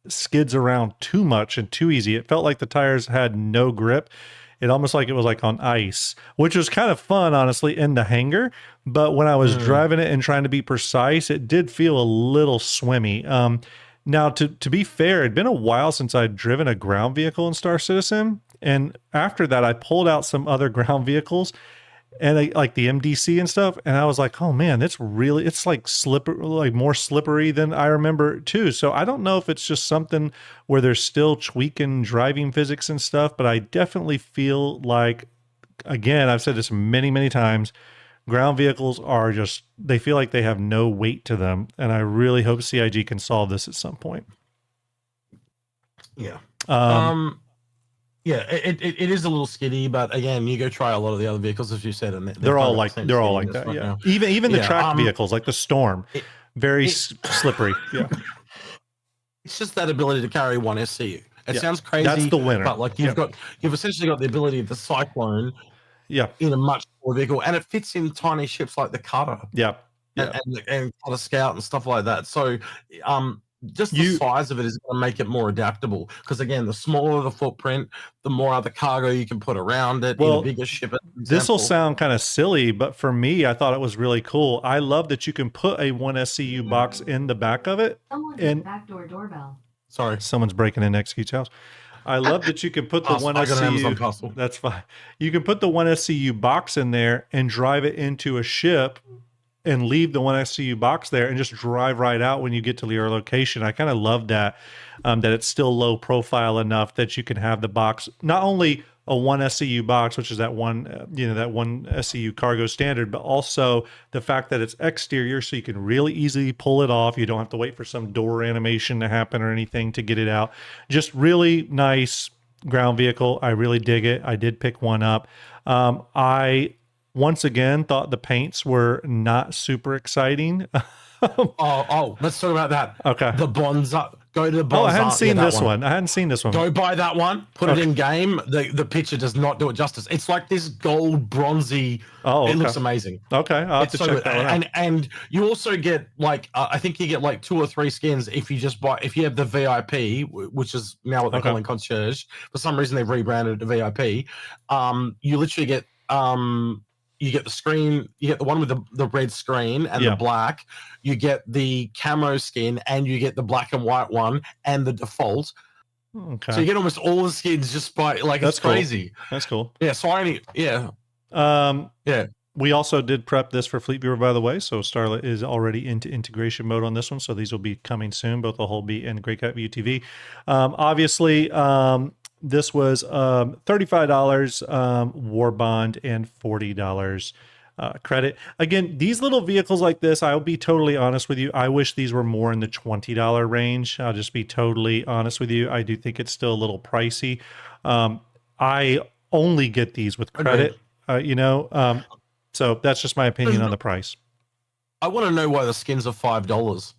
skids around too much and too easy. It felt like the tires had no grip. It almost like it was like on ice, which was kind of fun, honestly, in the hangar. But when I was driving it and trying to be precise, it did feel a little swimmy. Now, to be fair, it'd been a while since I'd driven a ground vehicle in Star Citizen. And after that, I pulled out some other ground vehicles. and like the MDC and stuff. And I was like, oh man, it's like like more slippery than I remember too. So I don't know if it's just something where they're still tweaking driving physics and stuff, but I definitely feel like, again, I've said this many, many times, ground vehicles are just, they feel like they have no weight to them. And I really hope CIG can solve this at some point. Yeah. Yeah, it is a little skinny, but again, you go try a lot of the other vehicles, as you said, and they're all like that. Right yeah. Now. Even the tracked vehicles like the Storm, very slippery. Yeah. It's just that ability to carry one SCU. It sounds crazy. That's the winner. But like you've essentially got the ability of the Cyclone. Yeah. In a much smaller vehicle, and it fits in tiny ships like the Cutter. Yeah. And Cutter Scout and stuff like that. So, just the size of it is going to make it more adaptable. Because again, the smaller the footprint, the more other cargo you can put around it. Well, in a bigger ship. This will sound kind of silly, but for me, I thought it was really cool. I love that you can put a 1SCU box in the back of it. And backdoor doorbell. Sorry, someone's breaking in next Keith's house. I love that you can put the 1SCU. That's fine. You can put the 1SCU box in there and drive it into a ship and leave the 1SCU box there and just drive right out when you get to your location. I kind of love that, that it's still low profile enough that you can have the box, not only a 1SCU box, which is that one, that 1SCU cargo standard, but also the fact that it's exterior, so you can really easily pull it off. You don't have to wait for some door animation to happen or anything to get it out. Just really nice ground vehicle. I really dig it. I did pick one up. I once again thought the paints were not super exciting. Let's talk about that. Okay. The Bonza. Go to the Bonza. Oh, I hadn't seen this one. I hadn't seen this one. Go buy that one. Put it in game. The picture does not do it justice. It's like this gold bronzy. Oh, okay. It looks amazing. Okay, I'll have to check that one out. And you also get like I think you get like 2 or 3 skins if you just if you have the VIP, which is now what they're calling concierge. For some reason they've rebranded it to VIP. You literally get you get the screen, you get the one with the red screen and the black, you get the camo skin, and you get the black and white one and the default. Okay. So you get almost all the skins just by like, that's it's crazy. Cool. That's cool. Yeah. So we also did prep this for Fleet Viewer, by the way. So Starlet is already into integration mode on this one. So these will be coming soon. Both will whole be in Graycat UTV. Obviously, this was $35 war bond and $40 credit. Again, these little vehicles like this, I'll be totally honest with you, I wish these were more in the $20 range. I'll just be totally honest with you. I do think it's still a little pricey. I only get these with credit, so that's just my opinion on the price. I want to know why the skins are $5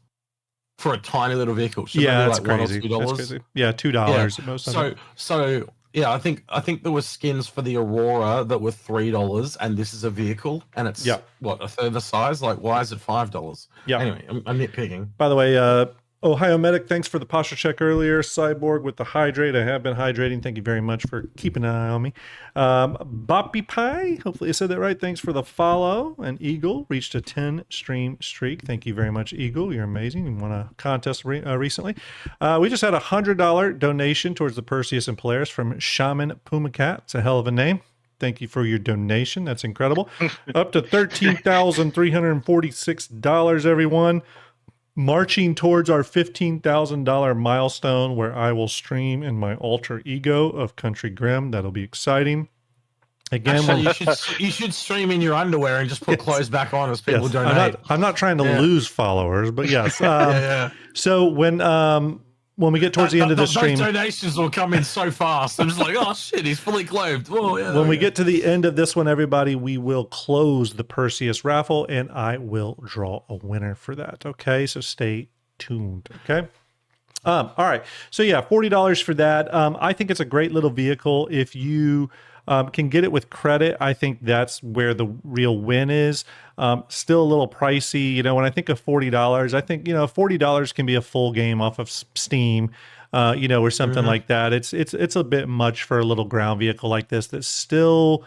for a tiny little vehicle. Yeah, that's crazy. That's crazy. Yeah, $2 at most. So yeah, I think there were skins for the Aurora that were $3, and this is a vehicle, and it's what, a third the size. Like, why is it $5? Yeah. Anyway, I'm nitpicking. By the way, Ohio Medic, thanks for the posture check earlier. Cyborg with the hydrate. I have been hydrating. Thank you very much for keeping an eye on me. Boppy Pie, hopefully I said that right. Thanks for the follow. And Eagle reached a 10 stream streak. Thank you very much, Eagle. You're amazing. You won a contest recently. We just had a $100 donation towards the Perseus and Polaris from Shaman Pumacat. It's a hell of a name. Thank you for your donation. That's incredible. Up to $13,346, everyone. Marching towards our $15,000 milestone, where I will stream in my alter ego of Country Grim. That'll be exciting. Again, actually, you should stream in your underwear and just put clothes back on as people donate. I'm not trying to lose followers, but yes. So when we get towards the end of the stream, those donations will come in so fast. I'm just like, oh shit, he's fully clothed. Oh, yeah, when we get to the end of this one, everybody, we will close the Perseus raffle, and I will draw a winner for that. Okay, so stay tuned. Okay. All right. So yeah, $40 for that. I think it's a great little vehicle. If you can get it with credit, I think that's where the real win is. Still a little pricey. When I think of $40, I think, $40 can be a full game off of Steam, or something like that. It's a bit much for a little ground vehicle like this. That's still,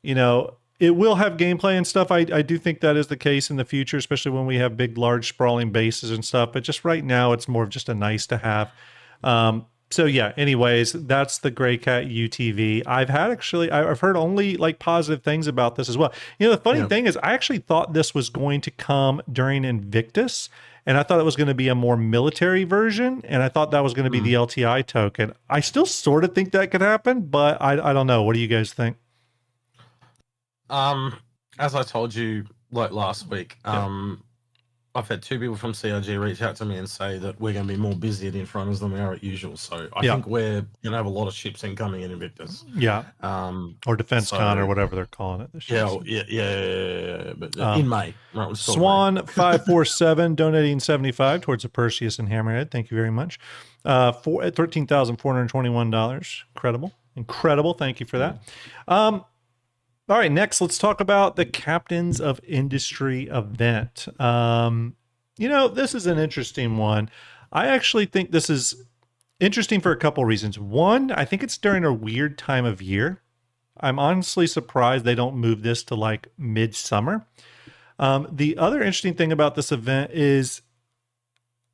it will have gameplay and stuff. I do think that is the case in the future, especially when we have big, large, sprawling bases and stuff. But just right now, it's more of just a nice to have. So yeah, anyways, that's the Graycat UTV. I've heard only like positive things about this as well. You know, the funny thing is I actually thought this was going to come during Invictus, and I thought it was going to be a more military version, and I thought that was going to be the LTI token. I still sort of think that could happen, but I don't know. What do you guys think? As I told you like last week, I've had 2 people from CRG reach out to me and say that we're going to be more busy at Infrunners than we are at usual. So I think we're going to have a lot of ships incoming in Invictus. Yeah. Or Defense Con or whatever they're calling it. But in May. Right, Swan547 donating 75 towards the Perseus and Hammerhead. Thank you very much. At $13,421. Incredible. Thank you for that. All right, next, let's talk about the Captains of Industry event. You know, this is an interesting one. I actually think this is interesting for a couple reasons. One, I think it's during a weird time of year. I'm honestly surprised they don't move this to like midsummer. The other interesting thing about this event is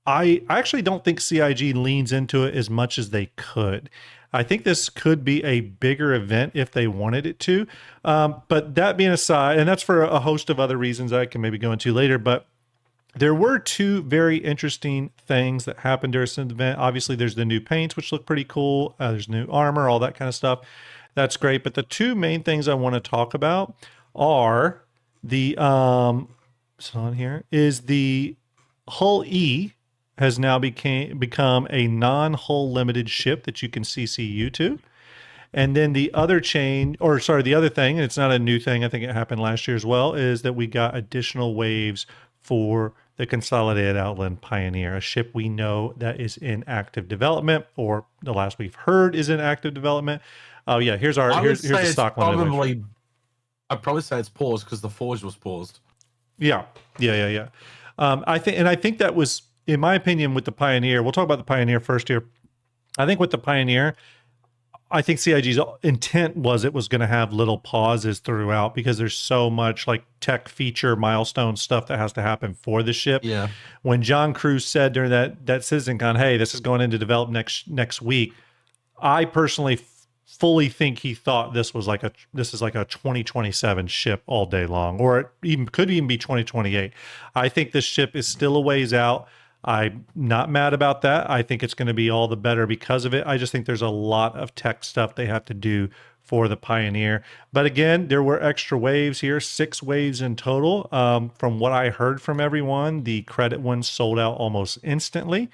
I actually don't think CIG leans into it as much as they could. I think this could be a bigger event if they wanted it to. But that being aside, and that's for a host of other reasons I can maybe go into later, but there were 2 very interesting things that happened during this event. Obviously, there's the new paints, which look pretty cool. There's new armor, all that kind of stuff. That's great. But the 2 main things I want to talk about are the, the Hull E has now become a non-hull limited ship that you can CCU to. And then the other thing, and it's not a new thing, I think it happened last year as well, is that we got additional waves for the Consolidated Outland Pioneer, a ship we know that is in active development, or the last we've heard is in active development. Oh yeah, here's the stock limit. I'd probably say it's paused because the Forge was paused. Yeah. I think that was, in my opinion, with the Pioneer, we'll talk about the Pioneer first here. I think with the Pioneer, I think CIG's intent was it was going to have little pauses throughout because there's so much like tech feature milestone stuff that has to happen for the ship. Yeah. When John Cruz said during that CitizenCon, hey, this is going into development next week, I personally fully think he thought this is like a 2027 ship all day long, or it could even be 2028. I think this ship is still a ways out. I'm not mad about that. I think it's going to be all the better because of it. I just think there's a lot of tech stuff they have to do for the Pioneer. But again, there were extra waves here, 6 waves in total. From what I heard from everyone, the credit ones sold out almost instantly.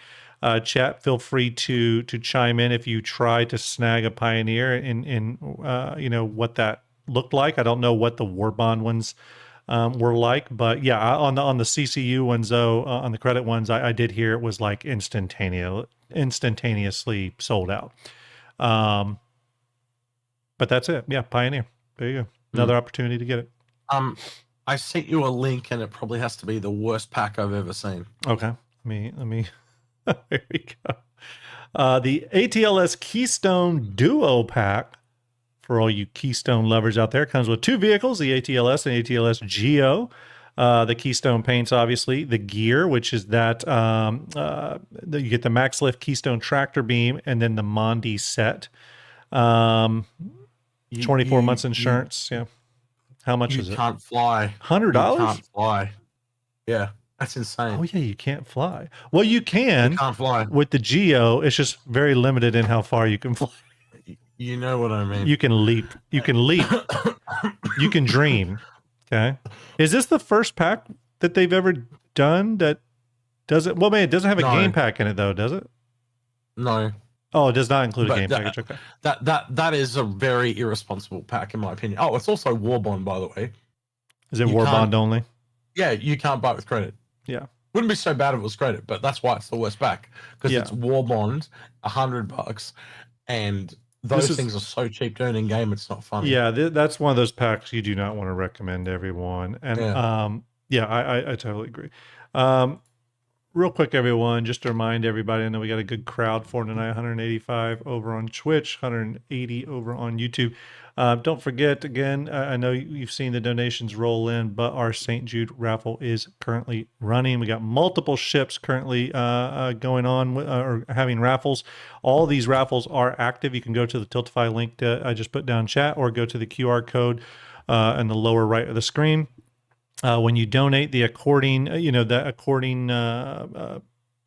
Chat, feel free to chime in if you try to snag a Pioneer in what that looked like. I don't know what the War Bond ones were like, but yeah, on the CCU ones though, on the credit ones, I did hear it was like instantaneously sold out. But that's it. Yeah, Pioneer. There you go. Another opportunity to get it. I sent you a link, and it probably has to be the worst pack I've ever seen. Okay, let me. There we go. The ATLS Keystone Duo Pack. For all you Keystone lovers out there, comes with 2 vehicles, the ATLS and ATLS Geo. The Keystone paints, obviously. The gear, which is that you get the Max Lift Keystone tractor beam, and then the Mondi set. 24 months insurance. Yeah. How much is it? You can't fly. $100? You can't fly. Yeah, that's insane. Oh yeah, you can't fly. Well, you can. You can't fly with the Geo. It's just very limited in how far you can fly. You know what I mean. You can leap. You can leap. You can dream. Okay. Is this the first pack that they've ever done that does it? Well, man, it doesn't have a game pack in it though, does it? No. Oh, it does not include a game package. Okay. That is a very irresponsible pack in my opinion. Oh, it's also War Bond, by the way. Is it War Bond only? Yeah, you can't buy it with credit. Yeah. Wouldn't be so bad if it was credit, but that's why it's the worst pack. Because it's War Bond, $100, and those things are so cheap to earn in game, it's not funny. Yeah, that's one of those packs you do not want to recommend to everyone. And I totally agree. real quick, everyone, just to remind everybody, I know we got a good crowd for tonight, 185 over on Twitch, 180 over on YouTube. Don't forget, again, I know you've seen the donations roll in, but our St. Jude raffle is currently running. We got multiple ships currently going on or having raffles. All these raffles are active. You can go to the Tiltify link that I just put down in chat, or go to the QR code in the lower right of the screen. When you donate the according,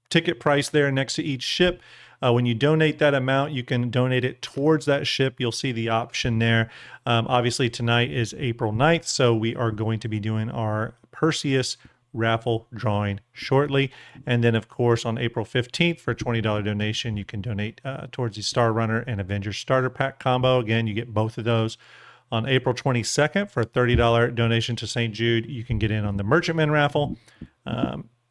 ticket price there next to each ship, when you donate that amount, you can donate it towards that ship. You'll see the option there. Obviously, tonight is April 9th, so we are going to be doing our Perseus raffle drawing shortly. And then, of course, on April 15th, for a $20 donation, you can donate towards the Star Runner and Avengers Starter Pack combo. Again, you get both of those. On April 22nd, for a $30 donation to St. Jude, you can get in on the Merchantman raffle.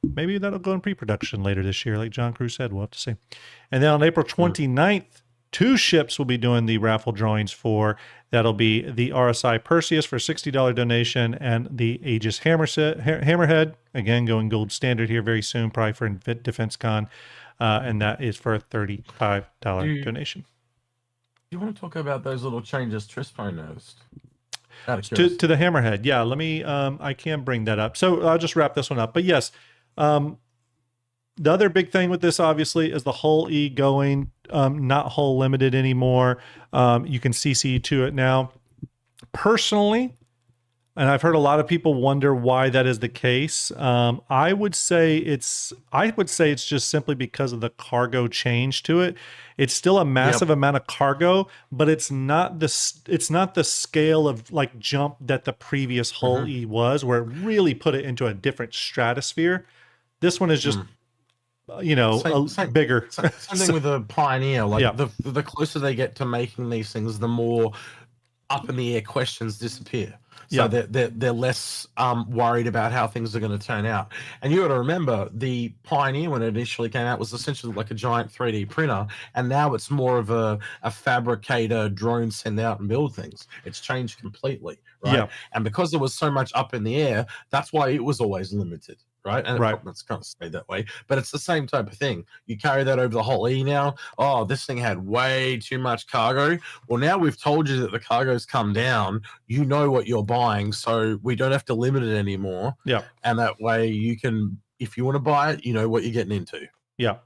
Maybe that'll go in pre-production later this year, like John Cruz said. We'll have to see. And then on April 29th, 2 ships will be doing the raffle drawings for. That'll be the RSI Perseus for a $60 donation, and the Aegis Hammerhead, again, going gold standard here very soon, probably for Defense Con, and that is for a $35 donation. You want to talk about those little changes Trispo noticed? To the Hammerhead. Yeah, let me, I can bring that up. So I'll just wrap this one up. But yes, the other big thing with this, obviously, is the hull E going, not hull limited anymore. You can CC to it now. Personally, and I've heard a lot of people wonder why that is the case. I would say it's just simply because of the cargo change to it. It's still a massive amount of cargo, but it's not the scale of like jump that the previous hull E was, where it really put it into a different stratosphere. This one is just bigger. Same thing with the Pioneer. Like the closer they get to making these things, the more up in the air questions disappear. So they're less worried about how things are going to turn out. And you got to remember, the Pioneer, when it initially came out, was essentially like a giant 3D printer, and now it's more of a fabricator, drone, send out and build things. It's changed completely, right? Yeah. And because there was so much up in the air, that's why it was always limited. Right. And it's kind of stayed that way, but it's the same type of thing. You carry that over the whole E now. Oh, this thing had way too much cargo. Well, now we've told you that the cargo's come down. You know what you're buying, so we don't have to limit it anymore. Yeah. And that way you can, if you want to buy it, you know what you're getting into. Yeah.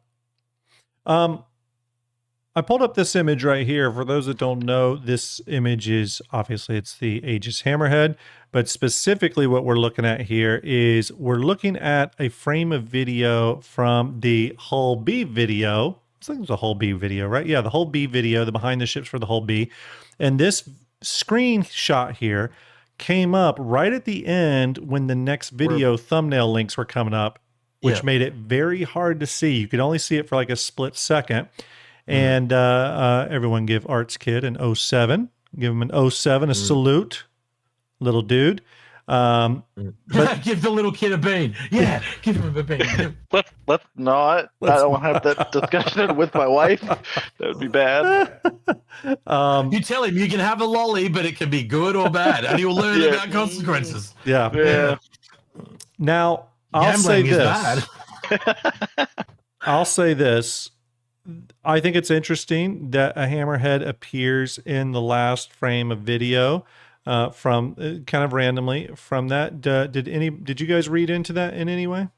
I pulled up this image right here. For those that don't know, this image is obviously it's the Aegis Hammerhead, but specifically what we're looking at here is we're looking at a frame of video from the Hull B video. I think it was a Hull B video, right? Yeah, the Hull B video, the behind the ships for the Hull B. And this screenshot here came up right at the end when the next video thumbnail links were coming up, which made it very hard to see. You could only see it for like a split second. And everyone give Arts Kid an 07. Give him an 07, a salute, little dude. But give the little kid a bean. Yeah, give him a bean. Let's not. I don't want to have that discussion with my wife. That would be bad. You tell him you can have a lolly, but it can be good or bad, and he'll learn about consequences. Yeah. Now, I'll say this. I'll say this. I think it's interesting that a Hammerhead appears in the last frame of video from kind of randomly from that. Did you guys read into that in any way?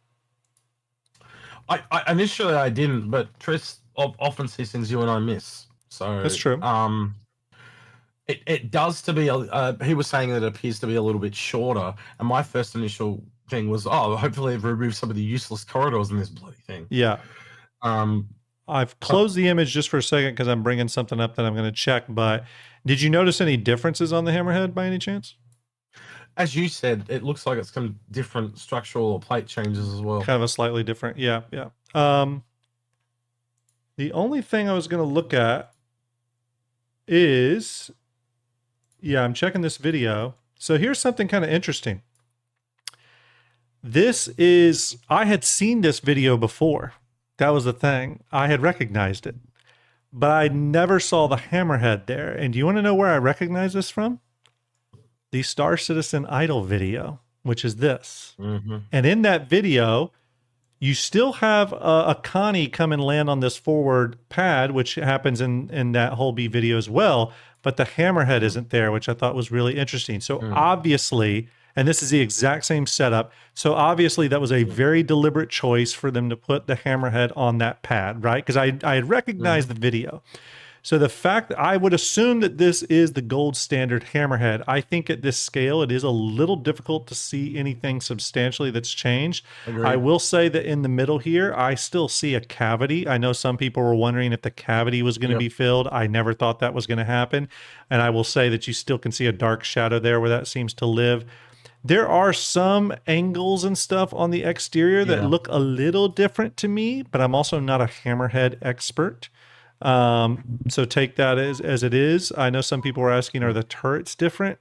I initially I didn't, but Tris often sees things you and I miss. So that's true. It does to be he was saying that it appears to be a little bit shorter, and my first initial thing was, hopefully they've removed some of the useless corridors in this bloody thing. Yeah. I've closed the image just for a second because I'm bringing something up that I'm going to check. But did you notice any differences on the Hammerhead by any chance? As you said, it looks like it's some different structural or plate changes as well. Kind of a slightly different. Yeah. The only thing I was going to look at is, I'm checking this video. So here's something kind of interesting. I had seen this video before. That was the thing. I had recognized it, but I never saw the Hammerhead there. And do you want to know where I recognize this from? The Star Citizen Idol video, which is this. And in that video, You still have a Connie come and land on this forward pad, which happens in that whole B video as well, but the Hammerhead isn't there, which I thought was really interesting. So obviously, and this is the exact same setup, so obviously that was a very deliberate choice for them to put the Hammerhead on that pad, right? Because I had recognized the video. So the fact that I would assume that this is the gold standard Hammerhead, I think at this scale, it is a little difficult to see anything substantially that's changed. Agreed. I will say that in the middle here, I still see a cavity. I know some people were wondering if the cavity was going to be filled. I never thought that was going to happen. And I will say that you still can see a dark shadow there where that seems to live. There are some angles and stuff on the exterior that look a little different to me, but I'm also not a Hammerhead expert. So take that as it is. I know some people were asking, are the turrets different?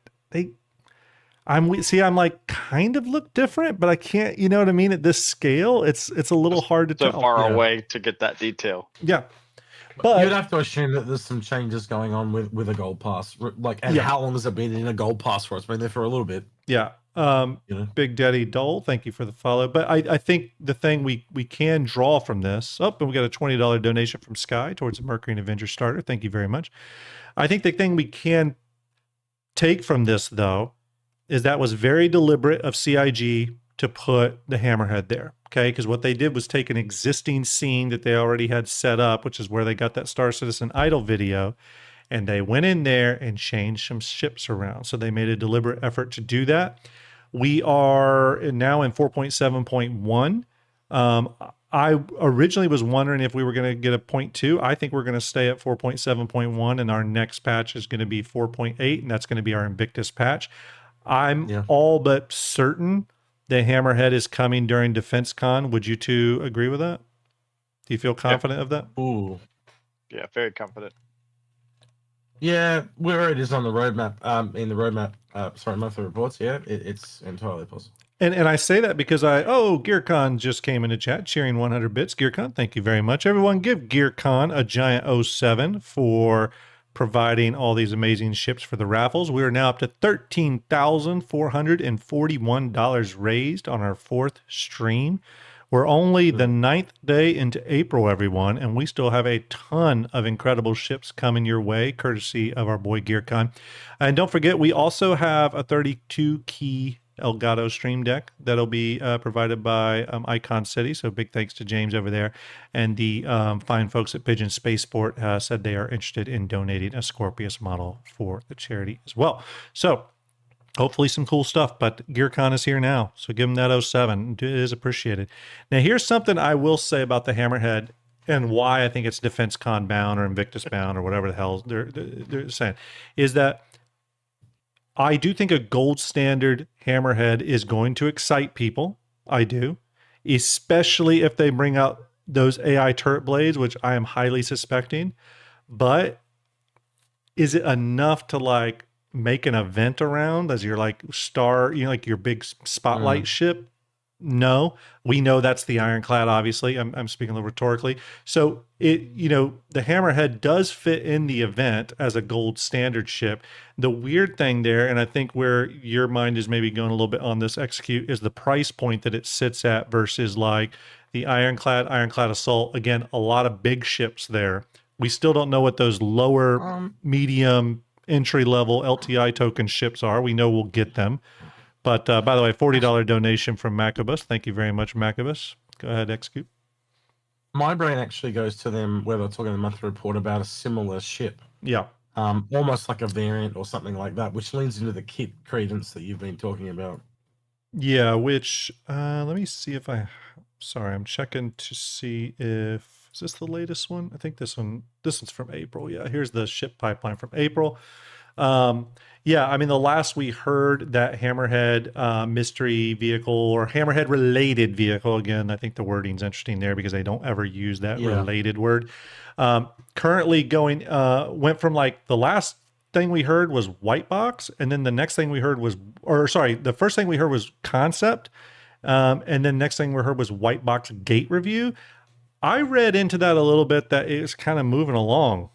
I'm like kind of look different, but I can't, you know what I mean? At this scale, it's a little hard to tell. So far away to get that detail. Yeah. But you'd have to assume that there's some changes going on with a gold pass. Like, and how long has it been in a gold pass for? It's been there for a little bit. Yeah. Big Daddy Dole, thank you for the follow. But I think the thing we can draw from this, and we got a $20 donation from Sky towards the Mercury and Avenger starter. Thank you very much. I think the thing we can take from this, though, is that was very deliberate of CIG to put the Hammerhead there. Okay, because what they did was take an existing scene that they already had set up, which is where they got that Star Citizen Idol video, and they went in there and changed some ships around. So they made a deliberate effort to do that. We are now in 4.7.1. I originally was wondering if we were going to get a 0.2. I think we're going to stay at 4.7.1, and our next patch is going to be 4.8, and that's going to be our Invictus patch. I'm all but certain the Hammerhead is coming during DefenseCon. Would you two agree with that? Do you feel confident of that? Ooh. Yeah, very confident. Yeah, where it is on the roadmap, in the roadmap, monthly reports, it's entirely possible. And I say that because GearCon just came into chat, cheering 100 bits. GearCon, thank you very much. Everyone give GearCon a giant 07 for providing all these amazing ships for the raffles. We are now up to $13,441 raised on our 4th stream. We're only the 9th day into April, everyone, and we still have a ton of incredible ships coming your way, courtesy of our boy GearCon. And don't forget, we also have a 32-key Elgato Stream Deck that'll be provided by Icon City. So big thanks to James over there. And the fine folks at Pigeon Spaceport said they are interested in donating a Scorpius model for the charity as well. So hopefully some cool stuff, but GearCon is here now. So give them that 07. It is appreciated. Now here's something I will say about the Hammerhead and why I think it's DefenseCon bound or Invictus bound or whatever the hell they're saying, is that I do think a gold standard Hammerhead is going to excite people. I do, especially if they bring out those AI turret blades, which I am highly suspecting. But is it enough to like make an event around as your like star, like your big spotlight ship? No, we know that's the Ironclad, obviously. I'm speaking a little rhetorically. So the Hammerhead does fit in the event as a gold standard ship. The weird thing there, and I think where your mind is maybe going a little bit on this execute, is the price point that it sits at versus like the Ironclad Assault. Again, a lot of big ships there. We still don't know what those lower, medium, entry-level LTI token ships are. We know we'll get them. But by the way, $40 donation from Macabus. Thank you very much, Macabus. Go ahead, execute. My brain actually goes to them where they're talking in the monthly report about a similar ship. Yeah. Almost like a variant or something like that, which leans into the kit credence that you've been talking about. Yeah, which, let me see if I'm checking to see if, is this the latest one? I think this one's from April. Yeah, here's the ship pipeline from April. Yeah, I mean, the last we heard that Hammerhead mystery vehicle or Hammerhead related vehicle, again, I think the wording's interesting there because they don't ever use that related word. Currently going, went from like the last thing we heard was white box. And then the next thing we heard was, the first thing we heard was concept. And then next thing we heard was white box gate review. I read into that a little bit that it's kind of moving along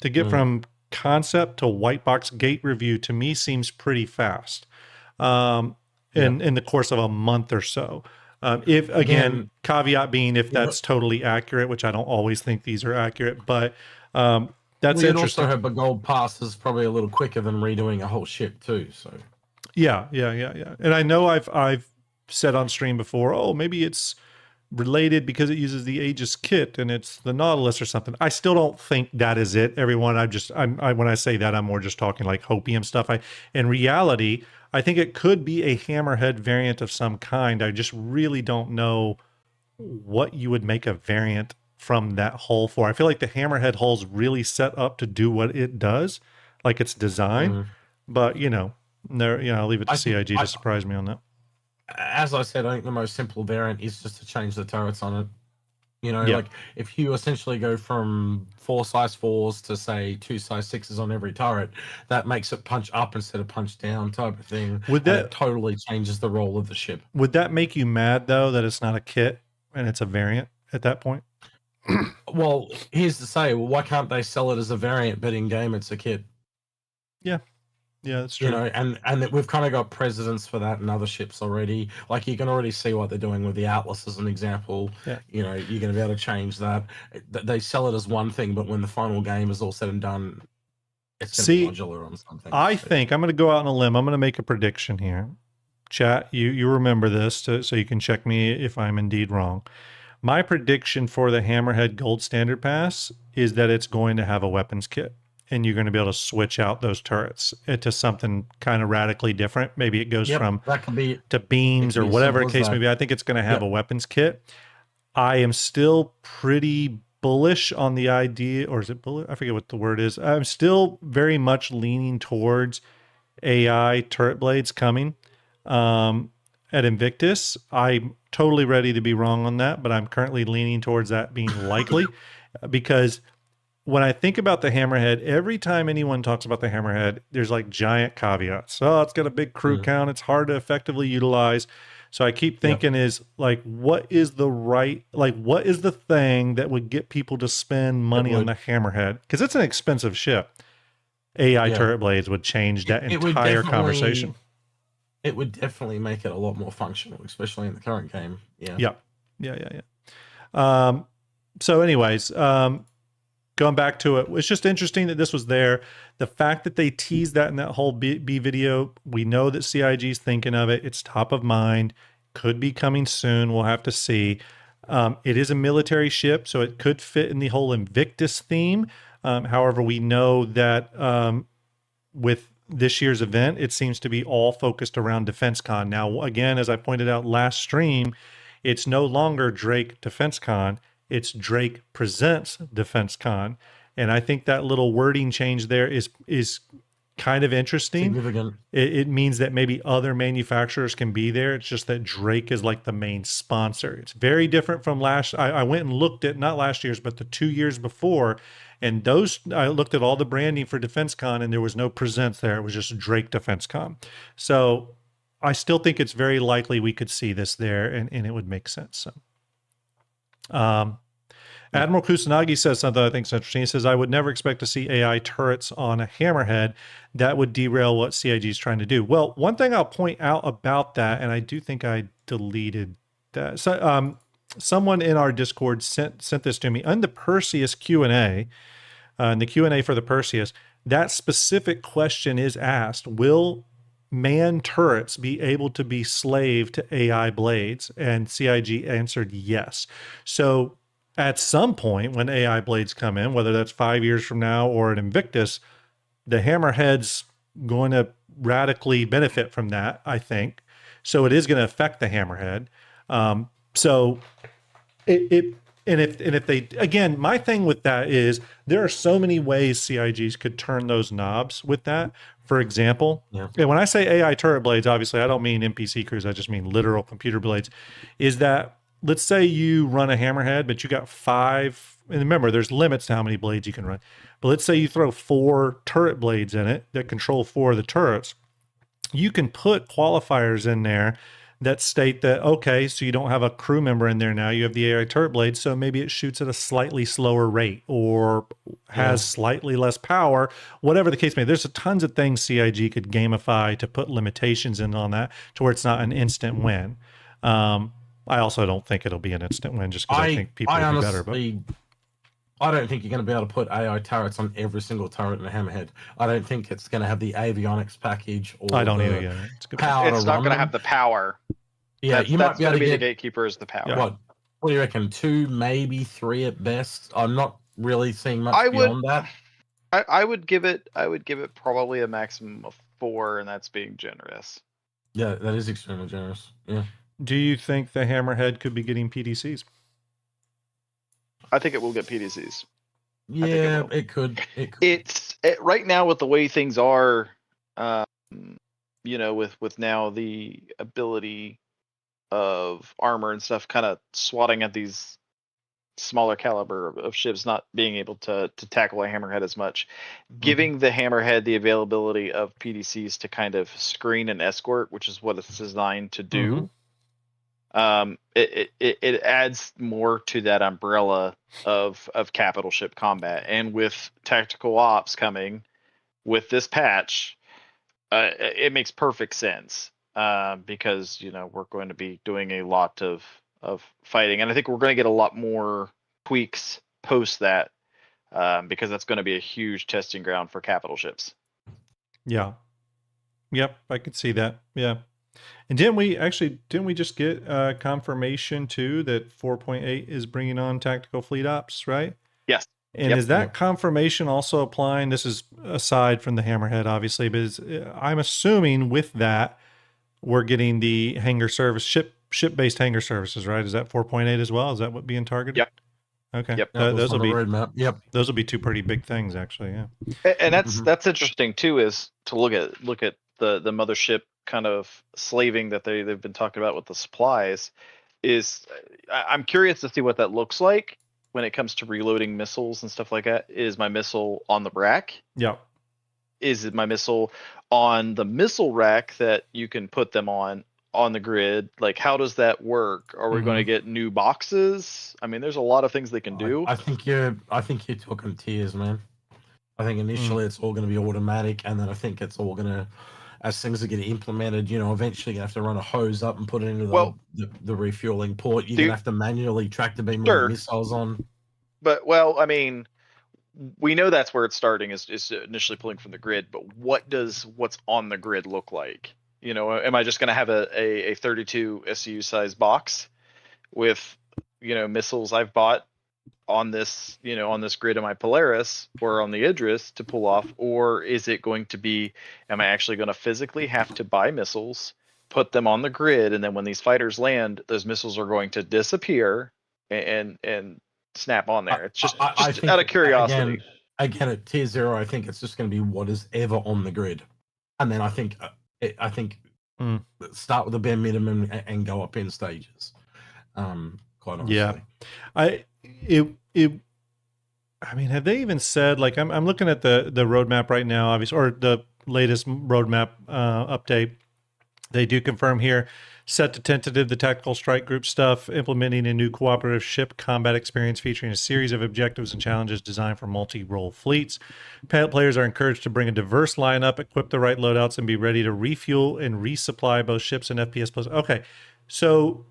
to get from concept to white box gate review. To me seems pretty fast in the course of a month or so. If again, caveat being if that's totally accurate, which I don't always think these are accurate, but that's you'd interesting. also have the gold passes probably a little quicker than redoing a whole ship too. So yeah. And I know I've said on stream before, oh, maybe it's related because it uses the Aegis kit and it's the Nautilus or something. I still don't think that is it, everyone. When I say that, I'm more just talking like hopium stuff. In reality, I think it could be a Hammerhead variant of some kind. I just really don't know what you would make a variant from that hull for. I feel like the Hammerhead hull's really set up to do what it does, like it's designed. But I'll leave it to CIG to surprise me on that. As I said, I think the most simple variant is just to change the turrets on it. Like if you essentially go from 4 size 4s to say 2 size 6s on every turret, that makes it punch up instead of punch down type of thing. It totally changes the role of the ship. Would that make you mad though that it's not a kit and it's a variant at that point? Well, here's to say, why can't they sell it as a variant, but in game it's a kit? Yeah, that's true. And we've kind of got precedents for that in other ships already. Like you can already see what they're doing with the Atlas as an example. Yeah. You're going to be able to change that. They sell it as one thing, but when the final game is all said and done, it's going to be modular on something. I think I'm going to go out on a limb. I'm going to make a prediction here. Chat, you remember this so you can check me if I'm indeed wrong. My prediction for the Hammerhead Gold Standard Pass is that it's going to have a weapons kit. And you're going to be able to switch out those turrets into something kind of radically different. Maybe it goes to beams or whatever the case may be. I think it's going to have a weapons kit. I am still pretty bullish on the idea, or is it bullish? I forget what the word is. I'm still very much leaning towards AI turret blades coming at Invictus. I'm totally ready to be wrong on that, but I'm currently leaning towards that being likely because when I think about the Hammerhead, every time anyone talks about the Hammerhead, there's like giant caveats. Oh, it's got a big crew count. It's hard to effectively utilize. So I keep thinking is like, what is the thing that would get people to spend money on the Hammerhead? Because it's an expensive ship. AI turret blades would change that entire conversation. It would definitely make it a lot more functional, especially in the current game. Yeah. So anyways, going back to it, it's just interesting that this was there. The fact that they teased that in that whole B video, we know that CIG's thinking of it. It's top of mind. Could be coming soon. We'll have to see. It is a military ship, so it could fit in the whole Invictus theme. However, we know that with this year's event, it seems to be all focused around DefenseCon. Now, again, as I pointed out last stream, it's no longer Drake DefenseCon. It's Drake Presents DefenseCon. And I think that little wording change there is kind of interesting. Significant. It means that maybe other manufacturers can be there. It's just that Drake is like the main sponsor. It's very different from I went and looked at, not last year's, but the 2 years before. And I looked at all the branding for DefenseCon and there was no Presents there. It was just Drake DefenseCon. So I still think it's very likely we could see this there and it would make sense. So. Admiral Kusanagi says something I think is interesting. He says, I would never expect to see AI turrets on a Hammerhead. That would derail what CIG is trying to do. Well, one thing I'll point out about that, and I do think I deleted that. So, someone in our Discord sent this to me. On the Perseus Q&A, in the Q&A for the Perseus, that specific question is asked, will manned turrets be able to be slave to AI blades? And CIG answered yes. So at some point when AI blades come in, whether that's 5 years from now or at Invictus, the Hammerhead's going to radically benefit from that, I think. So it is going to affect the Hammerhead. If they, again, my thing with that is there are so many ways CIGs could turn those knobs with that. For example, and when I say AI turret blades, obviously I don't mean NPC crews, I just mean literal computer blades, is that let's say you run a Hammerhead, but you got 5, and remember there's limits to how many blades you can run. But let's say you throw 4 turret blades in it that control 4 of the turrets. You can put qualifiers in there that state that, okay, so you don't have a crew member in there now, you have the AI turret blade, so maybe it shoots at a slightly slower rate or has slightly less power, whatever the case may be. There's tons of things CIG could gamify to put limitations in on that to where it's not an instant win. I also don't think it'll be an instant win just because I think people will be better. But I don't think you're going to be able to put AI turrets on every single turret in a Hammerhead. I don't think it's going to have the avionics package or I don't either. Yeah, it's not going to have the power. Yeah, you might be able to get the gatekeeper is the power. Yeah. What do you reckon? 2, maybe 3 at best. I'm not really seeing much beyond that. I would give it probably a maximum of 4, and that's being generous. Yeah, that is extremely generous. Yeah. Do you think the Hammerhead could be getting PDCs? I think it will get PDCs. Yeah, it could. It's right now with the way things are, with now the ability of armor and stuff kind of swatting at these smaller caliber of ships not being able to tackle a Hammerhead as much, giving the Hammerhead the availability of PDCs to kind of screen and escort, which is what it's designed to do. It adds more to that umbrella of capital ship combat, and with tactical ops coming with this patch, it makes perfect sense, because we're going to be doing a lot of fighting, and I think we're going to get a lot more tweaks post that, because that's going to be a huge testing ground for capital ships. Yeah. Yep, I could see that. Yeah. And didn't we just get confirmation too that 4.8 is bringing on tactical fleet ops, right? Yes. And is that confirmation also applying? This is aside from the Hammerhead, obviously, but I'm assuming with that we're getting the hangar service ship-based hangar services, right? Is that 4.8 as well? Is that what being targeted? Yep. Okay. Yep. Those will be roadmap. Yep. Those will be 2 pretty big things, actually. Yeah. And that's interesting too, is to look at the mothership kind of slaving that they've been talking about with the supplies. I'm curious to see what that looks like when it comes to reloading missiles and stuff like that. Is my missile on the rack? Yeah. Is it my missile on the missile rack that you can put them on the grid? Like, how does that work? Are we going to get new boxes? I mean, there's a lot of things they can do. I think you're talking tiers, man. I think initially it's all going to be automatic, and then I think it's all going to, as things are getting implemented, eventually you have to run a hose up and put it into the refueling port. You're going to have to manually track the beam with missiles on. But, I mean, we know that's where it's starting, is initially pulling from the grid, but what does what's on the grid look like? Am I just going to have a 32 SCU size box with, missiles I've bought on this, on this grid of my Polaris or on the Idris to pull off? Or is it going to be, am I actually going to physically have to buy missiles, put them on the grid, and then when these fighters land, those missiles are going to disappear and snap on there? It's just out of curiosity. Again, at tier 0, I think it's just going to be what is ever on the grid. And then I think start with the bare minimum and go up in stages. Quite honestly. Yeah. I mean, have they even said, like, I'm looking at the roadmap right now, obviously, or the latest roadmap update. They do confirm here, set to tentative the tactical strike group stuff, implementing a new cooperative ship combat experience featuring a series of objectives and challenges designed for multi-role fleets. Players are encouraged to bring a diverse lineup, equip the right loadouts, and be ready to refuel and resupply both ships and FPS plus. Okay, so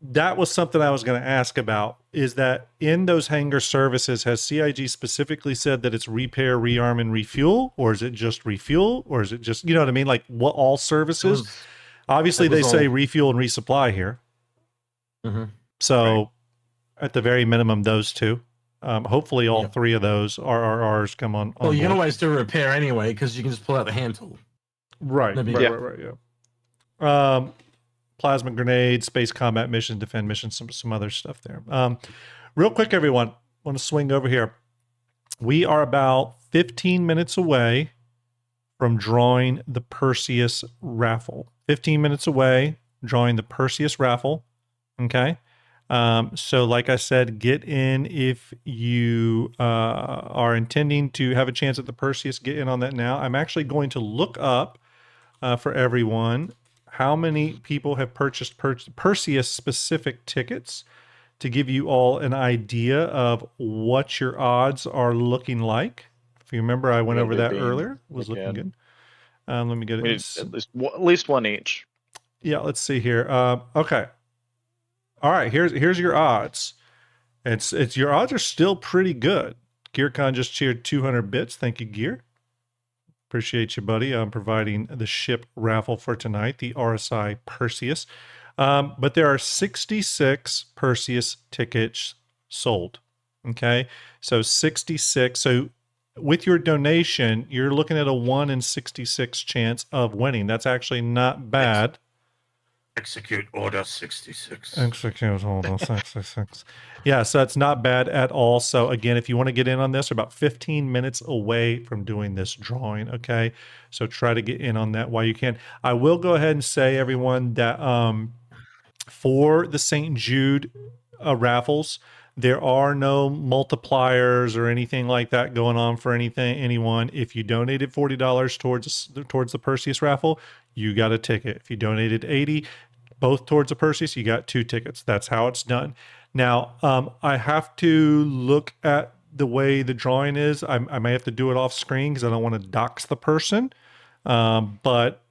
that was something I was going to ask about, is that in those hangar services, has CIG specifically said that it's repair, rearm, and refuel? Or is it just refuel? Or is it just, you know what I mean? Like, what all services? Obviously, they say refuel and resupply here. So, at the very minimum, those two. Hopefully, all 3 of those are ours come on. Well, you can always do repair anyway, because you can just pull out the hand tool. Right. Yeah. Plasma grenade, space combat missions, defend missions, some other stuff there. Real quick, everyone, want to swing over here. We are about 15 minutes away from drawing the Perseus raffle. 15 minutes away, drawing the Perseus raffle. Okay. So like I said, get in if you are intending to have a chance at the Perseus. Get in on that now. I'm actually going to look up for everyone how many people have purchased Perseus specific tickets to give you all an idea of what your odds are looking like. If you remember, I went over that earlier. It was looking good. Let me get it. At least one each. Yeah, let's see here. Okay. All All right, here's your odds. It's your odds are still pretty good. GearCon just cheered 200 bits. Thank you, Gear. Appreciate you, buddy. I'm providing the ship raffle for tonight, the RSI Perseus. But there are 66 Perseus tickets sold. Okay, so 66. So with your donation, you're looking at a 1 in 66 chance of winning. That's actually not bad. Execute order 66. Execute order 66. Yeah, so it's not bad at all. So again, if you want to get in on this, we're about 15 minutes away from doing this drawing. Okay, so try to get in on that while you can. I will go ahead and say, everyone, that for the St. Jude raffles, there are no multipliers or anything like that going on for anyone. If you donated $40 towards the Perseus raffle, you got a ticket. If you donated $80, both towards the Perseus, you got 2 tickets. That's how it's done. Now, I have to look at the way the drawing is. I may have to do it off screen because I don't want to dox the person. But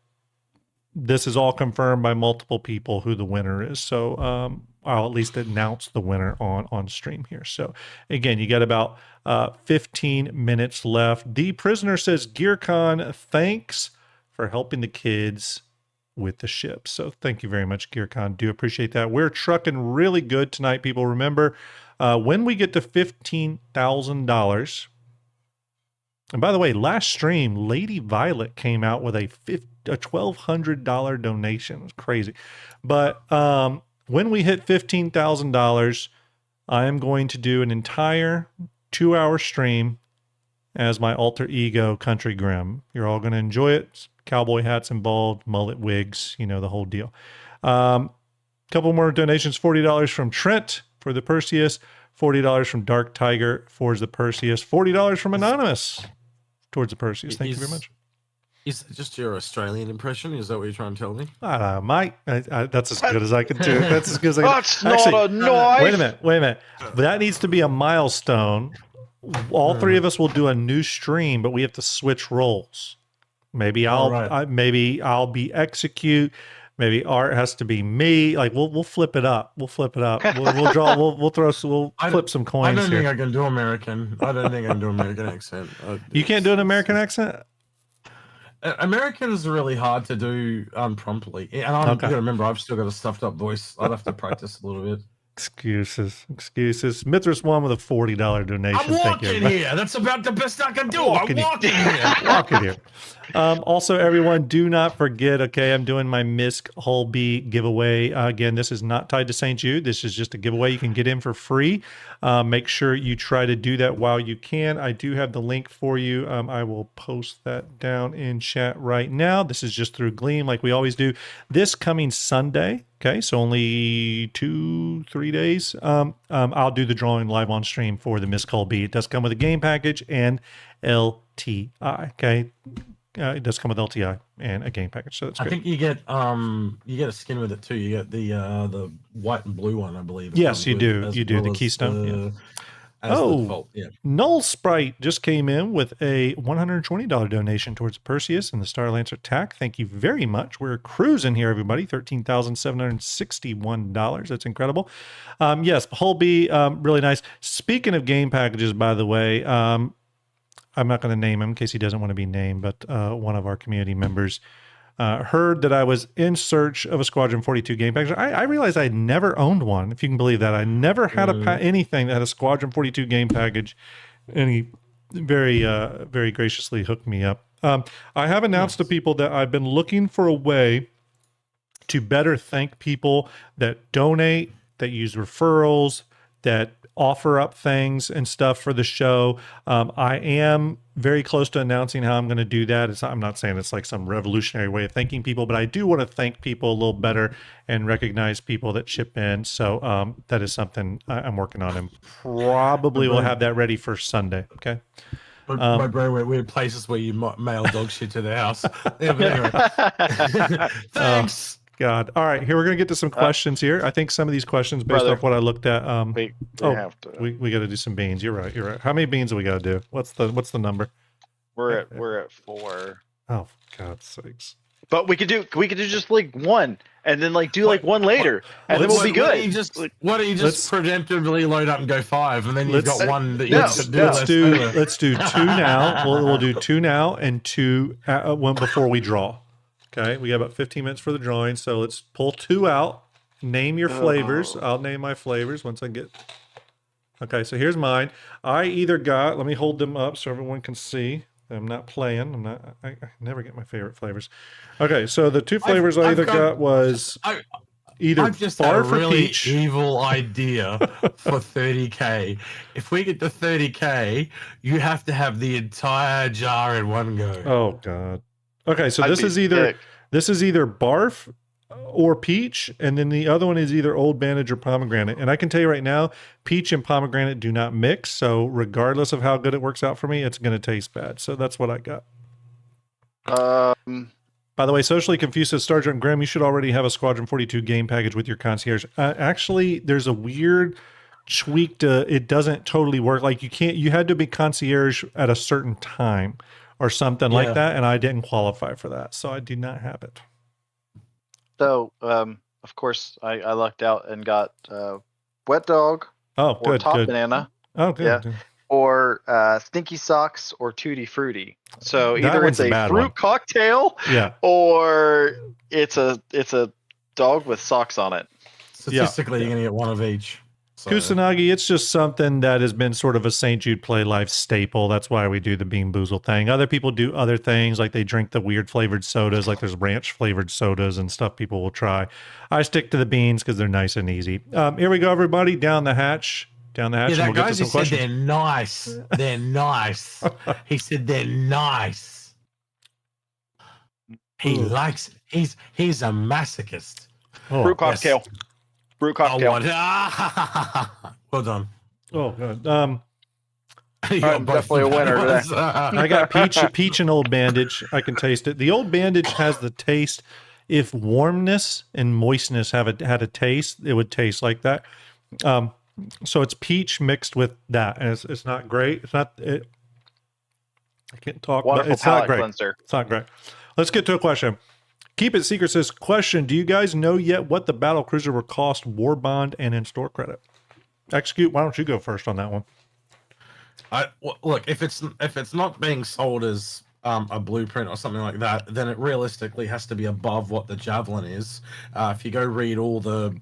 this is all confirmed by multiple people who the winner is. So I'll at least announce the winner on stream here. So again, you got about 15 minutes left. The Prisoner says, GearCon, thanks for helping the kids with the ship. So thank you very much, GearCon. Do appreciate that. We're trucking really good tonight, people. Remember, when we get to $15,000, and by the way, last stream, Lady Violet came out with a $1,200 donation. It was crazy. But when we hit $15,000, I am going to do an entire 2-hour stream as my alter ego, Country Grim. You're all going to enjoy it. Cowboy hats involved, mullet wigs, you know, the whole deal. Couple more donations, $40 from Trent for the Perseus, $40 from Dark Tiger for the Perseus, $40 from Anonymous towards the Perseus. Thank you very much. Is that just your Australian impression? Is that what you're trying to tell me? I don't know, Mike. That's as good as I can do. That's as good as I can. That's not a knife. Wait a minute. That needs to be a milestone. All 3 of us will do a new stream, but we have to switch roles. Maybe I'll be execute. Maybe Art has to be me. Like we'll flip it up. We'll flip some coins. I don't here. think I can do American. I don't think I can do American accent. You can't do an American accent? American is really hard to do promptly. And I'm going to remember, I've still got a stuffed up voice. I'd have to practice a little bit. Excuses. Mithras won with a $40 donation. I'm walking here. That's about the best I can do. I'm walking here. Walking here. Also, everyone, do not forget, okay, I'm doing my MISC Hull B giveaway. Again, this is not tied to St. Jude. This is just a giveaway. You can get in for free. Make sure you try to do that while you can. I do have the link for you. I will post that down in chat right now. This is just through Gleam like we always do. This coming Sunday, okay, so only 2-3 days, I'll do the drawing live on stream for the MISC Hull B. It does come with a game package and LTI, okay? It does come with LTI and a game package, so that's great. I think you get a skin with it too. You get the white and blue one, I believe. Yes, you do. You do the Keystone. Null Sprite just came in with a $120 donation towards Perseus and the Starlancer attack. Thank you very much. We're cruising here, everybody. $13,761. That's incredible. Yes, Hull B, really nice. Speaking of game packages, by the way, I'm not going to name him in case he doesn't want to be named, but one of our community members heard that I was in search of a Squadron 42 game package. I realized I had never owned one, if you can believe that. I never had anything that had a Squadron 42 game package, and he very, very graciously hooked me up. I have announced to people that I've been looking for a way to better thank people that donate, that use referrals, that offer up things and stuff for the show. I am very close to announcing how I'm going to do that. I'm not saying it's like some revolutionary way of thanking people, but I do want to thank people a little better and recognize people that chip in. So that is something I'm working on, and probably we'll have that ready for Sunday. Okay. My brain went weird places where you mail dog shit to the house. Yeah, but anyway. Thanks. God. All right, here we're gonna get to some questions here. I think some of these questions, based off what I looked at, we got to do some beans. You're right. How many beans do we got to do? What's the number? We're at 4. Oh, for God's sakes! But we could do just like one, and then like do like one later, and then we'll be good. Why don't you just preemptively load up and go 5, and then you've got one that you let's do 2 now. We'll do 2 now and 2 one before we draw. Okay, we got about 15 minutes for the drawing, so let's pull 2 out. Name your flavors. I'll name my flavors once I get. Okay, so here's mine. I either got. Let me hold them up so everyone can see. I'm not playing. I never get my favorite flavors. Okay, so the 2 flavors I got was either I've just had a really peach. evil idea for 30K. If we get to 30K, you have to have the entire jar in one go. Oh God. Okay, so this is either barf or peach, and then the other one is either Old Bandage or pomegranate. And I can tell you right now, peach and pomegranate do not mix. So regardless of how good it works out for me, it's going to taste bad. So that's what I got. By the way, Socially Confused says, STARJUMP Graham, you should already have a Squadron 42 game package with your concierge. Actually, there's a weird tweak to it. Doesn't totally work. Like you had to be concierge at a certain time or something like that, and I didn't qualify for that, so I do not have it. So, of course, I lucked out and got Wet Dog or Top Banana. Oh, good. Yeah. Or Stinky Socks or Tutti Frutti. So either it's a fruit cocktail, or it's a dog with socks on it. Statistically, you're going to get one of each. So. Kusanagi, it's just something that has been sort of a St. Jude Play Life staple. That's why we do the Bean Boozle thing. Other people do other things, like they drink the weird flavored sodas, like there's ranch flavored sodas and stuff people will try. I stick to the beans because they're nice and easy. Here we go, everybody. Down the hatch. Yeah, that guy just said they're nice. They're nice. He said they're nice. He likes it. He's a masochist. Fruit cocktail. Yes. Fruit cocktail. Well done. Oh, good. I'm definitely a winner today. I got peach and Old Bandage. I can taste it. The Old Bandage has the taste. If warmness and moistness had a taste, it would taste like that. So it's peach mixed with that, and it's not great. It's not. I can't talk. Wonderful, but it's not great. Cleanser. It's not great. Let's get to a question. Keep It Secret says, question, do you guys know yet what the battle cruiser will cost war bond and in-store credit? Execute, why don't you go first on that one? Look, if it's not being sold as a blueprint or something like that, then it realistically has to be above what the Javelin is. If you go read all the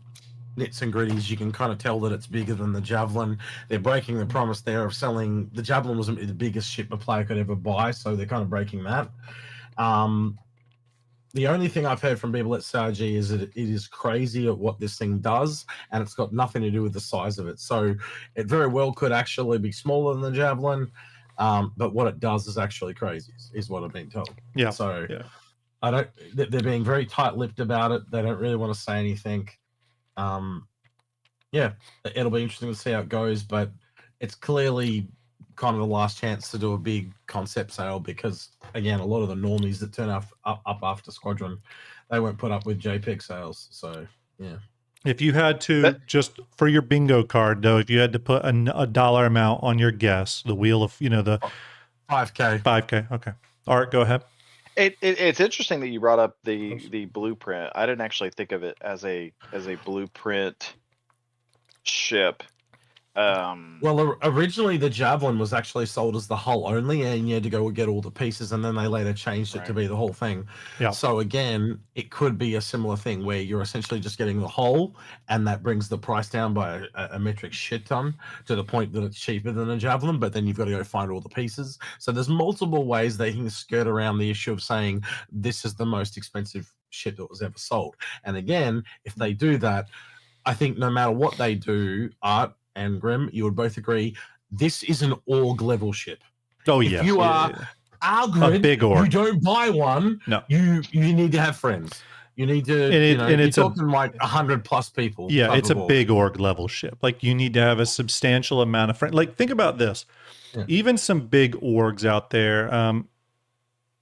nits and gritties, you can kind of tell that it's bigger than the Javelin. They're breaking the promise there of selling. The Javelin wasn't the biggest ship a player could ever buy, so they're kind of breaking that. The only thing I've heard from people at SRG is that it is crazy at what this thing does, and it's got nothing to do with the size of it. So it very well could actually be smaller than the Javelin, but what it does is actually crazy, is what I've been told. Yeah. So they're being very tight-lipped about it. They don't really want to say anything. It'll be interesting to see how it goes, but it's clearly kind of the last chance to do a big concept sale because, again, a lot of the normies that turn up after Squadron, they won't put up with JPEG sales. So, yeah. If you had to, just for your bingo card, though, if you had to put a dollar amount on your guess, the wheel of, the 5K. 5K. Okay. Art, go ahead. It's interesting that you brought up the blueprint. I didn't actually think of it as a blueprint ship. Well, originally the Javelin was actually sold as the hull only, and you had to go and get all the pieces, and then they later changed it to be the whole thing. Yeah. So again, it could be a similar thing where you're essentially just getting the hull, and that brings the price down by a metric shit ton to the point that it's cheaper than a Javelin, but then you've got to go find all the pieces. So there's multiple ways they can skirt around the issue of saying this is the most expensive ship that was ever sold. And again, if they do that, I think no matter what they do, Art and Grim, you would both agree this is an org level ship. Oh yeah, if you are our grid, a big org. You don't buy one. No, you need to have friends. You need to. And it's talking like 100+ people. Yeah, it's a big org level ship. Like you need to have a substantial amount of friends. Like think about this. Yeah. Even some big orgs out there.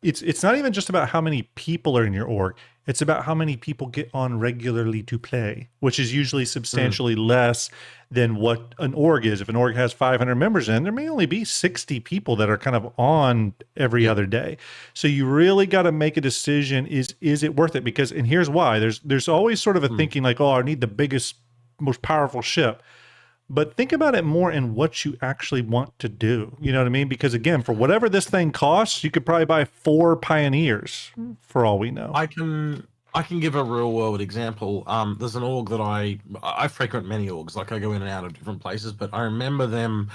It's not even just about how many people are in your org. It's about how many people get on regularly to play, which is usually substantially less than what an org is. If an org has 500 members in, there may only be 60 people that are kind of on every other day. So you really got to make a decision. Is it worth it? Because, and here's why, there's always sort of a thinking like, oh, I need the biggest, most powerful ship. But think about it more in what you actually want to do. You know what I mean? Because again, for whatever this thing costs, you could probably buy 4 Pioneers for all we know. I can give a real world example. There's an org that I frequent many orgs, like I go in and out of different places, but I remember them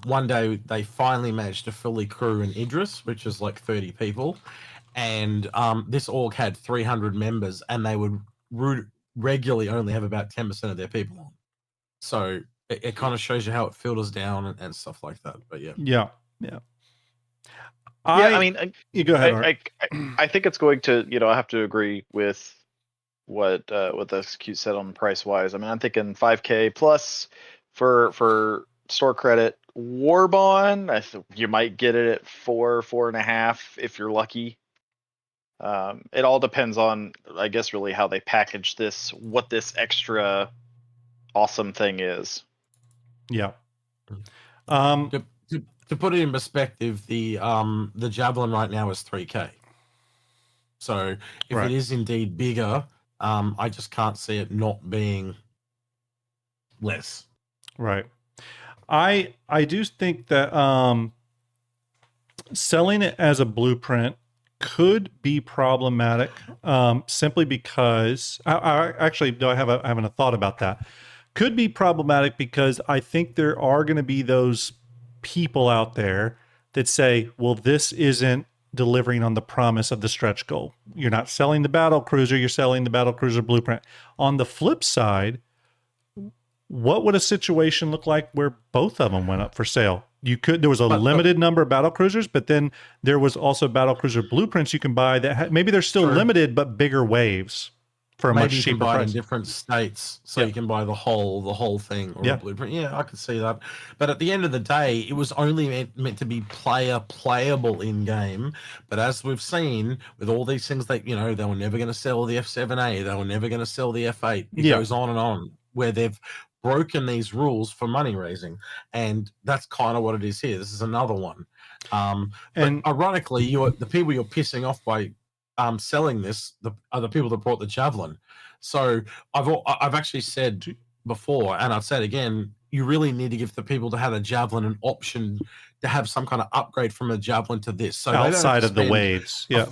one day they finally managed to fully crew an Idris, which is like 30 people. And this org had 300 members and they would regularly only have about 10% of their people on. So it kind of shows you how it filters down and stuff like that. But yeah. I mean, you go ahead. I think it's going to, I have to agree with what Execute said on price wise. I mean, I'm thinking 5K plus for store credit. Warbond, you might get it at 4.5 if you're lucky. It all depends on, I guess, really how they package this, what this extra awesome thing is. Yeah. To put it in perspective, the Javelin right now is 3K. So if it is indeed bigger, I just can't see it not being less. Right. I do think that selling it as a blueprint could be problematic, simply because I haven't a thought about that. Could be problematic because I think there are going to be those people out there that say, well, this isn't delivering on the promise of the stretch goal. You're not selling the battle cruiser, you're selling the battle cruiser blueprint. On the flip side, what would a situation look like where both of them went up for sale? There was a limited number of battle cruisers, but then there was also battle cruiser blueprints you can buy that maybe they're still limited, but bigger waves for a much cheaper price. Maybe you can buy it in different states, so you can buy the whole thing or a blueprint. Yeah, I could see that. But at the end of the day, it was only meant to be playable in game. But as we've seen with all these things, that they were never going to sell the F7A, they were never going to sell the F8. It goes on, where they've broken these rules for money raising, and that's kind of what it is here. This is another one. And ironically, the people you're pissing off by selling this are the people that brought the Javelin. So I've actually said before, and I've said again, you really need to give the people that had a Javelin an option to have some kind of upgrade from a Javelin to this. So outside of the waves, they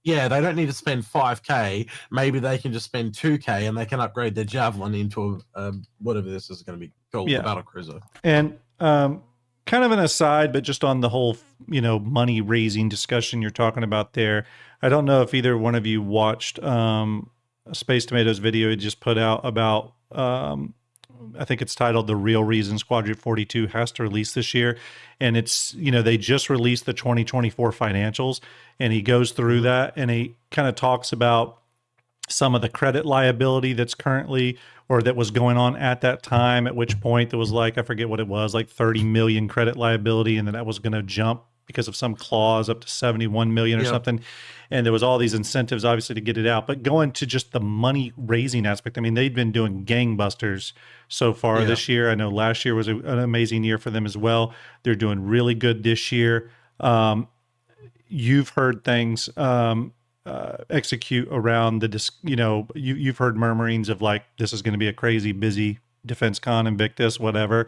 don't need to spend 5K. Maybe they can just spend 2K and they can upgrade their Javelin into a whatever this is going to be called, the battle cruiser. And kind of an aside, but just on the whole, money raising discussion you're talking about there. I don't know if either one of you watched Space Tomatoes video he just put out about, I think it's titled "The Real Reasons Quadrant 42 Has to Release This Year." And it's, they just released the 2024 financials, and he goes through that and he kind of talks about some of the credit liability that's currently, or that was going on at that time, at which point there was I forget what it was, 30 million credit liability. And then that was going to jump because of some clause up to 71 million or something. And there was all these incentives, obviously, to get it out. But going to just the money raising aspect, I mean, they've been doing gangbusters so far this year. I know last year was an amazing year for them as well. They're doing really good this year. You've heard things execute around you've heard murmurings of this is going to be a crazy busy Defense Con, Invictus, whatever,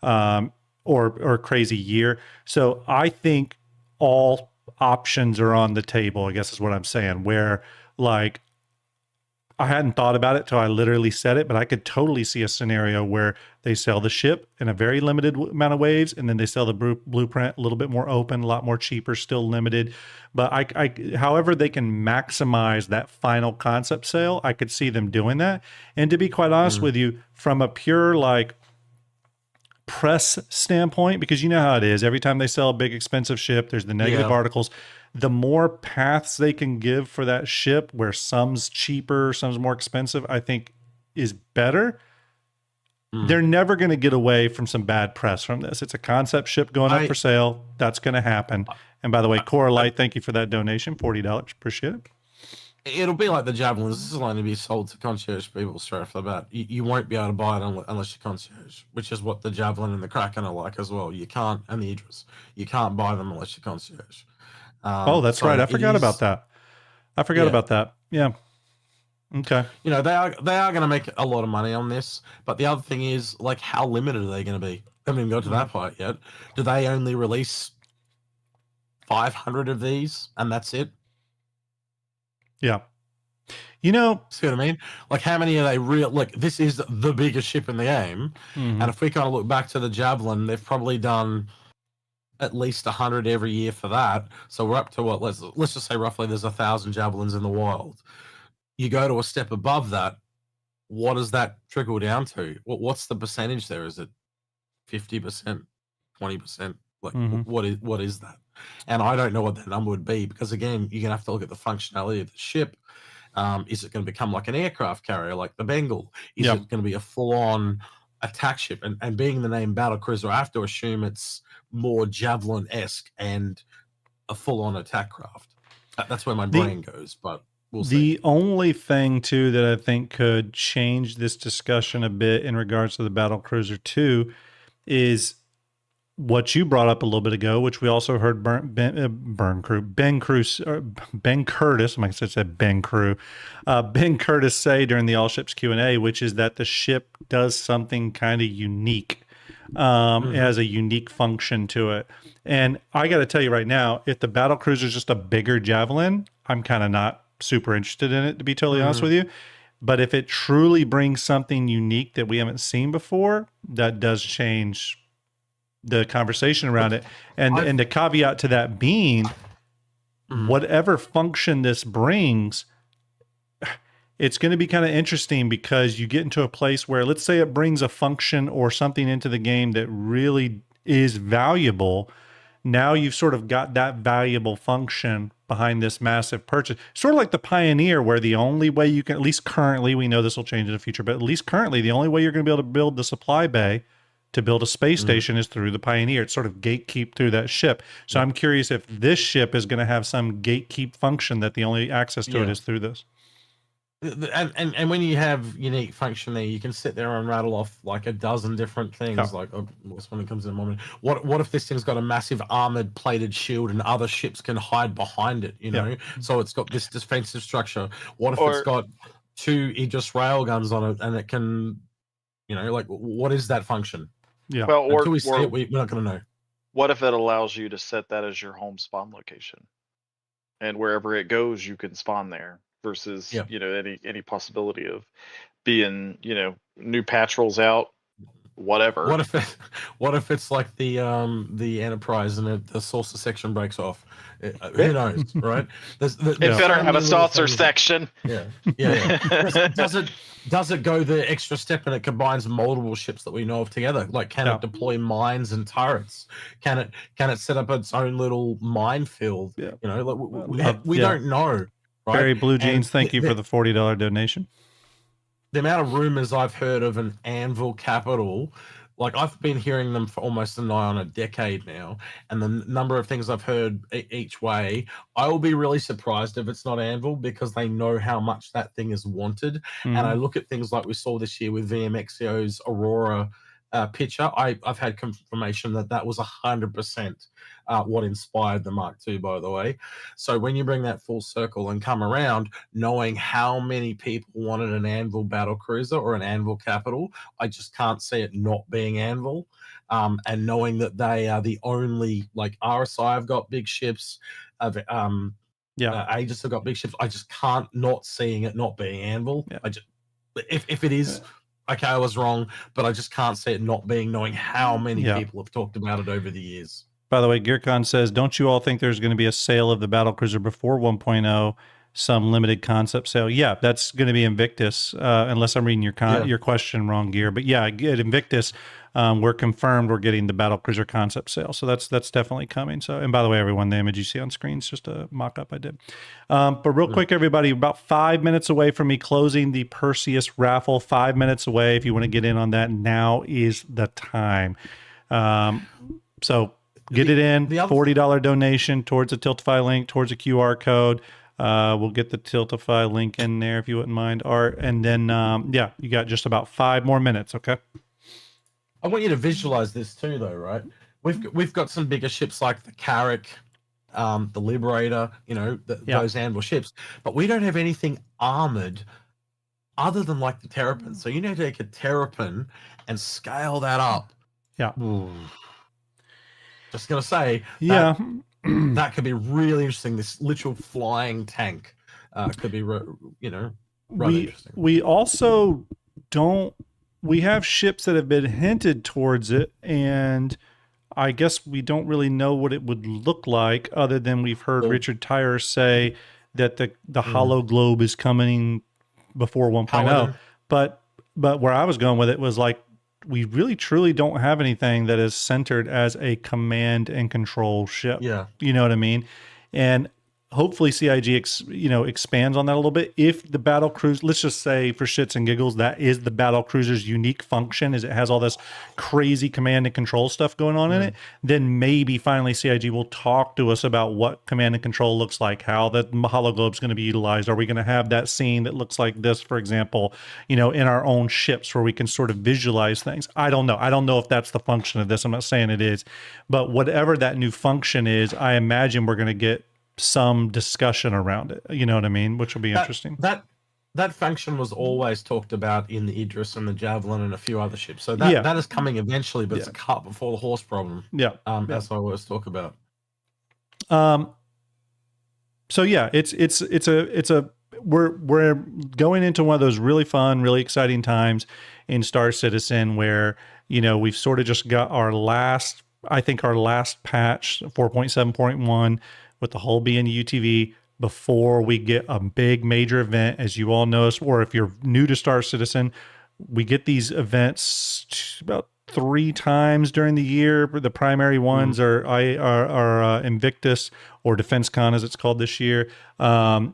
or crazy year. So I think all options are on the table, I guess is what I'm saying, where I hadn't thought about it till I literally said it, but I could totally see a scenario where they sell the ship in a very limited amount of waves, and then they sell the blueprint a little bit more open, a lot more cheaper, still limited. But however they can maximize that final concept sale, I could see them doing that. And to be quite honest with you, from a pure press standpoint, because you know how it is, every time they sell a big expensive ship, there's the negative articles. The more paths they can give for that ship, where some's cheaper, some's more expensive, I think is better. They're never going to get away from some bad press from this. It's a concept ship going up for sale. That's going to happen. And by the way, Coralite, thank you for that donation, $40. Appreciate it. It'll be like the Javelins. This is only to be sold to concierge people straight off the bat. You won't be able to buy it unless you're concierge, which is what the Javelin and the Kraken are like as well. You can't, and the Idris, you can't buy them unless you're concierge. Oh, that's right. I forgot about that. Yeah. Okay. You know, they are going to make a lot of money on this, but the other thing is, like, how limited are they going to be? I haven't even got to that part yet. Do they only release 500 of these and that's it? Yeah. You know, see what I mean? Like, how many are they real? Like, this is the biggest ship in the game. And if we kind of look back to the Javelin, they've probably done at least 100 every year for that. So we're up to what? Let's just say roughly there's 1,000 Javelins in the wild. You go to a step above that. What does that trickle down to? What's the percentage there? Is it 50%, 20%? Like, what is that? And I don't know what that number would be, because again, you're gonna have to look at the functionality of the ship. Is it going to become like an aircraft carrier, like the Bengal? Is it going to be a full-on attack ship? And being the name battlecruiser, I have to assume it's more Javelin-esque and a full-on attack craft. That's where my brain goes, but we'll see. The only thing, too, that I think could change this discussion a bit in regards to the battlecruiser 2 is what you brought up a little bit ago, which we also heard Ben Curtis, Ben Curtis say during the All Ships Q&A, which is that the ship does something kind of unique. It has a unique function to it. And I got to tell you right now, if the battlecruiser is just a bigger Javelin, I'm kind of not super interested in it, to be totally honest with you. But if it truly brings something unique that we haven't seen before, that does change the conversation around it. And the caveat to that being, whatever function this brings, it's going to be kind of interesting, because you get into a place where, let's say it brings a function or something into the game that really is valuable. Now you've sort of got that valuable function behind this massive purchase. Sort of like the Pioneer, where the only way you can, at least currently, we know this will change in the future, but at least currently, the only way you're going to be able to build the supply bay to build a space station is through the Pioneer. It's sort of gatekeep through that ship. So I'm curious if this ship is going to have some gatekeep function that the only access to it is through this. And when you have unique function there, you can sit there and rattle off like a dozen different things. Like, what's one that comes in a moment? What if this thing's got a massive armored plated shield and other ships can hide behind it? You know, so it's got this defensive structure. What if it's got 2 Aegis railguns on it and it can, you know, like, what is that function? Yeah. Well, until we see it, we're not going to know. What if it allows you to set that as your home spawn location, and wherever it goes, you can spawn there, versus you know, any possibility of being, you know, new patch rolls out, whatever. What if it's like the Enterprise and the saucer section breaks off? Who knows, right? It better have a saucer section. Yeah. Does it go the extra step and it combines multiple ships that we know of together? Like, can it deploy mines and turrets? Can it set up its own little minefield? You know, like, we don't know. Right? Barry Blue Jeans, thank you for the $40 donation. The amount of rumors I've heard of an Anvil capital, like, I've been hearing them for almost nigh on a decade now, and the number of things I've heard each way, I will be really surprised if it's not Anvil, because they know how much that thing is wanted. And I look at things like we saw this year with VMXio's Aurora picture. I've had confirmation that was 100% what inspired the Mark II, by the way. So when you bring that full circle and come around, knowing how many people wanted an Anvil battlecruiser or an Anvil capital, I just can't see it not being Anvil. And knowing that they are the only, like, RSI have got big ships, Aegis have got big ships. I just can't not seeing it not being Anvil. If it is. Okay, I was wrong, but I just can't see it not being, knowing how many people have talked about it over the years. By the way, Gearcon says, don't you all think there's going to be a sale of the battlecruiser before 1.0, some limited concept sale? Yeah, that's going to be Invictus, unless I'm reading your question wrong, Gear. But yeah, at Invictus, we're confirmed we're getting the battlecruiser concept sale. So that's definitely coming. So, and by the way, everyone, the image you see on screen is just a mock-up I did. But real quick, everybody, about 5 minutes away from me closing the Perseus raffle. 5 minutes away. If you want to get in on that, now is the time. So get it in. $40 donation towards a Tiltify link, towards a QR code. We'll get the Tiltify link in there if you wouldn't mind, Art. And then, yeah, you got just about 5 more minutes, okay? I want you to visualize this too, though, right? We've got some bigger ships like the Carrack, the Liberator, those Anvil ships, but we don't have anything armored other than like the Terrapin. So you need to take a Terrapin and scale that up. Yeah. Ooh. Just gonna say, that could be really interesting. This literal flying tank could be, rather interesting. We also don't. We have ships that have been hinted towards it, and I guess we don't really know what it would look like, other than we've heard Richard Tyre say that the Hollow Globe is coming before 1.0. But where I was going with it was like, we really truly don't have anything that is centered as a command and control ship. Yeah. You know what I mean? And hopefully CIG expands on that a little bit. If the battle cruise, let's just say for shits and giggles, that is the battle cruiser's unique function, is it has all this crazy command and control stuff going on in it, then maybe finally CIG will talk to us about what command and control looks like, how the Hologlobe is going to be utilized. Are we going to have that scene that looks like this, for example, in our own ships where we can sort of visualize things? I don't know. I don't know if that's the function of this. I'm not saying it is, but whatever that new function is, I imagine we're going to get some discussion around it, you know what I mean, which will be interesting. That function was always talked about in the Idris and the Javelin and a few other ships, so that is coming eventually, but it's a cut before the horse problem. As I always talk about. So yeah, we're going into one of those really fun, really exciting times in Star Citizen where we've sort of just got our last patch, 4.7.1, with the hull being UTV, before we get a big major event. As you all know, or if you're new to Star Citizen, we get these events about 3 times during the year. The primary ones are Invictus, or Defense Con as it's called this year,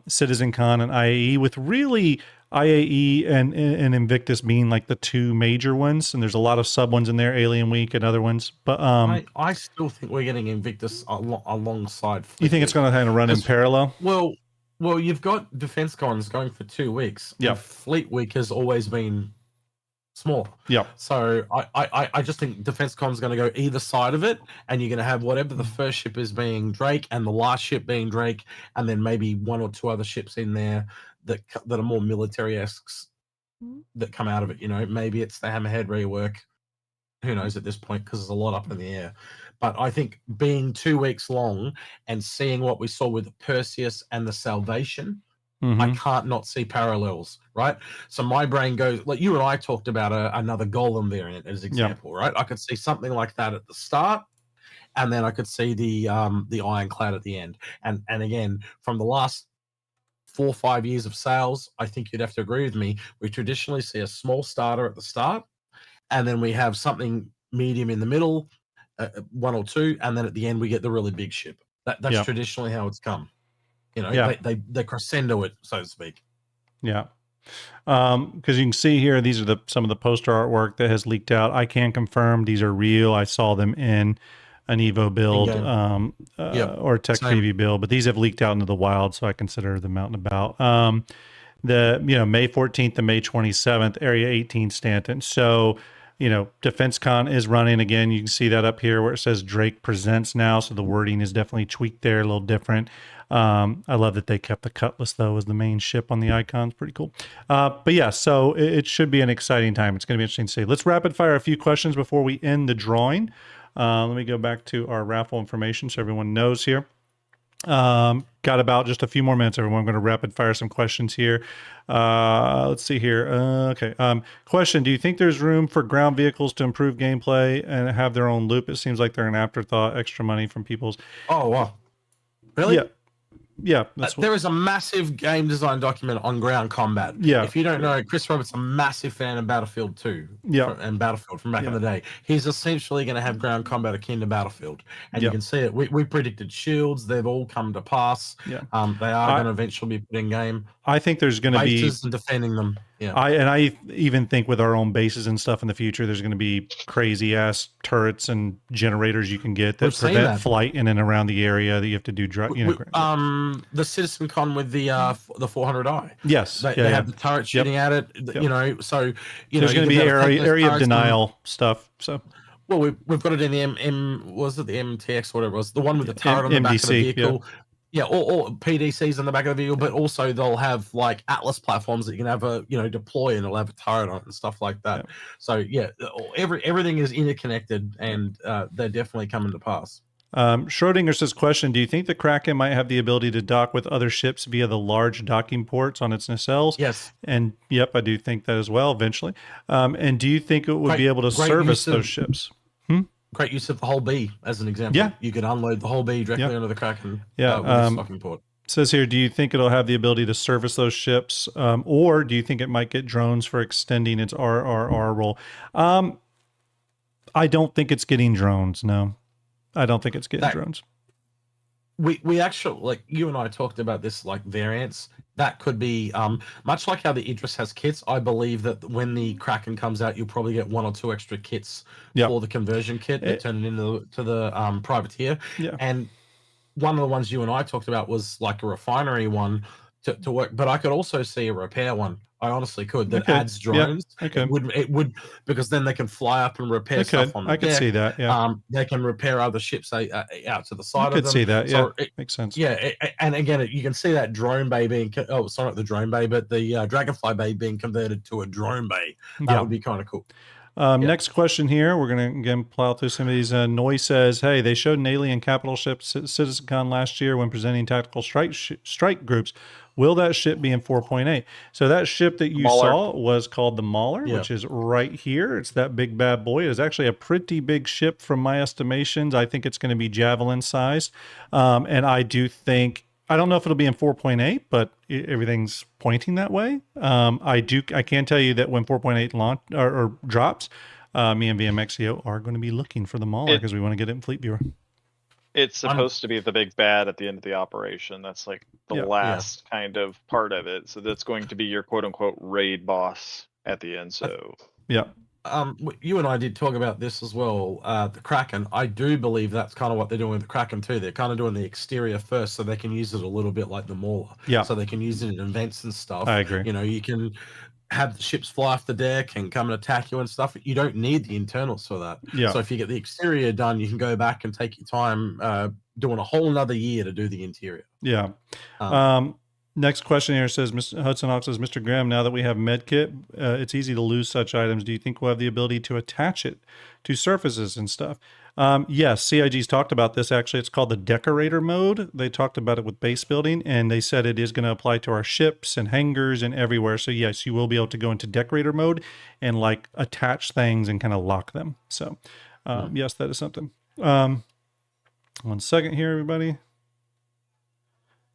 Citizen Con, and IAE, with really IAE and Invictus being like the 2 major ones, and there's a lot of sub ones in there, Alien Week and other ones. But I still think we're getting Invictus alongside. You think it's going to kind of run in parallel? Well, you've got Defense Cons going for 2 weeks. Yeah, Fleet Week has always been small. Yeah. So I just think Defense Con's going to go either side of it, and you're going to have whatever the first ship is being Drake, and the last ship being Drake, and then maybe 1 or 2 other ships in there that are more military-esque that come out of it. Maybe it's the Hammerhead rework. Who knows at this point, because there's a lot up in the air. But I think being 2 weeks long and seeing what we saw with the Perseus and the Salvation, I can't not see parallels, right? So my brain goes, like you and I talked about another Golem variant as example, right? I could see something like that at the start, and then I could see the Ironclad at the end. And again, from the last 4 or 5 years of sales, I think you'd have to agree with me. We traditionally see a small starter at the start, and then we have something medium in the middle, 1 or 2, and then at the end we get the really big ship. That's traditionally how it's come. They crescendo it, so to speak. Yeah. Because you can see here, these are some of the poster artwork that has leaked out. I can confirm these are real. I saw them in an Evo build or a Tech Preview build, but these have leaked out into the wild, so I consider them out and about. May 14th to May 27th, Area 18 Stanton. So, Defense Con is running again. You can see that up here where it says Drake Presents now, so the wording is definitely tweaked there, a little different. I love that they kept the Cutlass, though, as the main ship on the icons. Pretty cool. But yeah, so it should be an exciting time. It's going to be interesting to see. Let's rapid fire a few questions before we end the drawing. Let me go back to our raffle information so everyone knows here. Got about just a few more minutes, everyone. I'm going to rapid fire some questions here. Let's see here. Okay. Question: do you think there's room for ground vehicles to improve gameplay and have their own loop? It seems like they're an afterthought, extra money from people's. Oh, wow. Really? Yeah. Yeah, there is a massive game design document on ground combat. Yeah. If you don't know, Chris Roberts, a massive fan of Battlefield 2. Yeah. And Battlefield from back in the day. He's essentially going to have ground combat akin to Battlefield. And you can see it. We predicted shields. They've all come to pass. Yeah. They are going to eventually be put in game. I think there's going to be and defending them. Yeah. I even think with our own bases and stuff in the future, there's going to be crazy ass turrets and generators you can get that prevent flight in and around the area that you have to do. the Citizen Con with the 400i. Yes, They have the turret shooting at it. You know, so there's going to be area of denial stuff. So. Well, we've got it in the was it the MTX, whatever it was, the one with the turret on the back of the vehicle. Yeah, or PDCs on the back of the vehicle, but also they'll have like Atlas platforms that you can have deploy, and it'll have a turret on it and stuff like that. So yeah, everything is interconnected, and they're definitely coming to pass. Schrodinger says, question, do you think the Kraken might have the ability to dock with other ships via the large docking ports on its nacelles? Yes. And yep, I do think that as well eventually. And do you think it would be able to service those ships? Great use of the whole B as an example. Yeah. You could unload the whole B directly onto the Kraken with a docking port. Says here, do you think it'll have the ability to service those ships? Or do you think it might get drones for extending its RRR role? I don't think it's getting drones, no. I don't think it's getting drones. We actually, like you and I talked about this, like variants. That could be much like how the Idris has kits. I believe that when the Kraken comes out, you'll probably get 1 or 2 extra kits for the conversion kit that turn it into the privateer. Yeah. And one of the ones you and I talked about was like a refinery one to work, but I could also see a repair one. I honestly could that adds drones. It would because then they can fly up and repair stuff on the deck. I could see that. Yeah. They can repair other ships out to the side of them. I could see that. Yeah. So makes sense. Yeah, and again, you can see that drone bay being sorry, not the drone bay, but the Dragonfly bay being converted to a drone bay. That would be kind of cool. Next question here. We're going to again plow through some of these. Noy says, hey, they showed an alien capital ship CitizenCon last year when presenting tactical strike groups. Will that ship be in 4.8? So that ship that you saw was called the Mauler, which is right here. It's that big bad boy. It's actually a pretty big ship from my estimations. I think it's going to be Javelin sized. And I do think, I don't know if it'll be in 4.8, but everything's pointing that way. I can tell you that when 4.8 launch or drops, me and VMXEO are going to be looking for the Mauler because we want to get it in Fleet Viewer. It's supposed to be the big bad at the end of the operation. That's like the last kind of part of it. So that's going to be your quote unquote raid boss at the end. So you and I did talk about this as well. The Kraken, I do believe that's kind of what they're doing with the Kraken too. They're kind of doing the exterior first, so they can use it a little bit like the Mauler. Yeah. So they can use it in events and stuff. I agree. You know, you can have the ships fly off the deck and come and attack you and stuff. You don't need the internals for that. Yeah. So if you get the exterior done, you can go back and take your time doing a whole another year to do the interior. Yeah. Next question here says, Mr. Hudson Hawk says, Mr. Graham, now that we have medkit, it's easy to lose such items. Do you think we'll have the ability to attach it to surfaces and stuff? Yes, CIG's talked about this. Actually, it's called the decorator mode. They talked about it with base building, and they said it is going to apply to our ships and hangars and everywhere. So yes, you will be able to go into decorator mode and like attach things and kind of lock them. So yes, that is something. 1 second here, everybody.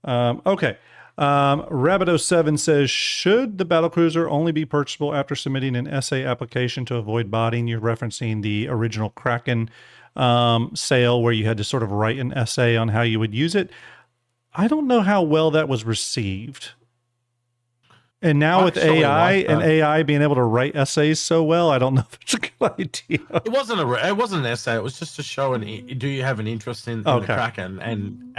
Okay. Rabbit07 says, should the battlecruiser only be purchasable after submitting an essay application to avoid botting? You're referencing the original Kraken sale where you had to sort of write an essay on how you would use it. I don't know how well that was received. And now with AI and AI being able to write essays so well, I don't know if it's a good idea. It wasn't an essay. It was just to show do you have an interest in the Kraken, and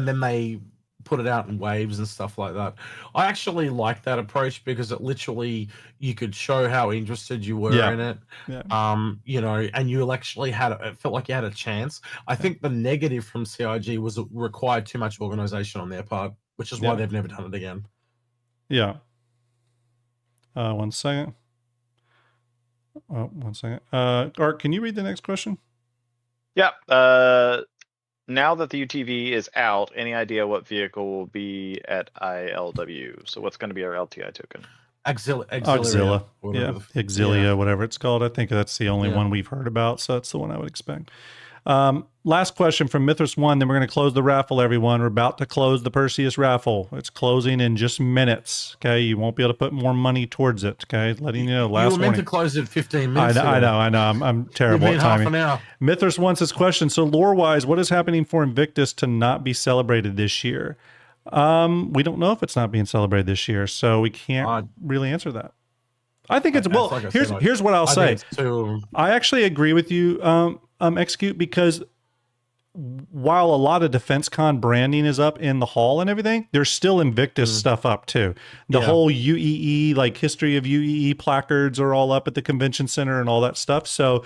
then they put it out in waves and stuff like that. I actually like that approach because it literally, you could show how interested you were in it. Yeah. You know, and you actually it felt like you had a chance. I think the negative from CIG was it required too much organization on their part, which is why they've never done it again. Yeah. 1 second. 1 second. Art, can you read the next question? Yeah. Now that the UTV is out, any idea what vehicle will be at ILW? So what's going to be our LTI token? Auxilia. Exilia, whatever it's called. I think that's the only one we've heard about, so that's the one I would expect. Last question from Mithras 1, then we're going to close the raffle, everyone. We're about to close the Perseus raffle. It's closing in just minutes, okay? You won't be able to put more money towards it, okay? Letting you know, last You were meant to close it 15 minutes I know. I'm terrible at timing. Mithras wants this question. So lore-wise, what is happening for Invictus to not be celebrated this year? We don't know if it's not being celebrated this year, so we can't really answer that. I think it's, well, like here's what I'll say. I actually agree with you, Execute, because while a lot of Defense Con branding is up in the hall and everything, there's still Invictus stuff up too. The whole UEE, like history of UEE placards are all up at the convention center and all that stuff. So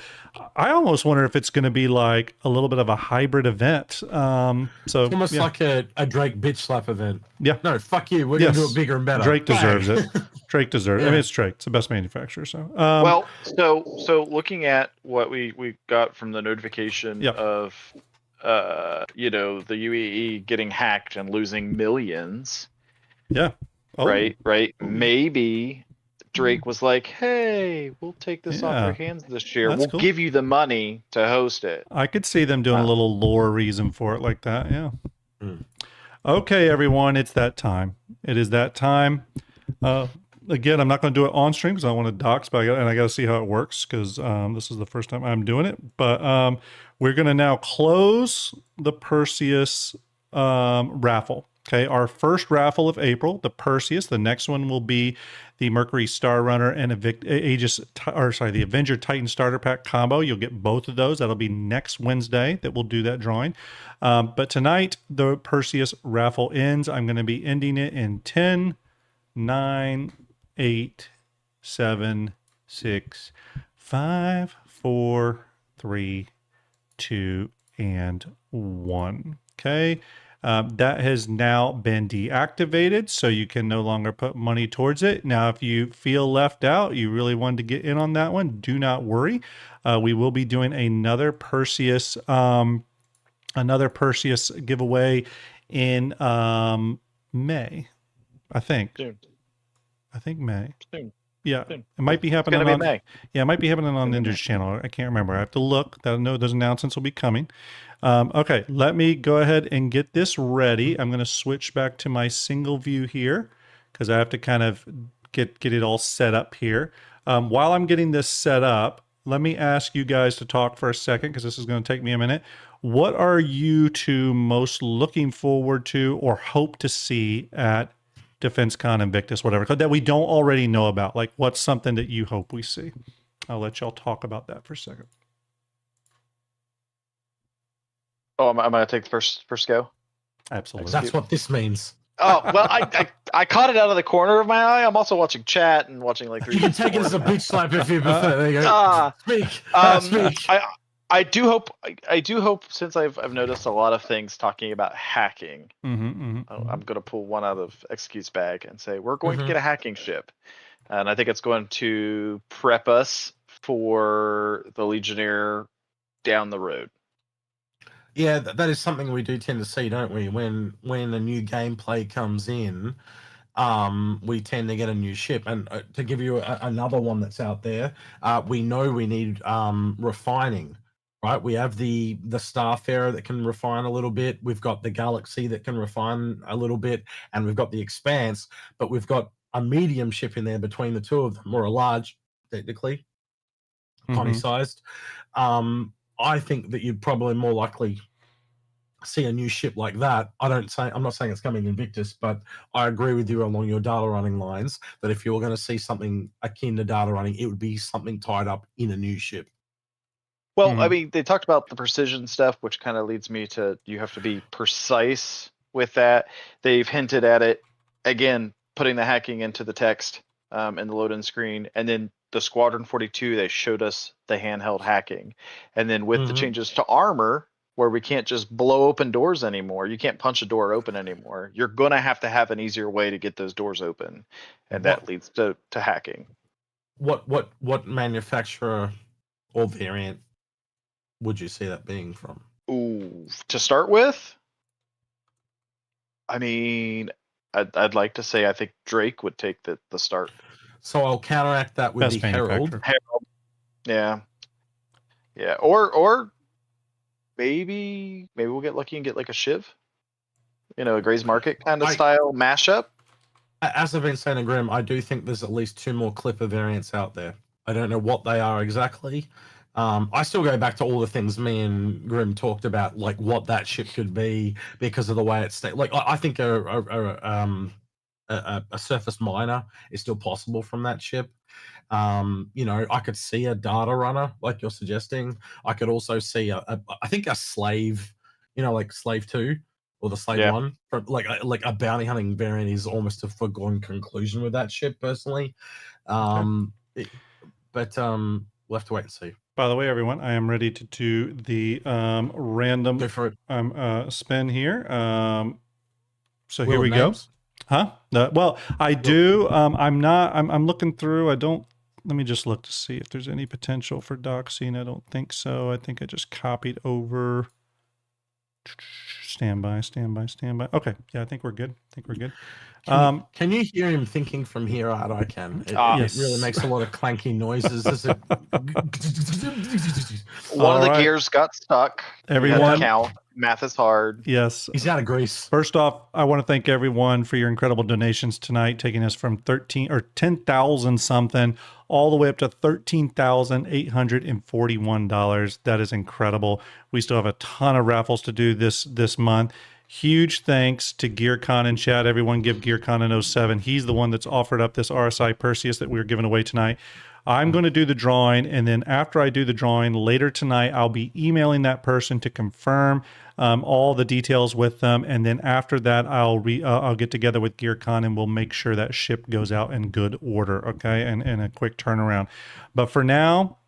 I almost wonder if it's going to be like a little bit of a hybrid event. So it's almost like a Drake bitch slap event. Yeah. No, fuck you. We're going to do it bigger and better. Drake deserves it. Drake deserves it. I mean, it's Drake. It's the best manufacturer. So, well, so looking at what we got from the notification of, you know, the UEE getting hacked and losing millions. Yeah. Oh. Right. Maybe Drake was like, "Hey, we'll take this off your hands this year. We'll give you the money to host it." I could see them doing a little lore reason for it like that. Yeah. Okay, everyone, it's that time. It is that time. Again, I'm not going to do it on stream because I want to dox, but I got to see how it works because this is the first time I'm doing it. But we're going to now close the Perseus raffle. Okay, our first raffle of April, the Perseus. The next one will be the Mercury Star Runner and the Avenger Titan Starter Pack combo. You'll get both of those. That'll be next Wednesday that we'll do that drawing. But tonight, the Perseus raffle ends. I'm going to be ending it in 10, 9, 8, 7, 6, 5, 4, 3, 2, and 1. Okay. That has now been deactivated, so you can no longer put money towards it. Now, if you feel left out, you really wanted to get in on that one, do not worry. We will be doing another Perseus giveaway in May, I think. Soon. I think May. Soon. Yeah, Soon. it might be happening on May. Yeah, it might be happening on Ninja's channel. I can't remember. I have to look. I know those announcements will be coming. Okay, let me go ahead and get this ready. I'm going to switch back to my single view here because I have to kind of get it all set up here. While I'm getting this set up, let me ask you guys to talk for a second because this is going to take me a minute. What are you two most looking forward to or hope to see at Defense Con, Invictus, whatever, that we don't already know about? Like, what's something that you hope we see? I'll let y'all talk about that for a second. Oh, I'm going to take the first go? Absolutely. That's what this means. Oh, well, I caught it out of the corner of my eye. I'm also watching chat and watching like... You can take it as a bitch slap if you prefer. There you go. Speak. Speak. I do hope since I've noticed a lot of things talking about hacking. I'm going to pull one out of Execute's bag and say we're going to get a hacking ship, and I think it's going to prep us for the Legionnaire down the road. Yeah, that is something we do tend to see, don't we? When a new gameplay comes in, we tend to get a new ship. And to give you another one that's out there, we know we need refining. Right, we have the Starfarer that can refine a little bit. We've got the Galaxy that can refine a little bit, and we've got the Expanse. But we've got a medium ship in there between the two of them, or a large, technically, tiny sized. I think that you'd probably more likely see a new ship like that. I'm not saying it's coming Invictus, but I agree with you along your data running lines that if you were going to see something akin to data running, it would be something tied up in a new ship. Well, I mean, they talked about the precision stuff, which kind of leads me to you have to be precise with that. They've hinted at it, again, putting the hacking into the text in the load-in screen. And then the Squadron 42, they showed us the handheld hacking. And then with the changes to armor, where we can't just blow open doors anymore, you can't punch a door open anymore, you're going to have an easier way to get those doors open. And that leads to hacking. What manufacturer or variant would you see that being from? Ooh, to start with, I mean, I'd like to say I think Drake would take the start. So I'll counteract that with the Herald. Yeah. Or maybe we'll get lucky and get like a Shiv, a Gray's Market kind of style mashup. As I've been saying to Grim, I do think there's at least 2 more Clipper variants out there. I don't know what they are exactly. I still go back to all the things me and Grim talked about, like what that ship could be because of the way it's like. I think a surface miner is still possible from that ship. I could see a data runner like you're suggesting. I could also see I think a slave like Slave 2 or the Slave 1. But like a bounty hunting variant is almost a foregone conclusion with that ship, personally. We'll have to wait and see. By the way, everyone, I am ready to do the random spin here. So here we go. Huh? Well, I do. I'm looking through. Let me just look to see if there's any potential for doxing. I don't think so. I think I just copied over. Stand by. Okay. Yeah, I think we're good. Can you hear him thinking from here out? I can. It really makes a lot of clanky noises. One of the gears got stuck. Everyone, count. Math is hard. Yes. He's out of grease. First off, I want to thank everyone for your incredible donations tonight, taking us from 10,000 something all the way up to $13,841. That is incredible. We still have a ton of raffles to do this month. Huge thanks to GearCon in chat. Everyone give GearCon an 07. He's the one that's offered up this RSI Perseus that we're giving away tonight. I'm going to do the drawing, and then after I do the drawing later tonight, I'll be emailing that person to confirm all the details with them, and then after that, I'll get together with GearCon and we'll make sure that ship goes out in good order, okay, and a quick turnaround. But for now,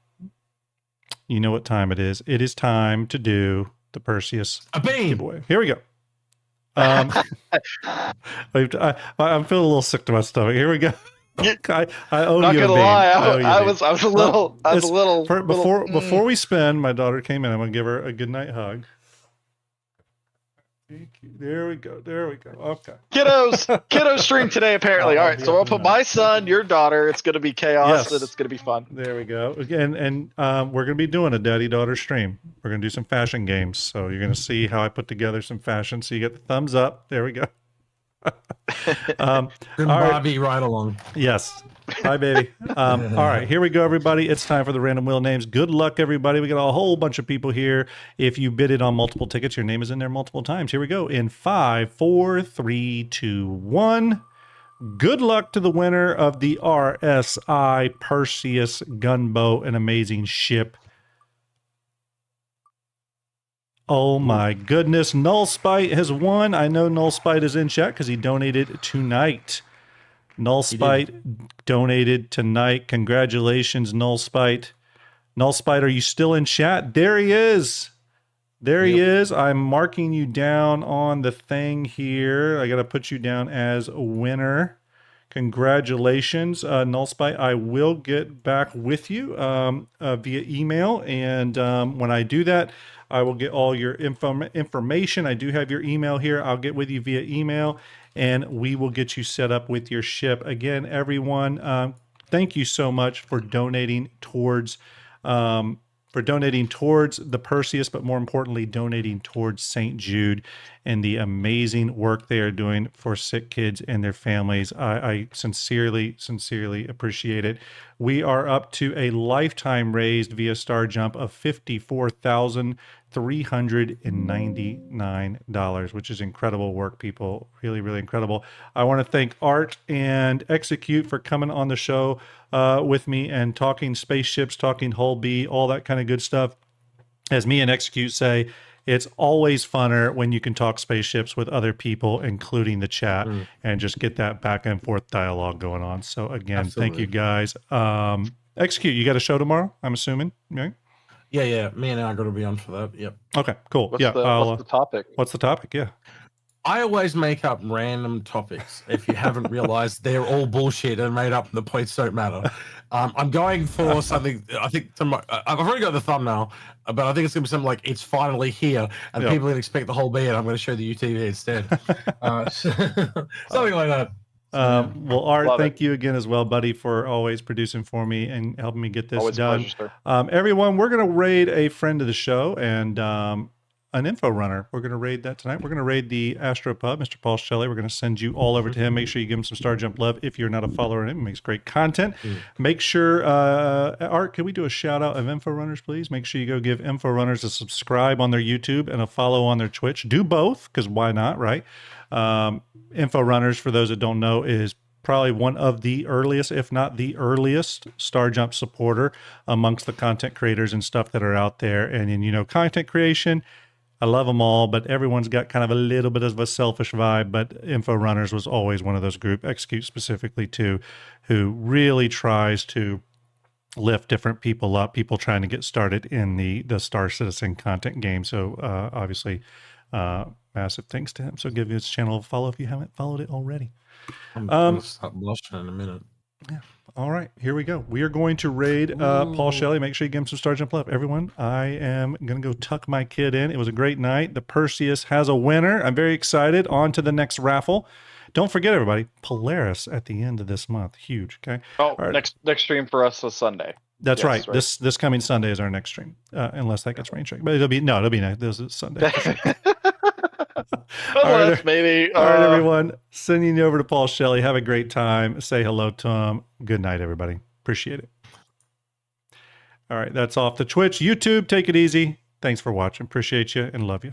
you know what time it is. It is time to do the Perseus giveaway. Here we go. I'm feeling a little sick to my stomach. Here we go. I owe Not you gonna a bean. lie, I was a little before we spin, my daughter came in. I'm gonna give her a good night hug. There we go. Okay. Kiddos stream today apparently. All right, so I'll put my son, your daughter. It's gonna be chaos and it's gonna be fun. There we go. And we're gonna be doing a daddy-daughter stream. We're gonna do some fashion games. So you're gonna see how I put together some fashion. So you get the thumbs up. There we go. Bobby right along. Yes. Hi, baby. All right, here we go, everybody. It's time for the random wheel names. Good luck, everybody. We got a whole bunch of people here. If you bid it on multiple tickets, your name is in there multiple times. Here we go. In 5, 4, 3, 2, 1. Good luck to the winner of the RSI Perseus gunboat, an amazing ship. Oh my goodness. Nullspite has won. I know Nullspite is in chat because he donated tonight. Nullspite donated tonight. Congratulations, Nullspite. Nullspite, are you still in chat? There he is. There he is. I'm marking you down on the thing here. I got to put you down as a winner. Congratulations, Nullspite. I will get back with you via email. And when I do that, I will get all your information. I do have your email here. I'll get with you via email, and we will get you set up with your ship. Again, everyone, thank you so much for donating towards the Perseus, but more importantly, donating towards St. Jude and the amazing work they are doing for sick kids and their families. I sincerely appreciate it. We are up to a lifetime raised via StarJump of $54,399, which is incredible work, people. Really, really incredible. I want to thank Art and Execute for coming on the show with me and talking spaceships, talking Hull B, all that kind of good stuff. As me and Execute say, it's always funner when you can talk spaceships with other people, including the chat, and just get that back and forth dialogue going on. So again, thank you guys. Execute, you got a show tomorrow, I'm assuming, right? Yeah. Me and I got to be on for that. Yep. Okay, cool. What's the topic? What's the topic? Yeah. I always make up random topics. If you haven't realized, they're all bullshit and made up and the points don't matter. I'm going for something, I think, I've already got the thumbnail, but I think it's going to be something like, it's finally here, and people can expect the whole bit, and I'm going to show the UTV instead. Something like that. Well, Art, thank you again as well, buddy, for always producing for me and helping me get this done. Pleasure, sir. Everyone, we're going to raid a friend of the show and an info runner. We're going to raid that tonight. We're going to raid the Astro Pub, Mr. Paul Shelley. We're going to send you all over to him. Make sure you give him some StarJump love if you're not a follower of him. He makes great content. Make sure, Art, can we do a shout out of info runners, please? Make sure you go give info runners a subscribe on their YouTube and a follow on their Twitch. Do both, because why not, right? Info runners, for those that don't know, is probably one of the earliest, if not the earliest, StarJump supporter amongst the content creators and stuff that are out there. And in, content creation, I love them all, but everyone's got kind of a little bit of a selfish vibe. But Info Runners was always one of those group, Execute specifically too, who really tries to lift different people up, people trying to get started in the Star Citizen content game. So obviously, massive thanks to him. So give his channel a follow if you haven't followed it already. I'm going to stop blushing in a minute. Yeah. All right, here we go. We are going to raid Paul Shelley. Make sure you give him some STARJUMP love. Everyone, I am going to go tuck my kid in. It was a great night. The Perseus has a winner. I'm very excited. On to the next raffle. Don't forget, everybody, Polaris at the end of this month. Huge, okay? Oh, right. Next stream for us is Sunday. That's right. This coming Sunday is our next stream, unless that gets rain checked. But it'll be next. This is Sunday. Unless maybe. All right, everyone. Sending you over to Paul Shelley. Have a great time. Say hello to him. Good night, everybody. Appreciate it. All right, that's off the Twitch. YouTube, take it easy. Thanks for watching. Appreciate you and love you.